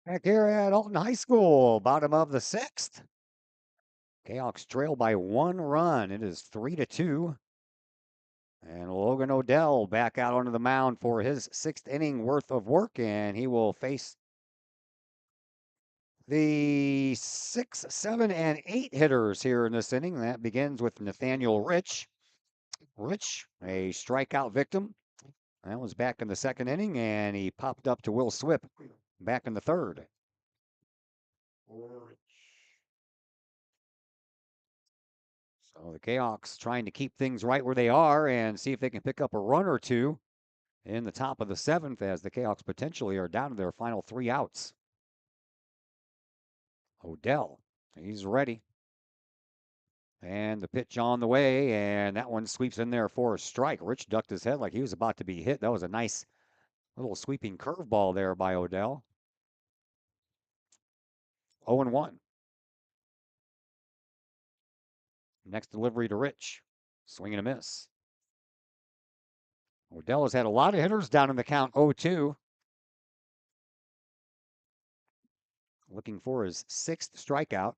Back here at Alton High School, bottom of the sixth. Kahoks trail by 1 run. It is 3-2. And Logan Odell back out onto the mound for his 6th inning worth of work, and he will face the 6, 7, and 8 hitters here in this inning. That begins with Nathaniel Rich. Rich, a strikeout victim. That was back in the 2nd inning, and he popped up to Will Swip back in the 3rd. So the Kahoks trying to keep things right where they are and see if they can pick up a run or two in the top of the 7th, as the Kahoks potentially are down to their final 3 outs. Odell, he's ready. And the pitch on the way, and that one sweeps in there for a strike. Rich ducked his head like he was about to be hit. That was a nice little sweeping curveball there by Odell. 0-1. Next delivery to Rich. Swing and a miss. Odell has had a lot of hitters down in the count, 0-2. Looking for his 6th strikeout.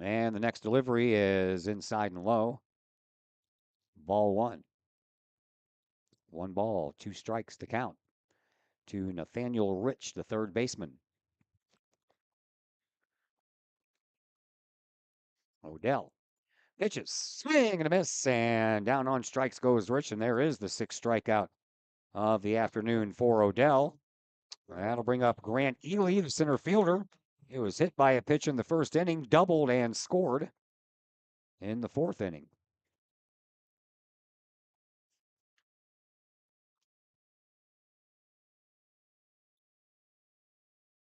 And the next delivery is inside and low. Ball 1. 1 ball, 2 strikes to count to Nathaniel Rich, the 3rd baseman. Odell pitches, swing and a miss, and down on strikes goes Rich, and there is the 6th strikeout of the afternoon for Odell. That'll bring up Grant Ely, the center fielder. He was hit by a pitch in the 1st inning, doubled and scored in the 4th inning.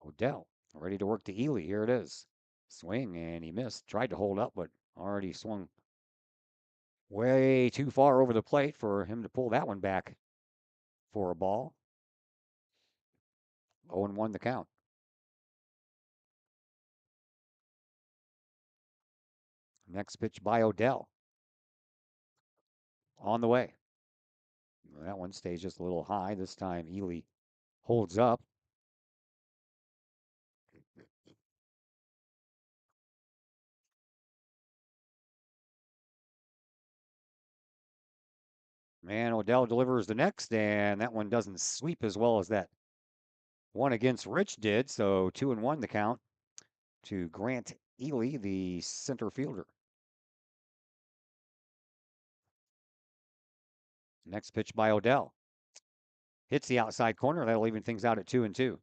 Odell ready to work to Ely. Here it is. Swing, and he missed. Tried to hold up, but already swung way too far over the plate for him to pull that one back for a ball. 0-1 the count. Next pitch by Odell. On the way. That one stays just a little high. This time Ely holds up. And Odell delivers the next, and that one doesn't sweep as well as that one against Rich did. So 2-1 the count to Grant Ely, the center fielder. Next pitch by Odell. Hits the outside corner. That'll even things out at 2-2.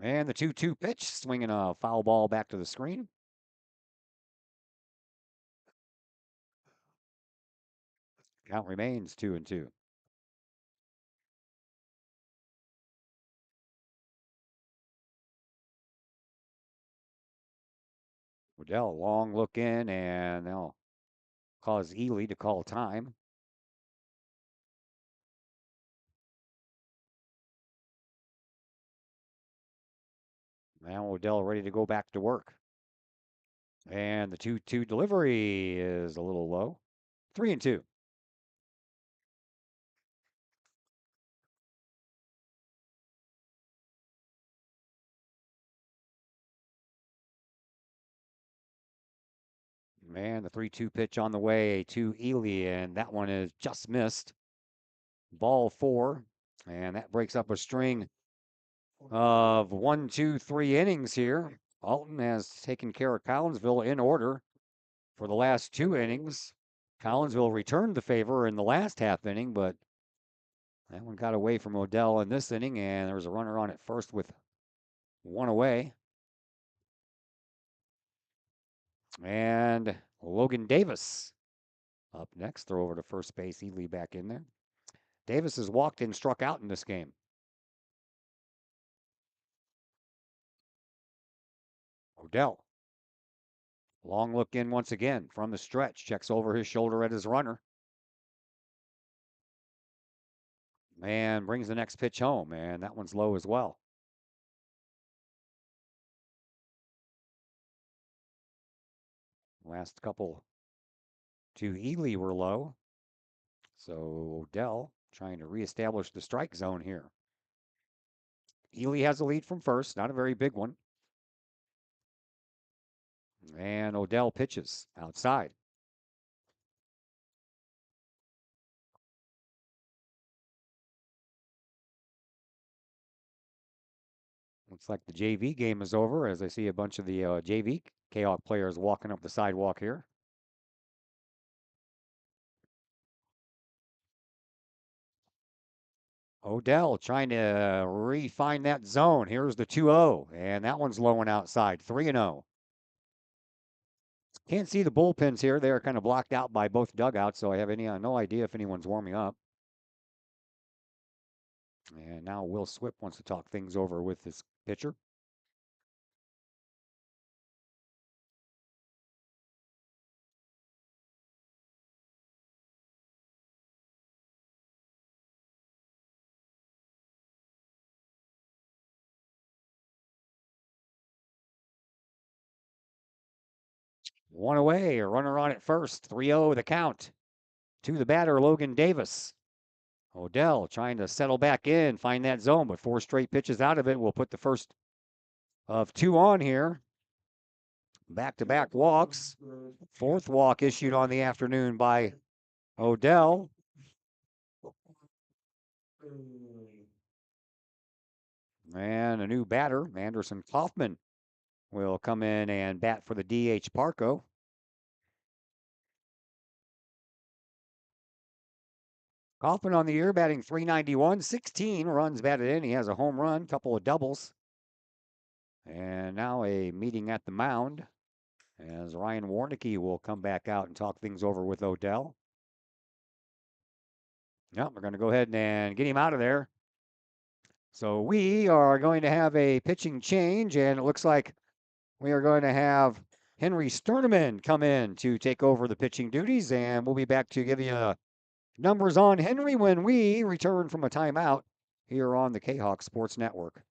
And the 2-2 pitch, swinging a foul ball back to the screen. Count remains 2-2. Odell, long look in, and they'll cause Ely to call time. Now Odell ready to go back to work. And the 2-2 delivery is a little low. 3-2. And the 3-2 pitch on the way to Ely, and that one is just missed. Ball 4, and that breaks up a string of 1, 2, 3 innings here. Alton has taken care of Collinsville in order for the last 2 innings. Collinsville returned the favor in the last half inning, but that one got away from Odell in this inning, and there was a runner on at first with 1 away. And Logan Davis up next. Throw over to first base. Ely back in there. Davis has walked and struck out in this game. Odell. Long look in once again from the stretch. Checks over his shoulder at his runner. And brings the next pitch home, and that one's low as well. Last couple to Ely were low. So Odell trying to reestablish the strike zone here. Ely has a lead from first, not a very big one. And Odell pitches outside. Looks like the JV game is over as I see a bunch of the JV Kahok players walking up the sidewalk here. Odell trying to refine that zone. Here's the 2-0, and that one's low and outside, 3-0. Can't see the bullpens here. They're kind of blocked out by both dugouts, so I have no idea if anyone's warming up. And now Will Swip wants to talk things over with his pitcher. One away, a runner on at first. 3-0 the count to the batter, Logan Davis. Odell trying to settle back in, find that zone, but 4 straight pitches out of it will put the first of 2 on here. Back-to-back walks. 4th walk issued on the afternoon by Odell. And a new batter, Anderson Kaufman, will come in and bat for the DH Parco. Kaufman on the year batting .391, 16 runs batted in. He has a home run, couple of doubles. And now a meeting at the mound as Ryan Warnicki will come back out and talk things over with Odell. Yep, we're going to go ahead and get him out of there. So we are going to have a pitching change, and it looks like we are going to have Henry Sterneman come in to take over the pitching duties, and we'll be back to give you numbers on Henry when we return from a timeout here on the Kahok Sports Network.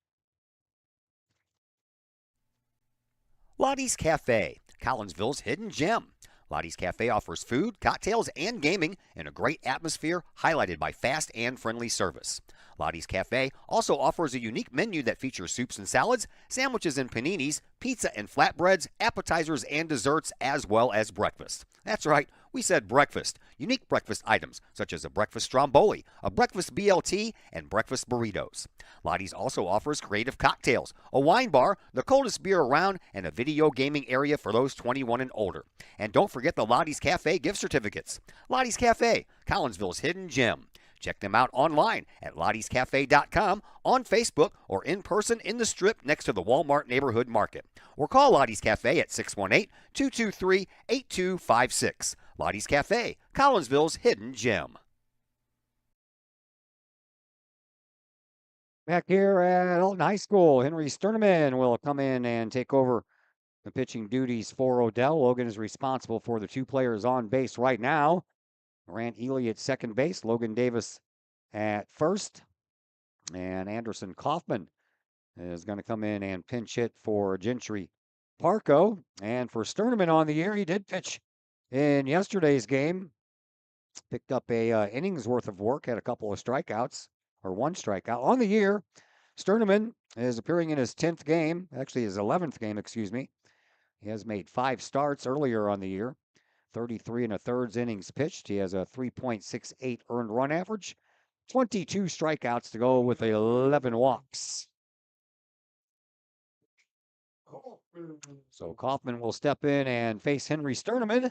Lottie's Cafe, Collinsville's hidden gem. Lottie's Cafe offers food, cocktails, and gaming in a great atmosphere highlighted by fast and friendly service. Lottie's Cafe also offers a unique menu that features soups and salads, sandwiches and paninis, pizza and flatbreads, appetizers and desserts, as well as breakfast. That's right, we said breakfast. Unique breakfast items such as a breakfast stromboli, a breakfast BLT, and breakfast burritos. Lottie's also offers creative cocktails, a wine bar, the coldest beer around, and a video gaming area for those 21 and older. And don't forget the Lottie's Cafe gift certificates. Lottie's Cafe, Collinsville's hidden gem. Check them out online at lottiescafe.com, on Facebook, or in person in the Strip next to the Walmart Neighborhood Market. Or call Lottie's Cafe at 618-223-8256. Lottie's Cafe, Collinsville's hidden gem. Back here at Alton High School, Henry Sterneman will come in and take over the pitching duties for Odell. Logan is responsible for the 2 players on base right now. Grant Ely at second base, Logan Davis at first, and Anderson Kaufman is going to come in and pinch hit for Gentry Parco. And for Sterneman on the year, he did pitch in yesterday's game. Picked up a innings worth of work, had a couple of strikeouts, or 1 strikeout. On the year, Sterneman is appearing in his 10th game, actually his 11th game, excuse me. He has made 5 starts earlier on the year. 33 1/3 innings pitched. He has a 3.68 earned run average, 22 strikeouts to go with 11 walks. So Kaufman will step in and face Henry Sterneman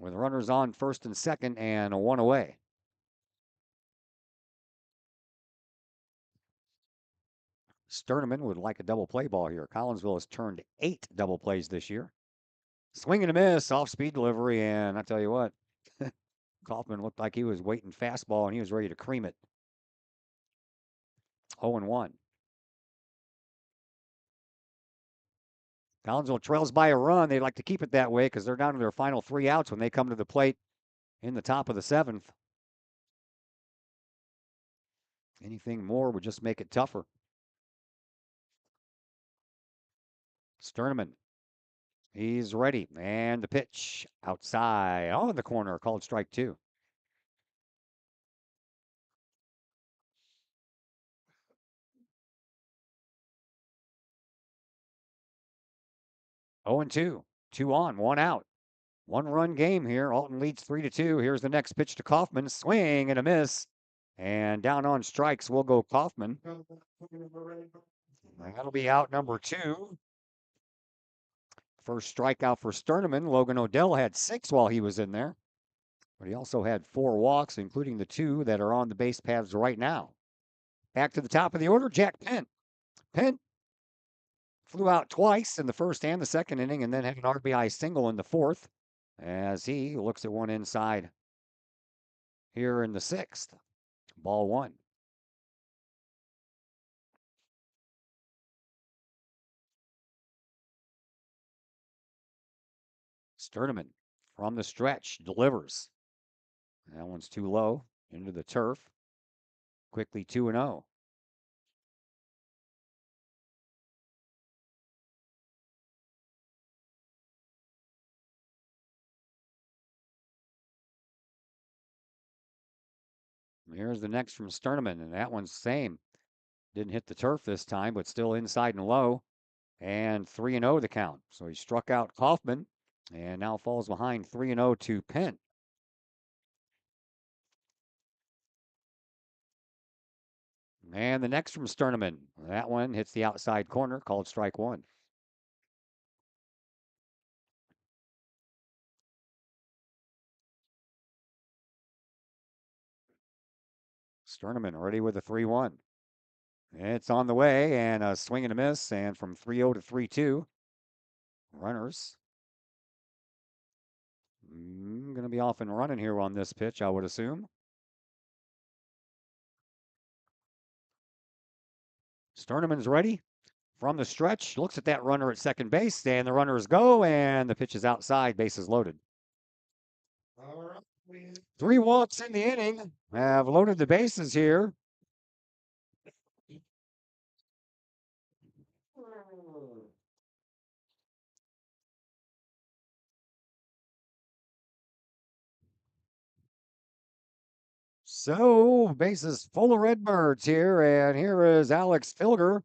with runners on first and second and one away. Sterneman would like a double play ball here. Collinsville has turned 8 double plays this year. Swing and a miss, off speed delivery, and I tell you what, Kaufman looked like he was waiting fastball and he was ready to cream it. 0-1. Collinsville trails by a run. They'd like to keep it that way because they're down to their final 3 outs when they come to the plate in the top of the 7th. Anything more would just make it tougher. Sterneman. He's ready. And the pitch outside on the corner, called strike 2. Oh and 2. 2 on, 1 out. 1-run game here. Alton leads 3-2. Here's the next pitch to Kaufman. Swing and a miss. And down on strikes will go Kaufman. That'll be out number 2. First strikeout for Sterneman. Logan Odell had 6 while he was in there. But he also had 4 walks, including the 2 that are on the base paths right now. Back to the top of the order, Jack Pent. Pent flew out twice in the first and the second inning and then had an RBI single in the 4th as he looks at one inside here in the 6th. Ball 1. Sterneman from the stretch delivers. That one's too low into the turf. Quickly 2-0. Here's the next from Sterneman, and that one's same. Didn't hit the turf this time, but still inside and low. And 3-0 the count. So he struck out Kaufman and now falls behind 3-0 to Pent. And the next from Sterneman. That one hits the outside corner, called strike 1. Sterneman ready with a 3-1. It's on the way, and a swing and a miss, and from 3-0 to 3-2. Runners. Going to be off and running here on this pitch, I would assume. Sterneman's ready from the stretch. Looks at that runner at second base, and the runners go, and the pitch is outside. Bases loaded. 3 walks in the inning. Have loaded the bases here. So, bases full of Redbirds here, and here is Alex Filger.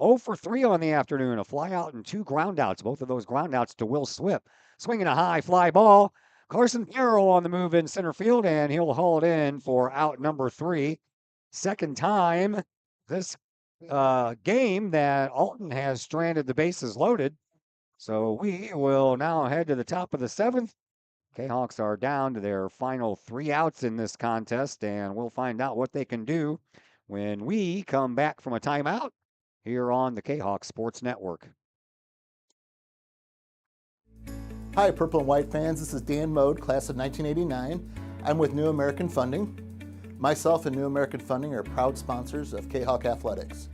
0 for 3 on the afternoon. A fly out and 2 ground outs. Both of those ground outs to Will Swift. Swinging a high fly ball. Carson Farrell on the move in center field, and he'll haul it in for out number 3. Second time this game that Alton has stranded the bases loaded. So we will now head to the top of the 7th. Kahawks are down to their final 3 outs in this contest, and we'll find out what they can do when we come back from a timeout here on the Kahawk Sports Network. Hi, Purple and White fans. This is Dan Mode, class of 1989. I'm with New American Funding. Myself and New American Funding are proud sponsors of Kahawk Athletics.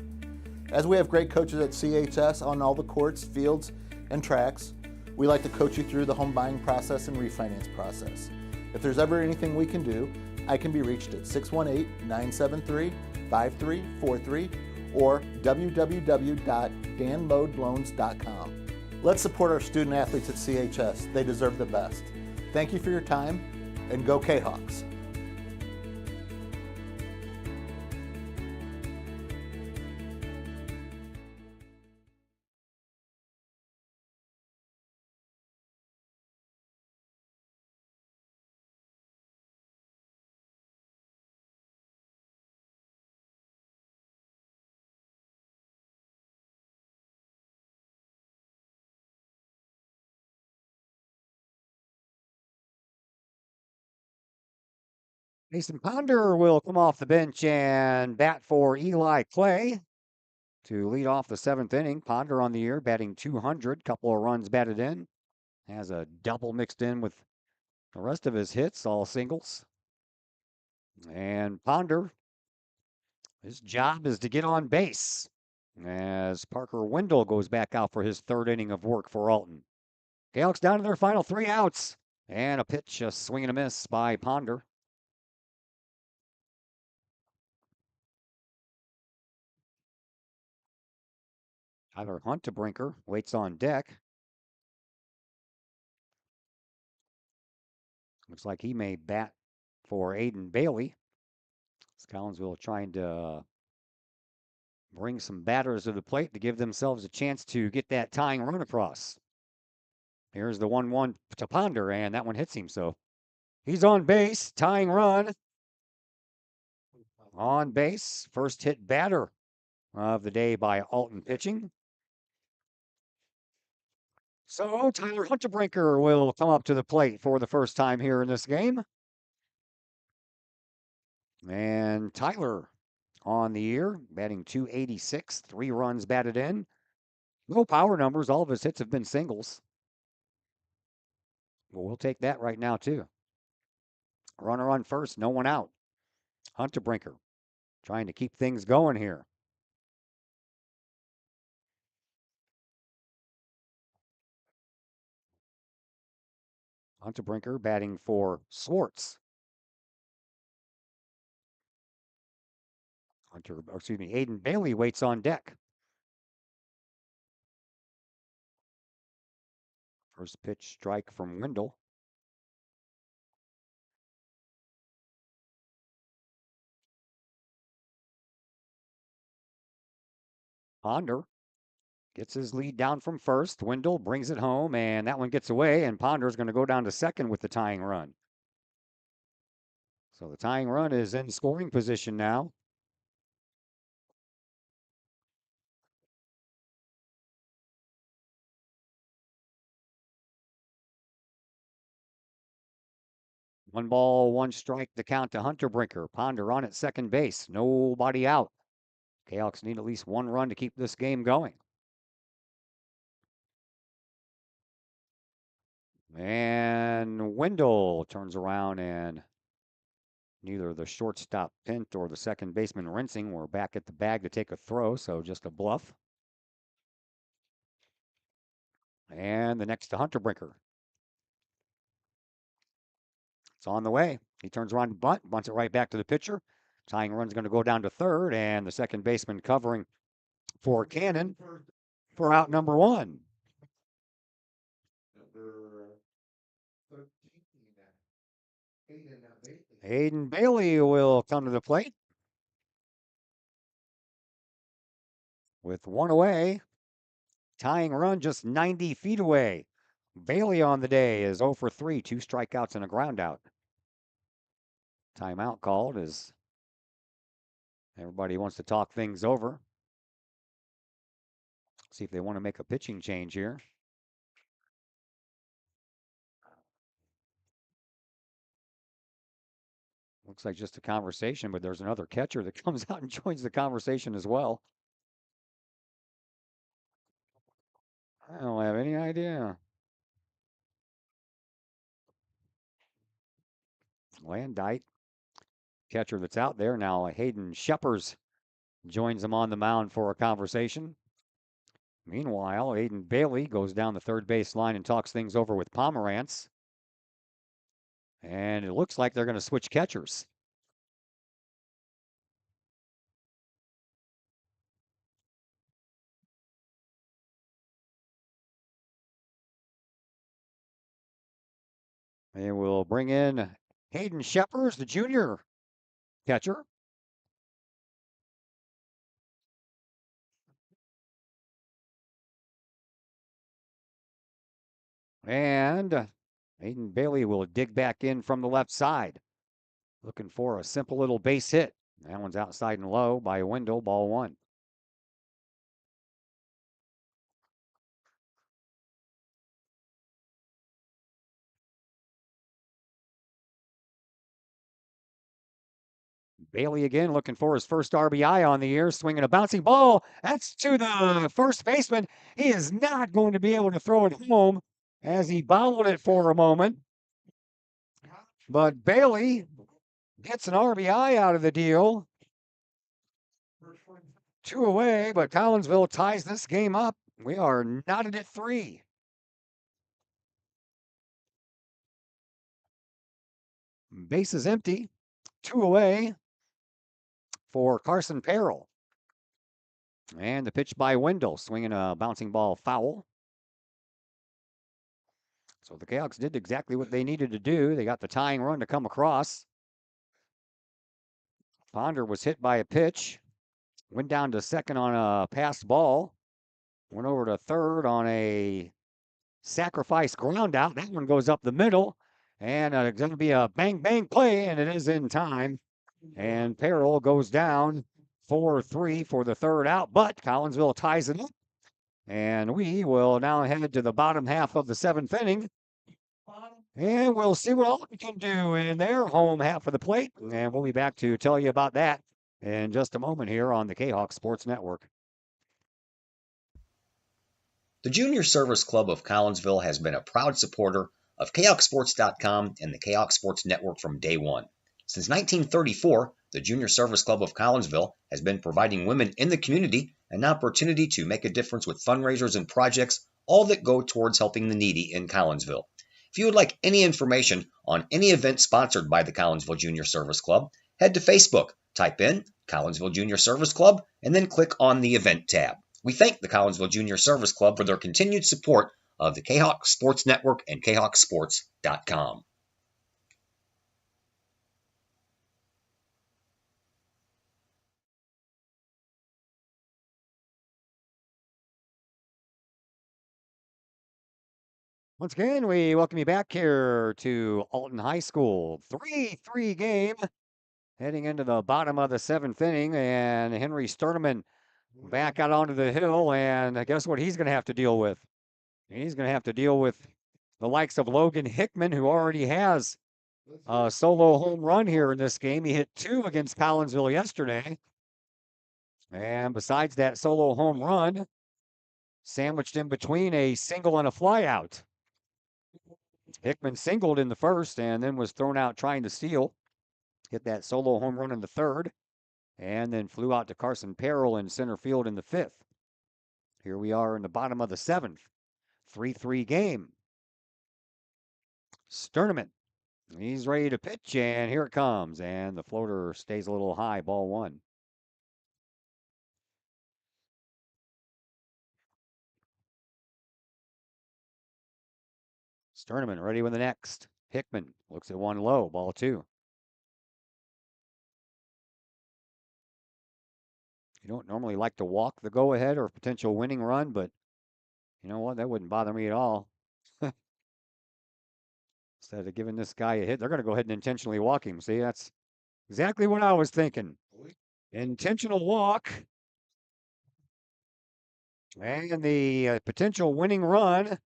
As we have great coaches at CHS on all the courts, fields, and tracks, we like to coach you through the home buying process and refinance process. If there's ever anything we can do, I can be reached at 618-973-5343 or www.danmodeloans.com. Let's support our student athletes at CHS. They deserve the best. Thank you for your time, and go Kahawks. Mason Ponder will come off the bench and bat for Eli Clay to lead off the 7th inning. Ponder on the year, batting .200, couple of runs batted in. Has a double mixed in with the rest of his hits, all singles. And Ponder, his job is to get on base as Parker Wendell goes back out for his 3rd inning of work for Alton. Kahok's down to their final 3 outs. And a pitch, a swing and a miss by Ponder. Tyler Huntebrinker waits on deck. Looks like he may bat for Aiden Bailey. Collinsville trying to bring some batters to the plate to give themselves a chance to get that tying run across. Here's the 1-1 to Ponder, and that one hits him. So he's on base, tying run. On base, first hit batter of the day by Alton pitching. So Tyler Huntebrinker will come up to the plate for the first time here in this game. And Tyler on the year, batting .286, 3 runs batted in. Low power numbers, all of his hits have been singles. Well, we'll take that right now, too. Runner on first, no one out. Huntebrinker trying to keep things going here. Huntebrinker batting for Swartz. Aiden Bailey waits on deck. First pitch strike from Wendell. Ponder gets his lead down from first. Wendell brings it home, and that one gets away, and Ponder's going to go down to second with the tying run. So the tying run is in scoring position now. One ball, one strike, the count to Huntebrinker. Ponder on at second base. Nobody out. Kahok's need at least one run to keep this game going. And Wendell turns around, and neither the shortstop Pint or the second baseman Rinsing were back at the bag to take a throw, so just a bluff. And the next to Huntebrinker. It's on the way. He turns around and bunts it right back to the pitcher. Tying run's going to go down to third, and the second baseman covering for Cannon for out number 1. Aiden Bailey will come to the plate with one away. Tying run just 90 feet away. Bailey on the day is 0 for 3, 2 strikeouts and a ground out. Timeout called as everybody wants to talk things over. See if they want to make a pitching change here. Looks like just a conversation, but there's another catcher that comes out and joins the conversation as well. I don't have any idea. Landite, catcher that's out there now. Hayden Sheppers joins him on the mound for a conversation. Meanwhile, Aiden Bailey goes down the third base line and talks things over with Pomerantz. And it looks like they're going to switch catchers. They will bring in Hayden Sheppers, the junior catcher. And Aiden Bailey will dig back in from the left side. Looking for a simple little base hit. That one's outside and low by Wendell, ball 1. Bailey again looking for his first RBI on the year, swinging a bouncing ball. That's to the first baseman. He is not going to be able to throw it home as he bobbled it for a moment. But Bailey gets an RBI out of the deal. 2 away, but Collinsville ties this game up. We are knotted at 3. Base is empty. 2 away for Carson Perrell. And the pitch by Wendell, swinging a bouncing ball foul. So the Kahawks did exactly what they needed to do. They got the tying run to come across. Ponder was hit by a pitch. Went down to second on a passed ball. Went over to third on a sacrifice ground out. That one goes up the middle. And it's going to be a bang-bang play, and it is in time. And Perrell goes down 4-3 for the third out, but Collinsville ties it up. And we will now head to the bottom half of the 7th inning. And we'll see what Alton can do in their home half of the plate. And we'll be back to tell you about that in just a moment here on the Kahok Sports Network. The Junior Service Club of Collinsville has been a proud supporter of KahokSports.com and the Kahok Sports Network from day one. Since 1934, the Junior Service Club of Collinsville has been providing women in the community an opportunity to make a difference with fundraisers and projects, all that go towards helping the needy in Collinsville. If you would like any information on any event sponsored by the Collinsville Junior Service Club, head to Facebook, type in Collinsville Junior Service Club, and then click on the event tab. We thank the Collinsville Junior Service Club for their continued support of the Kahok Sports Network and KahokSports.com. Once again, we welcome you back here to Alton High School. 3-3 game heading into the bottom of the 7th inning, and Henry Sturneman back out onto the hill, and guess what he's going to have to deal with? He's going to have to deal with the likes of Logan Hickman, who already has a solo home run here in this game. He hit 2 against Collinsville yesterday. And besides that solo home run, sandwiched in between a single and a flyout. Hickman singled in the first and then was thrown out trying to steal. Hit that solo home run in the third, and then flew out to Carson Perrell in center field in the 5th. Here we are in the bottom of the 7th. 3-3 game. Sturneman, he's ready to pitch, and here it comes. And the floater stays a little high, ball 1. Sturneman ready with the next. Hickman looks at one low, ball 2. You don't normally like to walk the go-ahead or potential winning run, but you know what? That wouldn't bother me at all. Instead of giving this guy a hit, they're going to go ahead and intentionally walk him. See, that's exactly what I was thinking. Intentional walk. And the potential winning run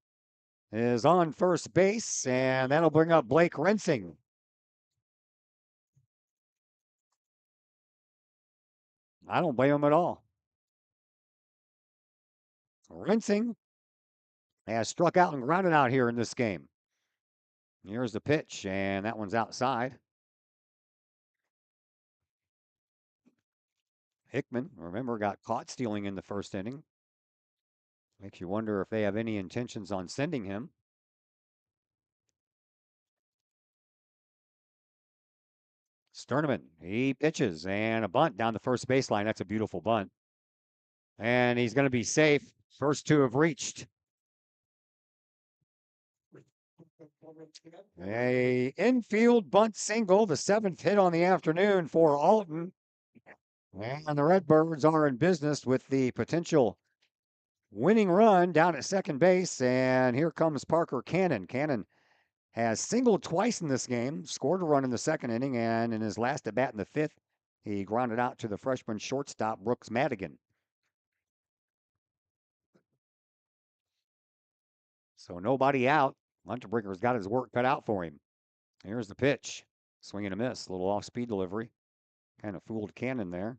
is on first base, and that'll bring up Blake Rensing. I don't blame him at all. Rensing has struck out and grounded out here in this game. Here's the pitch, and that one's outside. Hickman, remember, got caught stealing in the first inning. Makes you wonder if they have any intentions on sending him. Sturneman, he pitches, and a bunt down the first baseline. That's a beautiful bunt. And he's going to be safe. First 2 have reached. A infield bunt single, the 7th hit on the afternoon for Alton. And the Redbirds are in business with the potential winning run down at second base. And here comes Parker Cannon. Cannon has singled twice in this game, scored a run in the second inning, and in his last at bat in the 5th, he grounded out to the freshman shortstop, Brooks Madigan. So nobody out. Unterbrinker's got his work cut out for him. Here's the pitch. Swing and a miss. A little off-speed delivery. Kind of fooled Cannon there.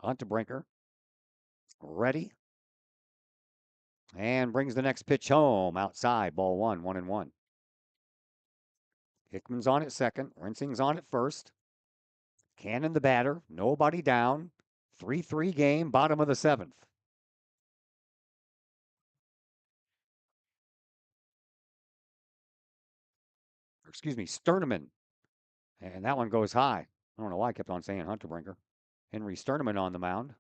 Huntebrinker. Ready. And brings the next pitch home. Outside. Ball 1, 1-1. Hickman's on at second. Rinsing's on at first. Cannon the batter. Nobody down. 3-3 game. Bottom of the 7th. Excuse me, Sterneman. And that one goes high. I don't know why I kept on saying Huntebrinker. Henry Sterneman on the mound.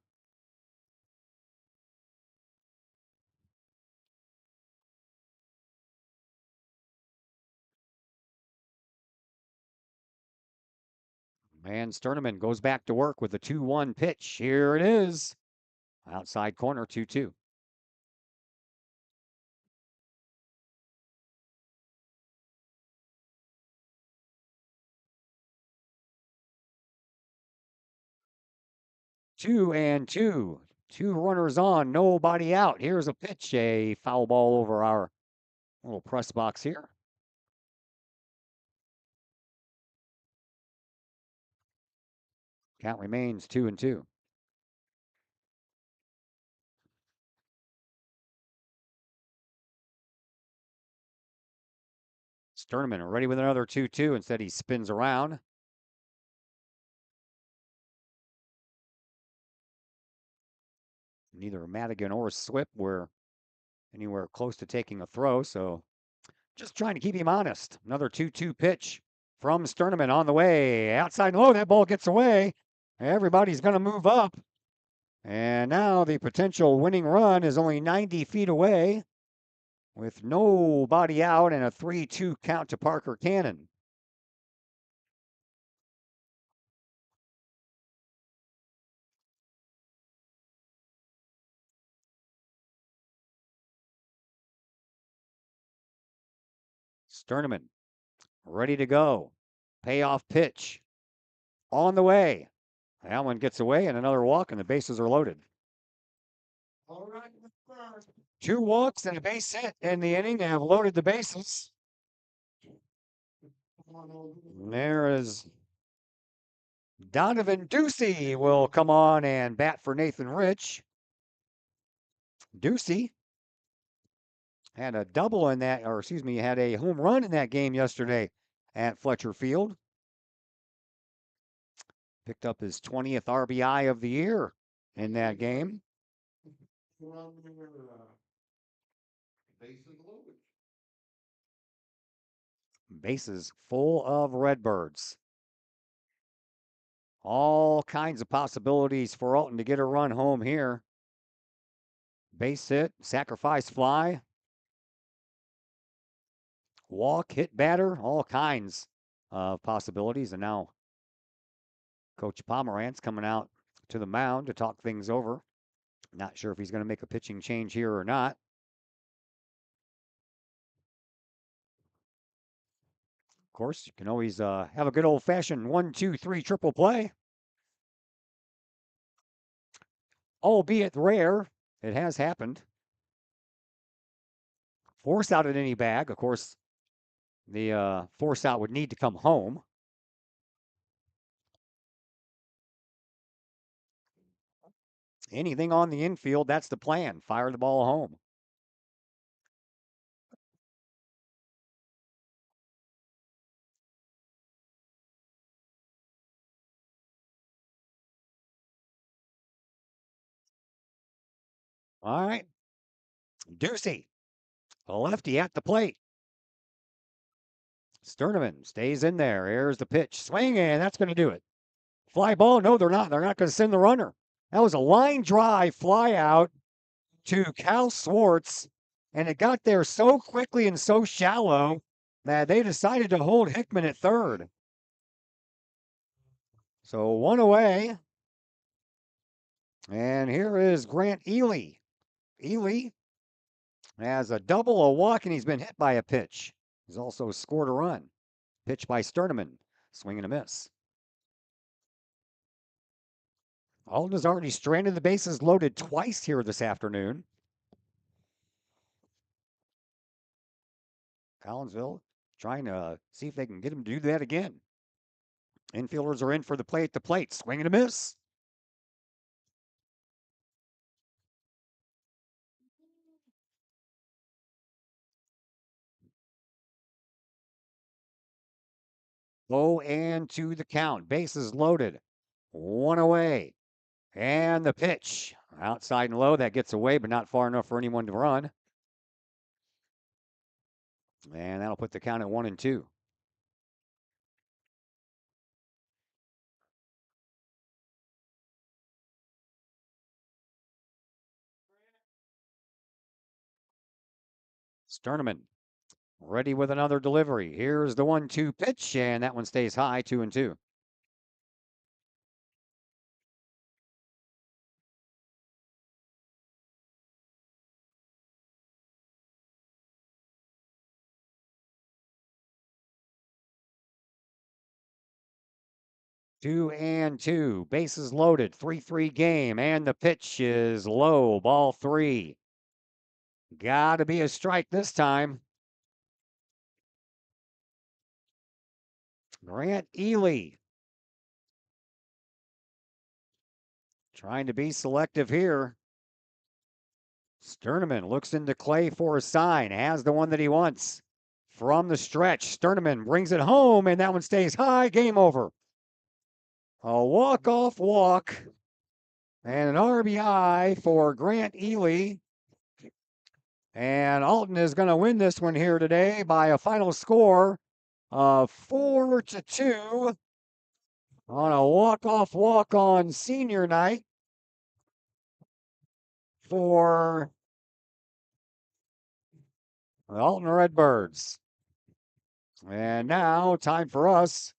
And Sterneman goes back to work with the 2-1 pitch. Here it is. Outside corner, 2-2. Two and two. Two runners on, nobody out. Here's a pitch, a foul ball over our little press box here. Count remains 2-2. Sterneman ready with another 2-2. Instead, he spins around. Neither Madigan or Swip were anywhere close to taking a throw, so just trying to keep him honest. Another 2-2 pitch from Sterneman on the way. Outside low, that ball gets away. Everybody's going to move up. And now the potential winning run is only 90 feet away with nobody out and a 3-2 count to Parker Cannon. Sterneman ready to go. Payoff pitch on the way. That one gets away and another walk, and the bases are loaded. All right. 2 walks and a base hit in the inning have loaded the bases. And there is Donovan Ducey will come on and bat for Nathan Rich. Ducey had a double in that, or excuse me, had a home run in that game yesterday at Fletcher Field. Picked up his 20th RBI of the year in that game. Bases full of Redbirds. All kinds of possibilities for Alton to get a run home here. Base hit, sacrifice fly, walk, hit batter, all kinds of possibilities. And now Coach Pomerantz coming out to the mound to talk things over. Not sure if he's going to make a pitching change here or not. Of course, you can always have a good old-fashioned 1-2-3 triple play. Albeit rare, it has happened. Force out at any bag. Of course, the force out would need to come home. Anything on the infield, that's the plan. Fire the ball home. All right. Ducey, a lefty at the plate. Sterneman stays in there. Here's the pitch. Swing, and that's going to do it. Fly ball. No, they're not. They're not going to send the runner. That was a line drive fly out to Cal Swartz, and it got there so quickly and so shallow that they decided to hold Hickman at third. So 1 away. And here is Grant Ely. Ely has a double, a walk, and he's been hit by a pitch. He's also scored a run. Pitch by Sterneman. Swing and a miss. Alton has already stranded the bases loaded twice here this afternoon. Collinsville trying to see if they can get him to do that again. Infielders are in for the play at the plate. Swing and a miss. Low and to the count. Bases loaded. One away. And the pitch. Outside and low. That gets away, but not far enough for anyone to run. And that'll put the count at 1-2. Sterneman ready with another delivery. Here's the 1-2 pitch, and that one stays high, 2-2. Two and two, bases loaded, 3-3 game, and the pitch is low, ball 3. Gotta be a strike this time. Grant Ely trying to be selective here. Sterneman looks into Clay for a sign, has the one that he wants. From the stretch, Sterneman brings it home, and that one stays high, game over. A walk-off walk and an RBI for Grant Ely. And Alton is going to win this one here today by a final score of 4-2 on a walk-off walk-on senior night for the Alton Redbirds. And now time for us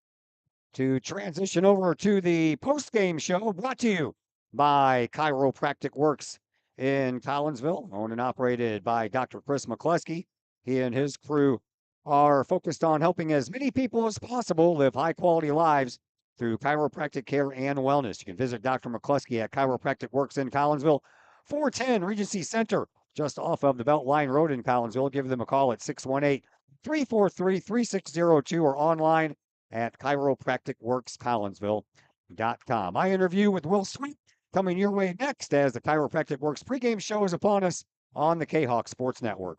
to transition over to the post-game show brought to you by Chiropractic Works in Collinsville, owned and operated by Dr. Chris McCluskey. He and his crew are focused on helping as many people as possible live high-quality lives through chiropractic care and wellness. You can visit Dr. McCluskey at Chiropractic Works in Collinsville, 410 Regency Center, just off of the Beltline Road in Collinsville. Give them a call at 618-343-3602 or online at chiropracticworkscollinsville.com. My interview with Will Sweet coming your way next as the Chiropractic Works pregame show is upon us on the Kahok Sports Network.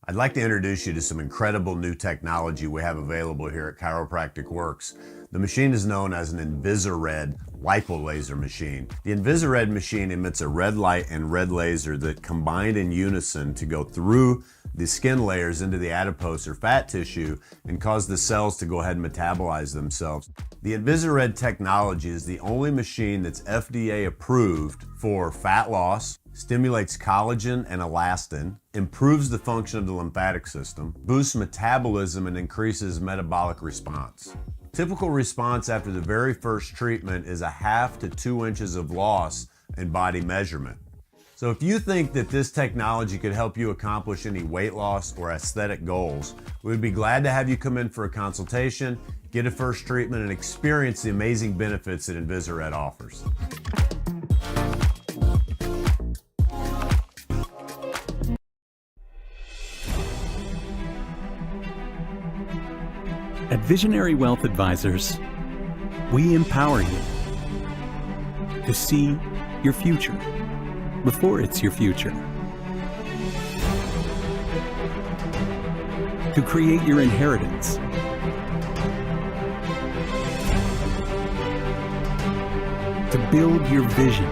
I'd like to introduce you to some incredible new technology we have available here at Chiropractic Works. The machine is known as an Invisired lipolaser machine. The Invisired machine emits a red light and red laser that combine in unison to go through the skin layers into the adipose or fat tissue and cause the cells to go ahead and metabolize themselves. The Invisired technology is the only machine that's FDA approved for fat loss, stimulates collagen and elastin, improves the function of the lymphatic system, boosts metabolism, and increases metabolic response. Typical response after the very first treatment is 1/2 to 2 inches of loss in body measurement. So if you think that this technology could help you accomplish any weight loss or aesthetic goals, we would be glad to have you come in for a consultation, get a first treatment, and experience the amazing benefits that Invisired offers. At Visionary Wealth Advisors, we empower you to see your future before it's your future, to create your inheritance, to build your vision,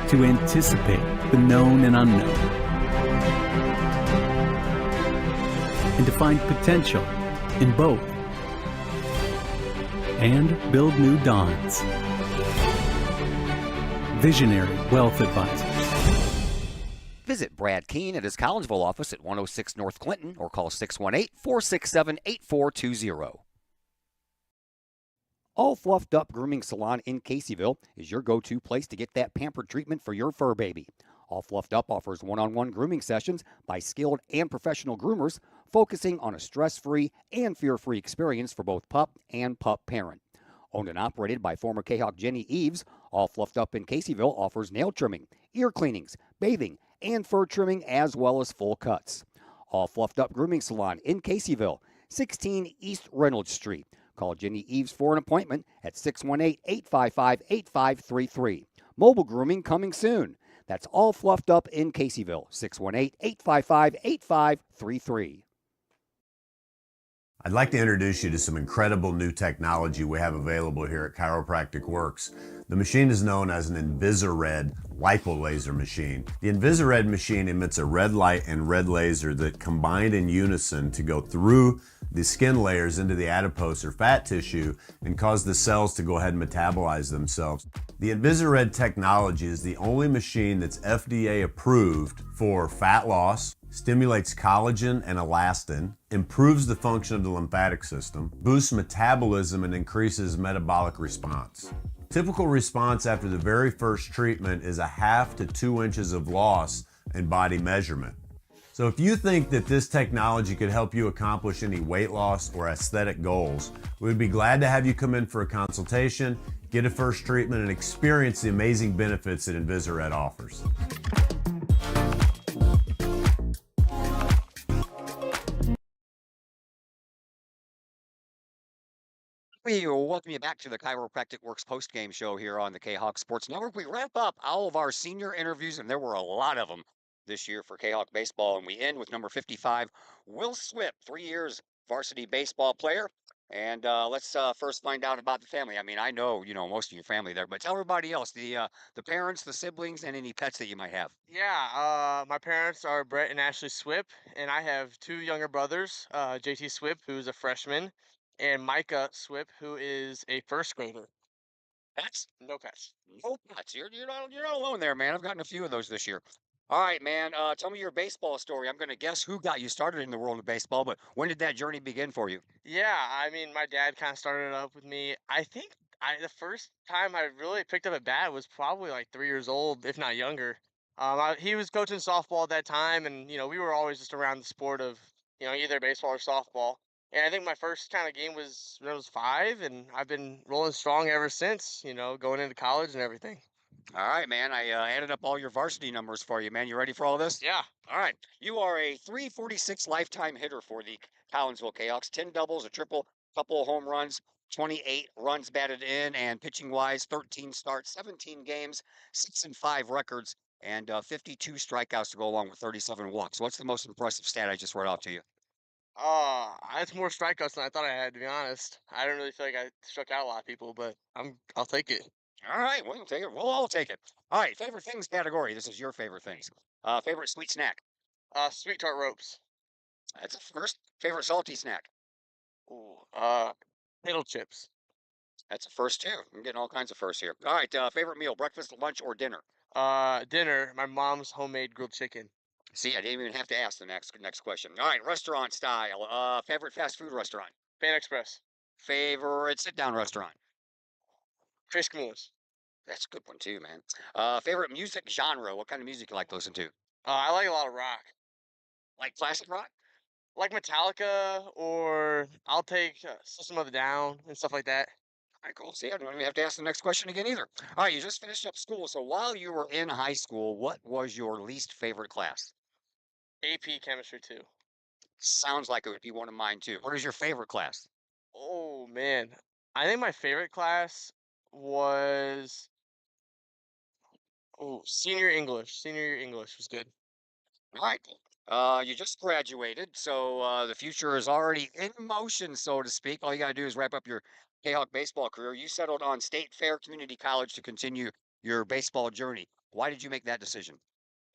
to anticipate the known and unknown, and to find potential in both, and build new dawns. Visionary Wealth Advisors. Visit Brad Keene at his Collinsville office at 106 North Clinton or call 618-467-8420. All Fluffed Up Grooming Salon in Caseyville is your go-to place to get that pampered treatment for your fur baby. All Fluffed Up offers one-on-one grooming sessions by skilled and professional groomers, focusing on a stress-free and fear-free experience for both pup and pup parent. Owned and operated by former Kahok Jenny Eves, All Fluffed Up in Caseyville offers nail trimming, ear cleanings, bathing, and fur trimming, as well as full cuts. All Fluffed Up Grooming Salon in Caseyville, 16 East Reynolds Street. Call Jenny Eves for an appointment at 618-855-8533. Mobile grooming coming soon. That's All Fluffed Up in Caseyville, 618-855-8533. I'd like to introduce you to some incredible new technology we have available here at Chiropractic Works. The machine is known as an Invisired lipolaser machine. The Invisired machine emits a red light and red laser that combine in unison to go through the skin layers into the adipose or fat tissue and cause the cells to go ahead and metabolize themselves. The Invisired technology is the only machine that's FDA approved for fat loss, stimulates collagen and elastin, improves the function of the lymphatic system, boosts metabolism, and increases metabolic response. Typical response after the very first treatment is 1/2 to 2 inches of loss in body measurement. So if you think that this technology could help you accomplish any weight loss or aesthetic goals, we'd be glad to have you come in for a consultation, get a first treatment, and experience the amazing benefits that Invisired offers. We will welcome you back to the Chiropractic Works postgame show here on the Kahok Sports Network. We wrap up all of our senior interviews, and there were a lot of them this year for Kahok baseball, and we end with number 55, Will Swip, 3 years varsity baseball player. And let's first find out about the family. I mean, I know most of your family there, but tell everybody else the parents, the siblings, and any pets that you might have. Yeah, my parents are Brett and Ashley Swip, and I have 2 younger brothers, JT Swip, who's a freshman, and Micah Swip, who is a first grader. Pets? No pets. No pets. You're not alone there, man. I've gotten a few of those this year. All right, man. Tell me your baseball story. I'm going to guess who got you started in the world of baseball, but when did that journey begin for you? Yeah, I mean, my dad kind of started it up with me. I think the first time I really picked up a bat was probably like 3 years old, if not younger. He was coaching softball at that time, and we were always just around the sport of either baseball or softball. And I think my first kind of game was when I was 5, and I've been rolling strong ever since. Going into college and everything. All right, man. I added up all your varsity numbers for you, man. You ready for all this? Yeah. All right. You are a 346 lifetime hitter for the Collinsville Chaos. 10 doubles, a triple, couple of home runs, 28 runs batted in, and pitching wise, 13 starts, 17 games, 6-5 records, and 52 strikeouts to go along with 37 walks. What's the most impressive stat I just read off to you? That's more strikeouts than I thought I had, to be honest. I don't really feel like I struck out a lot of people, but I'll take it. All right, we'll take it. We'll all take it. All right, favorite things category. This is your favorite things. Favorite sweet snack. Sweet tart ropes. That's a first. Favorite salty snack. Ooh, potato chips. That's a first too. I'm getting all kinds of firsts here. All right, favorite meal: breakfast, lunch, or dinner. Dinner. My mom's homemade grilled chicken. See, I didn't even have to ask the next question. All right, restaurant style. Favorite fast food restaurant. Pan Express. Favorite sit down restaurant. Chris Camille's. That's a good one too, man. Favorite music genre. What kind of music you like to listen to? I like a lot of rock. Like classic rock. Like Metallica, or I'll take System of a Down and stuff like that. All right, cool. See, I don't even have to ask the next question again either. All right, you just finished up school. So while you were in high school, what was your least favorite class? AP Chemistry 2. Sounds like it would be one of mine too. What is your favorite class? Oh man, I think my favorite class was senior English. Senior year English was good. All right. You just graduated, so the future is already in motion, so to speak. All you got to do is wrap up your Jayhawk baseball career. You settled on State Fair Community College to continue your baseball journey. Why did you make that decision?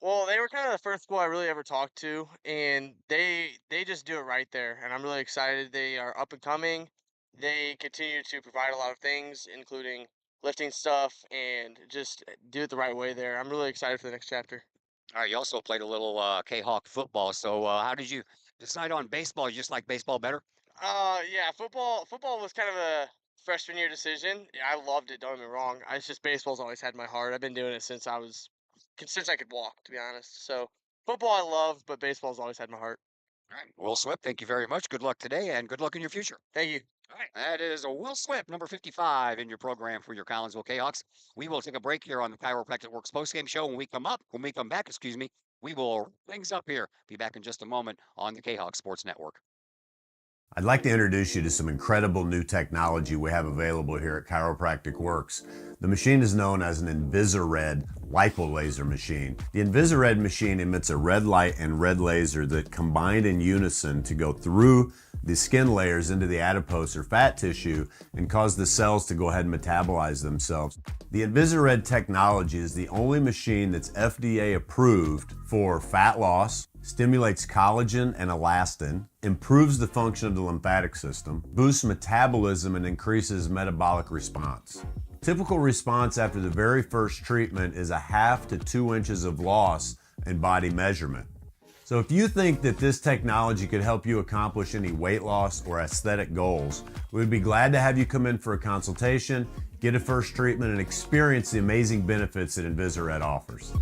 Well, they were kind of the first school I really ever talked to, and they just do it right there. And I'm really excited. They are up and coming. They continue to provide a lot of things, including lifting stuff and just do it the right way there. I'm really excited for the next chapter. All right, you also played a little K-Hawk football. So how did you decide on baseball? You just like baseball better? Yeah, football was kind of a freshman year decision. Yeah, I loved it, don't get me wrong. It's just baseball's always had my heart. I've been doing it since I could walk, to be honest. So football I love, but baseball's always had my heart. All right, Will Swip, thank you very much. Good luck today, and good luck in your future. Thank you. All right, that is a Will Swip, number 55 in your program for your Collinsville Jayhawks. We will take a break here on the Chiropractic Works postgame show. When we come back, excuse me, We will wrap things up here. Be back in just a moment on the Kahok Sports Network. I'd like to introduce you to some incredible new technology we have available here at Chiropractic Works. The machine is known as an InvisiRed lipolaser machine. The InvisiRed machine emits a red light and red laser that combine in unison to go through the skin layers into the adipose or fat tissue and cause the cells to go ahead and metabolize themselves. The InvisiRed technology is the only machine that's FDA approved for fat loss, stimulates collagen and elastin, improves the function of the lymphatic system, boosts metabolism, and increases metabolic response. Typical response after the very first treatment is 1/2 to 2 inches of loss in body measurement. So if you think that this technology could help you accomplish any weight loss or aesthetic goals, we'd be glad to have you come in for a consultation, get a first treatment, and experience the amazing benefits that InvisiRed offers.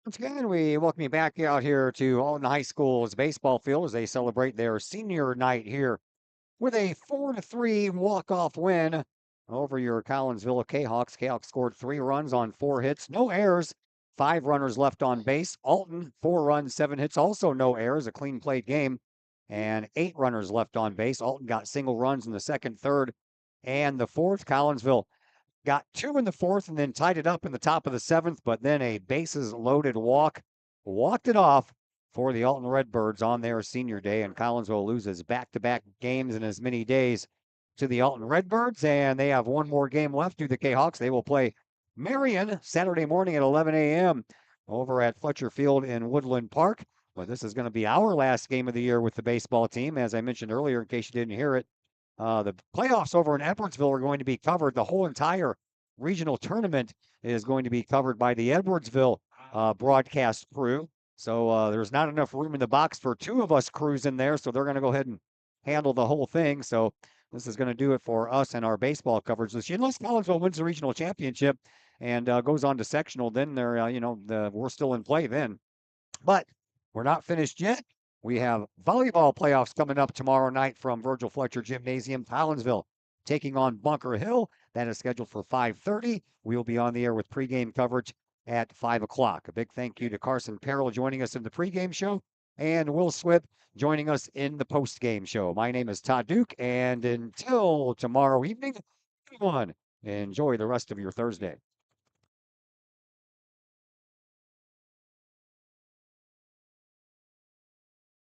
Once again, we welcome you back out here to Alton High School's baseball field as they celebrate their senior night here with a 4-3 walk-off win over your Collinsville Kahawks. Kahawks scored 3 runs on 4 hits, no errors, 5 runners left on base. Alton, 4 runs, 7 hits, also no errors, a clean played game, and 8 runners left on base. Alton got single runs in the second, third, and the fourth. Collinsville got 2 in the fourth and then tied it up in the top of the 7th, but then a bases loaded walked it off for the Alton Redbirds on their senior day, and Collinsville loses back-to-back games in as many days to the Alton Redbirds, and they have one more game left to the Kahawks. They will play Marion Saturday morning at 11 a.m. over at Fletcher Field in Woodland Park. But this is going to be our last game of the year with the baseball team. As I mentioned earlier, in case you didn't hear it, the playoffs over in Edwardsville are going to be covered. The whole entire regional tournament is going to be covered by the Edwardsville broadcast crew. So there's not enough room in the box for 2 of us crews in there. So they're going to go ahead and handle the whole thing. So this is going to do it for us and our baseball coverage this year. Unless Collinsville wins the regional championship and goes on to sectional, then they're, we're still in play then. But we're not finished yet. We have volleyball playoffs coming up tomorrow night from Virgil Fletcher Gymnasium. Collinsville taking on Bunker Hill. That is scheduled for 5:30. We will be on the air with pregame coverage at 5 o'clock. A big thank you to Carson Perrell joining us in the pregame show and Will Swip joining us in the postgame show. My name is Todd Duke, and until tomorrow evening, everyone, enjoy the rest of your Thursday.